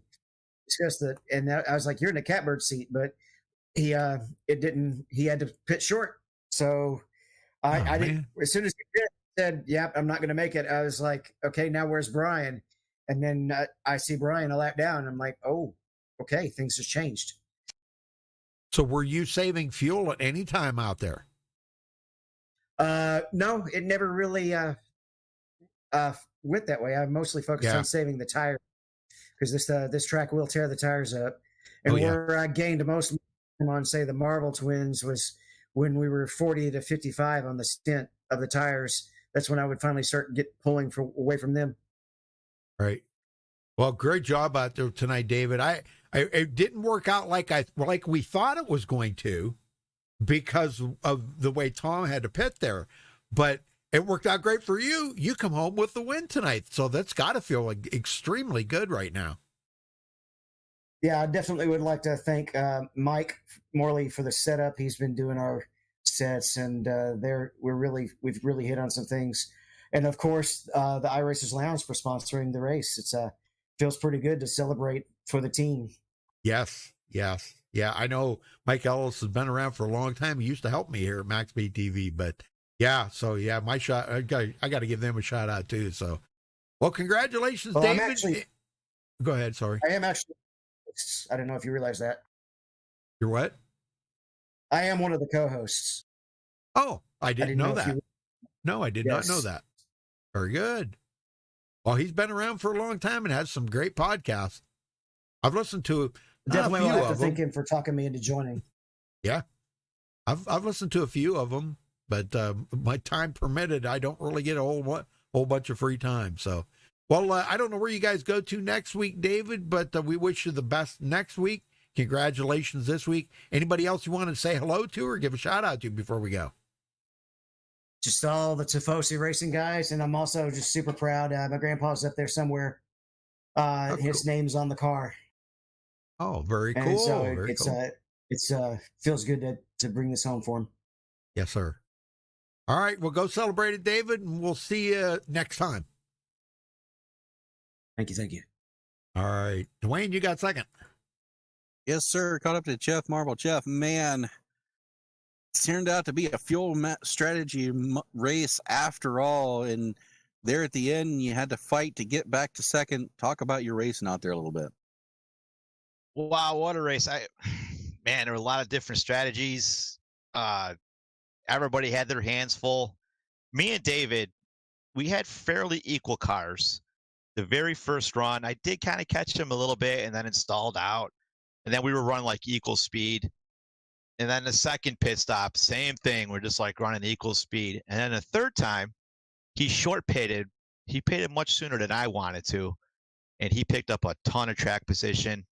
discussed that. And I was like, "You're in the catbird seat," but he had to pit short. So I didn't. As soon as he said, "Yep, I'm not going to make it," I was like, "Okay, now where's Brian?" And then I see Brian a lap down. I'm like, "Oh, okay, things have changed." So were you saving fuel at any time out there? No, it never really went that way. I mostly focused on saving the tire, because this track will tear the tires up. And where I gained the most on, say, the Marble Twins was when we were 40 to 55 on the stint of the tires. That's when I would finally start pulling away from them. Right. Well, great job out there tonight, David. It didn't work out like we thought it was going to, because of the way Tom had to pit there, but it worked out great for you. You come home with the win tonight, so that's got to feel extremely good right now. Yeah, I definitely would like to thank Mike Morley for the setup. He's been doing our sets, and we've really hit on some things. And of course, the iRacers Lounge for sponsoring the race. It's feels pretty good to celebrate for the team. Yes. Yeah, I know Mike Ellis has been around for a long time. He used to help me here at MaxspeedTV, but my shot. I got to give them a shout out too. So, well, congratulations, David. Go ahead. Sorry, I am actually. I don't know if you realize that. You're what? I am one of the co-hosts. Oh, I didn't know that. No, I did not know Yes. that. Very good. Well, he's been around for a long time and has some great podcasts. I've listened to Definitely a will few have to of them. thank him for talking me into joining. Yeah, I've listened to a few of them, but my time permitted, I don't really get a whole bunch of free time. So, well, I don't know where you guys go to next week, David, but we wish you the best next week. Congratulations this week. Anybody else you want to say hello to or give a shout out to before we go? Just all the Tifosi racing guys, and I'm also just super proud. My grandpa's up there somewhere. His name's on the car. Oh, very cool. And so very cool. It's feels good to bring this home for him. Yes, sir. All right, well, go celebrate it, David, and we'll see you next time. Thank you. All right, Dwayne, you got second. Yes, sir. Caught up to Jeff Marble. Jeff, man, it turned out to be a fuel strategy race after all. And there at the end, you had to fight to get back to second. Talk about your racing out there a little bit. Wow, what a race. Man, there were a lot of different strategies. Everybody had their hands full. Me and David, we had fairly equal cars. The very first run, I did kind of catch him a little bit and then it stalled out. And then we were running like equal speed. And then the second pit stop, same thing. We're just like running equal speed. And then the third time, he short pitted. He pitted much sooner than I wanted to. And he picked up a ton of track position.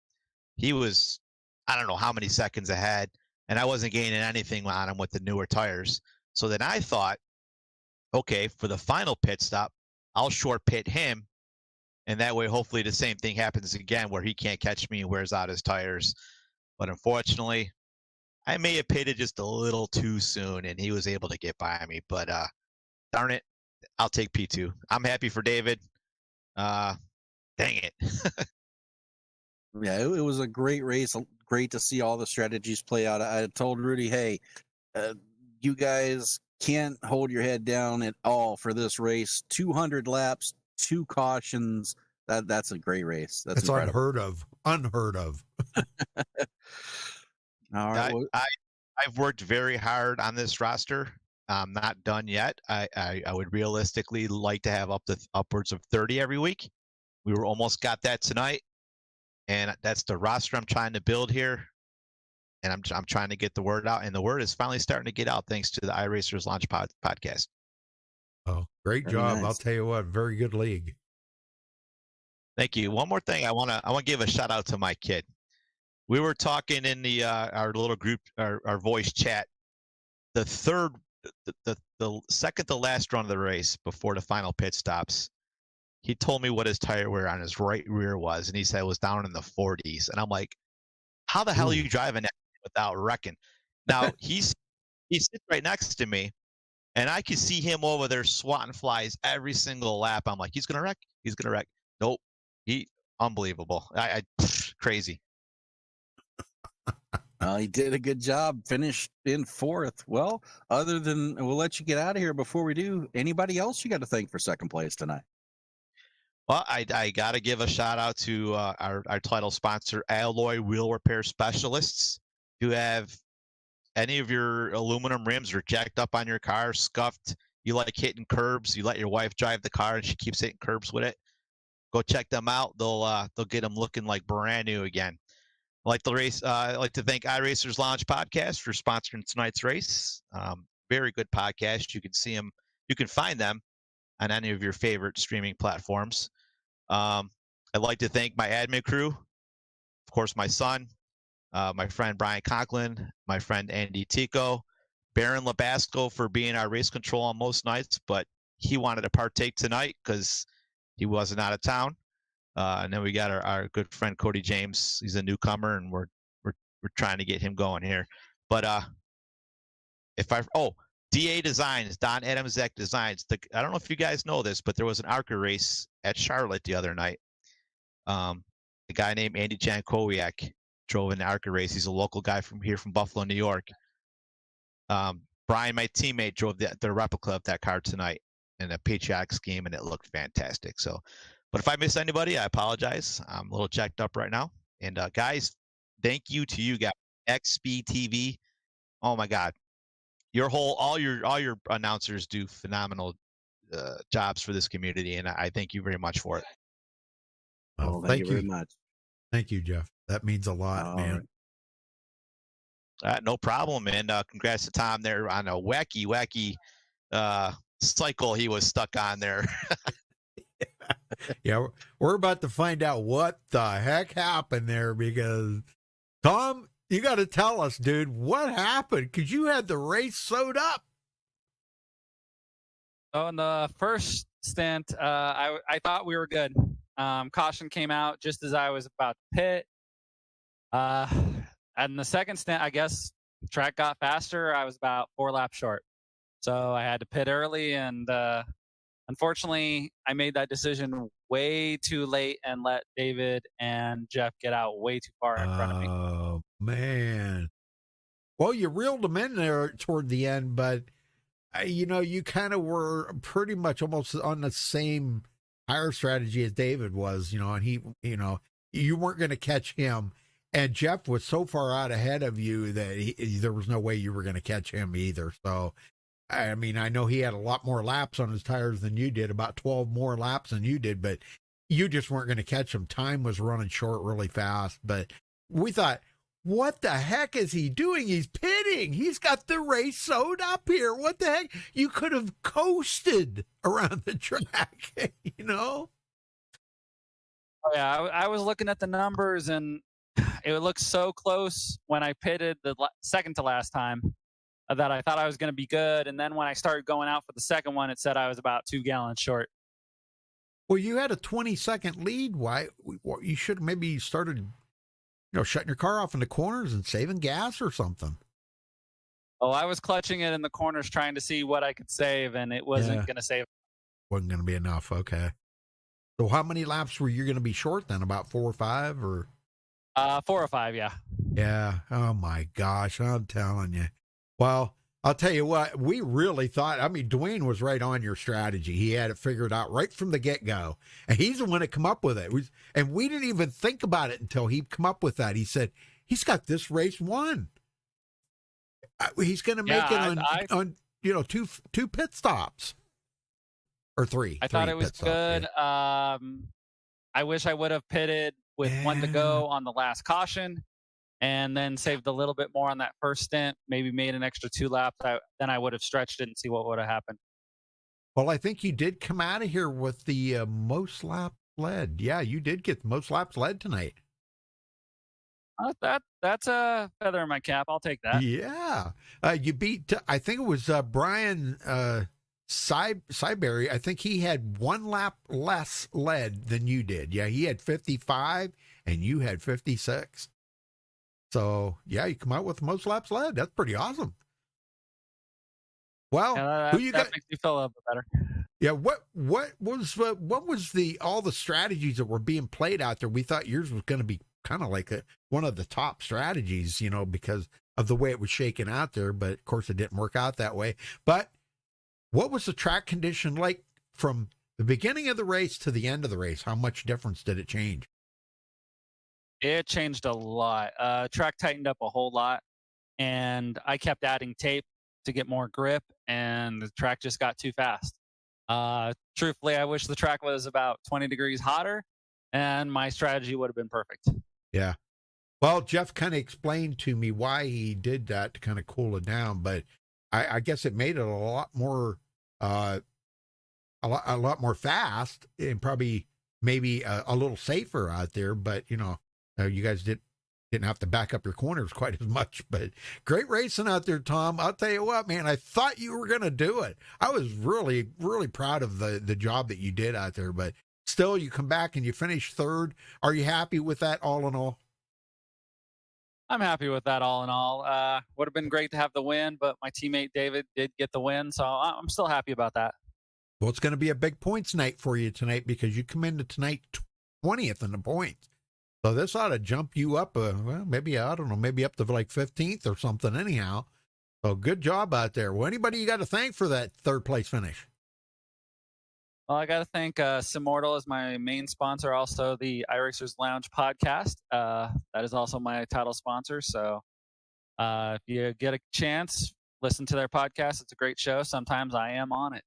He was, I don't know how many seconds ahead. And I wasn't gaining anything on him with the newer tires. So then I thought, okay, for the final pit stop, I'll short pit him. And that way, hopefully the same thing happens again where he can't catch me and wears out his tires. But unfortunately, I may have pitted just a little too soon and he was able to get by me. But darn it, I'll take P2. I'm happy for David. Dang it. Yeah, it was a great race. Great to see all the strategies play out. I told Rudy, hey, you guys can't hold your head down at all for this race. 200 laps, 2 cautions. That's a great race. That's incredible. Unheard of. All right. I've worked very hard on this roster. I'm not done yet. I would realistically like to have upwards of 30 every week. We were almost got that tonight. And that's the roster I'm trying to build here. And I'm trying to get the word out. And the word is finally starting to get out thanks to the iRacers Launch podcast. Oh, great job. Nice. I'll tell you what, very good league. Thank you. One more thing. I want to give a shout out to my kid. We were talking in the our little group, our voice chat. The second to last run of the race before the final pit stops, he told me what his tire wear on his right rear was, and he said it was down in the 40s. And I'm like, how the hell are you driving that without wrecking? Now, he sits right next to me, and I can see him over there swatting flies every single lap. I'm like, he's going to wreck. He's going to wreck. Nope. Unbelievable. Crazy. He did a good job. Finished in 4th. Well, we'll let you get out of here. Before we do, anybody else you got to thank for second place tonight? Well, I got to give a shout out to our title sponsor, Alloy Wheel Repair Specialists. If you have any of your aluminum rims are jacked up on your car, scuffed, you like hitting curbs, you let your wife drive the car and she keeps hitting curbs with it, go check them out. They'll get them looking like brand new again. I'd like to thank iRacers Lounge Podcast for sponsoring tonight's race. Very good podcast. You can see them. You can find them on any of your favorite streaming platforms. I'd like to thank my admin crew, of course, my son, my friend Brian Conklin, my friend Andy Tico, Baron Labasco for being our race control on most nights, but he wanted to partake tonight because he wasn't out of town. And then we got our good friend Cody James. He's a newcomer, and we're trying to get him going here. But DA Designs, Don Adamzek Designs. I don't know if you guys know this, but there was an ARCA race at Charlotte the other night. A guy named Andy Jankowiak drove an ARCA race. He's a local guy from Buffalo, New York. Brian, my teammate, drove the replica of that car tonight in a patriotic scheme, and it looked fantastic. So, but if I miss anybody, I apologize. I'm a little jacked up right now. And guys, thank you to you guys. MaxspeedTV. Oh my God. all your announcers do phenomenal jobs for this community, and I thank you very much for it. Well, thank you very much. Thank you, Jeff. That means a lot, All man. right. No problem, man. Congrats to Tom there on a wacky cycle he was stuck on there. Yeah, we're about to find out what the heck happened there, because Tom, you got to tell us, dude, what happened? Because you had the race sewed up. So in the first stint, I thought we were good. Caution came out just as I was about to pit. And the second stint, I guess track got faster. I was about 4 laps short. So I had to pit early, and unfortunately, I made that decision way too late and let David and Jeff get out way too far in front of me. Oh, man. Well, you reeled them in there toward the end, but, you kind of were pretty much almost on the same tire strategy as David was, and he, you weren't going to catch him. And Jeff was so far out ahead of you that there was no way you were going to catch him either. So, I mean, I know he had a lot more laps on his tires than you did, about 12 more laps than you did, but you just weren't going to catch him. Time was running short really fast. But we thought, what the heck is he doing? He's pitting. He's got the race sewed up here. What the heck? You could have coasted around the track, Oh, yeah, I was looking at the numbers, and it looked so close when I pitted the second to last time that I thought I was going to be good. And then when I started going out for the second one, it said I was about 2 gallons short. Well, you had a 20-second lead. Why? You should have maybe started, shutting your car off in the corners and saving gas or something. Oh, I was clutching it in the corners trying to see what I could save, and it wasn't going to save. Wasn't going to be enough. Okay. So how many laps were you going to be short then? About 4 or 5 or? 4 or 5, yeah. Yeah. Oh my gosh. I'm telling you. Well, I'll tell you what, we really thought, Dwayne was right on your strategy. He had it figured out right from the get-go. And he's the one that come up with it. And we didn't even think about it until he come up with that. He said, he's got this race won. He's going to make it on 2 pit stops. Or 3. I thought it was good. Yeah. I wish I would have pitted with 1 to go on the last caution, and then saved a little bit more on that first stint, maybe made an extra 2 laps. Then I would have stretched it and see what would have happened. Well, I think you did come out of here with the most laps led. Yeah, you did get the most laps led tonight. That's a feather in my cap. I'll take that. Yeah. You beat, I think it was Brian Cyberry. I think he had 1 lap less led than you did. Yeah, he had 55 and you had 56. So, yeah, you come out with the most laps led. That's pretty awesome. Well, who you got? That makes me feel a little bit better. Yeah, what was all the strategies that were being played out there? We thought yours was going to be kind of like one of the top strategies, because of the way it was shaking out there. But of course, it didn't work out that way. But what was the track condition like from the beginning of the race to the end of the race? How much difference did it change? It changed a lot. Track tightened up a whole lot, and I kept adding tape to get more grip, and the track just got too fast. Truthfully, I wish the track was about 20 degrees hotter, and my strategy would have been perfect. Yeah. Well, Jeff kind of explained to me why he did that to kind of cool it down, but I guess it made it a lot more fast, and probably maybe a little safer out there. But you guys didn't have to back up your corners quite as much. But great racing out there, Tom. I'll tell you what, man, I thought you were going to do it. I was really, really proud of the job that you did out there. But still, you come back and you finish 3rd. Are you happy with that all in all? I'm happy with that all in all. Would have been great to have the win, but my teammate David did get the win, so I'm still happy about that. Well, it's going to be a big points night for you tonight, because you come into tonight 20th in the points. So this ought to jump you up, maybe up to like 15th or something anyhow. So good job out there. Well, anybody you got to thank for that 3rd place finish? Well, I got to thank Simmortal as my main sponsor, also the iRacers Lounge podcast. That is also my title sponsor. So if you get a chance, listen to their podcast. It's a great show. Sometimes I am on it.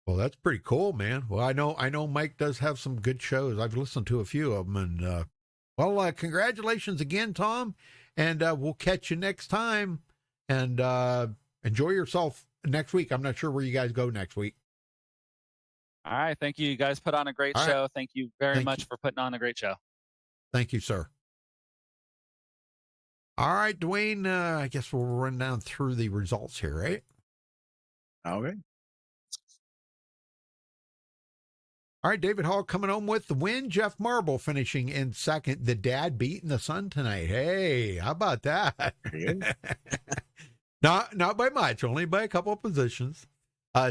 Well, that's pretty cool, man. Well, I know Mike does have some good shows. I've listened to a few of them, and congratulations again, Tom, and we'll catch you next time. And enjoy yourself next week. I'm not sure where you guys go next week. All right, thank you. You guys put on a great show. Thank you very much for putting on a great show. Thank you, sir. All right, Dwayne. I guess we'll run down through the results here, right? Okay. All right, David Hall coming home with the win. Jeff Marble finishing in second. The dad beating the son tonight. Hey, how about that? Not by much, only by a couple of positions.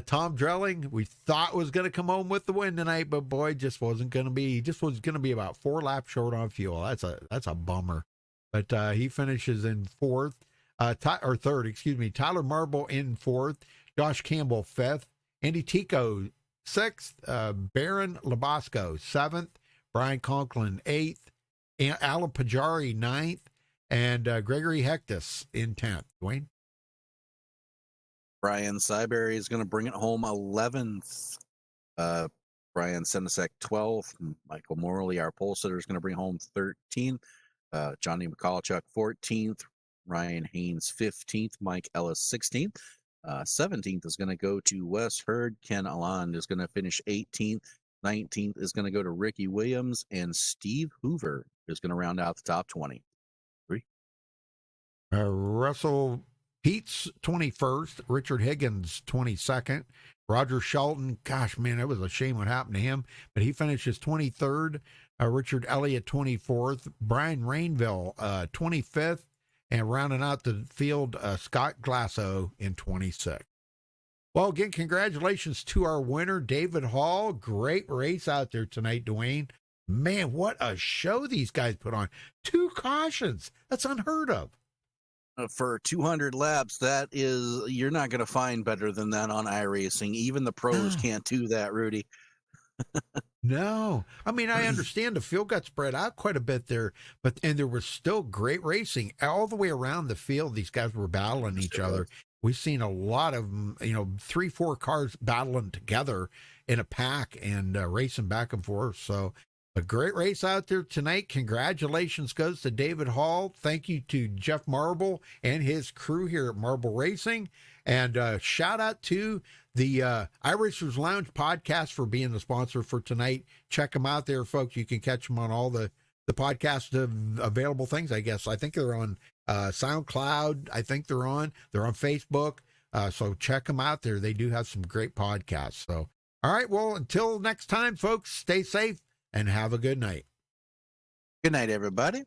Tom Drelling, we thought was going to come home with the win tonight, but boy, just wasn't going to be. He just was going to be about 4 laps short on fuel. That's a bummer. But he finishes in third. Tyler Marble in fourth. Josh Campbell fifth. Andy Tico sixth, Baron Labasco seventh, Brian Conklin eighth, Alan Pajari ninth, and Gregory Hectus in 10th. Dwayne? Brian Syberry is going to bring it home 11th. Brian Senesek 12th. Michael Morley, our pole sitter, is going to bring home 13th. Johnny McCallchuk 14th. Ryan Haynes 15th. Mike Ellis 16th. 17th is going to go to Wes Hurd. Ken Alond is going to finish 18th. 19th is going to go to Ricky Williams. And Steve Hoover is going to round out the top 20. Russell Pete's 21st. Richard Higgins 22nd. Roger Shelton, gosh, man, it was a shame what happened to him, but he finishes 23rd. Richard Elliott 24th. Brian Rainville 25th. And rounding out the field, Scott Glasso in 26th. Well, again, congratulations to our winner, David Hall. Great race out there tonight, Dwayne. Man, what a show these guys put on. 2 cautions. That's unheard of. For 200 laps, you're not going to find better than that on iRacing. Even the pros can't do that, Rudy. No. I mean, I understand the field got spread out quite a bit there, and there was still great racing all the way around the field. These guys were battling each other. We've seen a lot of them, 3-4 cars battling together in a pack and racing back and forth. So a great race out there tonight. Congratulations goes to David Hall. Thank you to Jeff Marble and his crew here at Marble Racing. And shout out to the iRacers Lounge podcast for being the sponsor for tonight. Check them out there, folks. You can catch them on all the podcast available things, I guess. I think they're on SoundCloud. I think they're on Facebook. So check them out there. They do have some great podcasts. So, all right. Well, until next time, folks, stay safe and have a good night. Good night, everybody.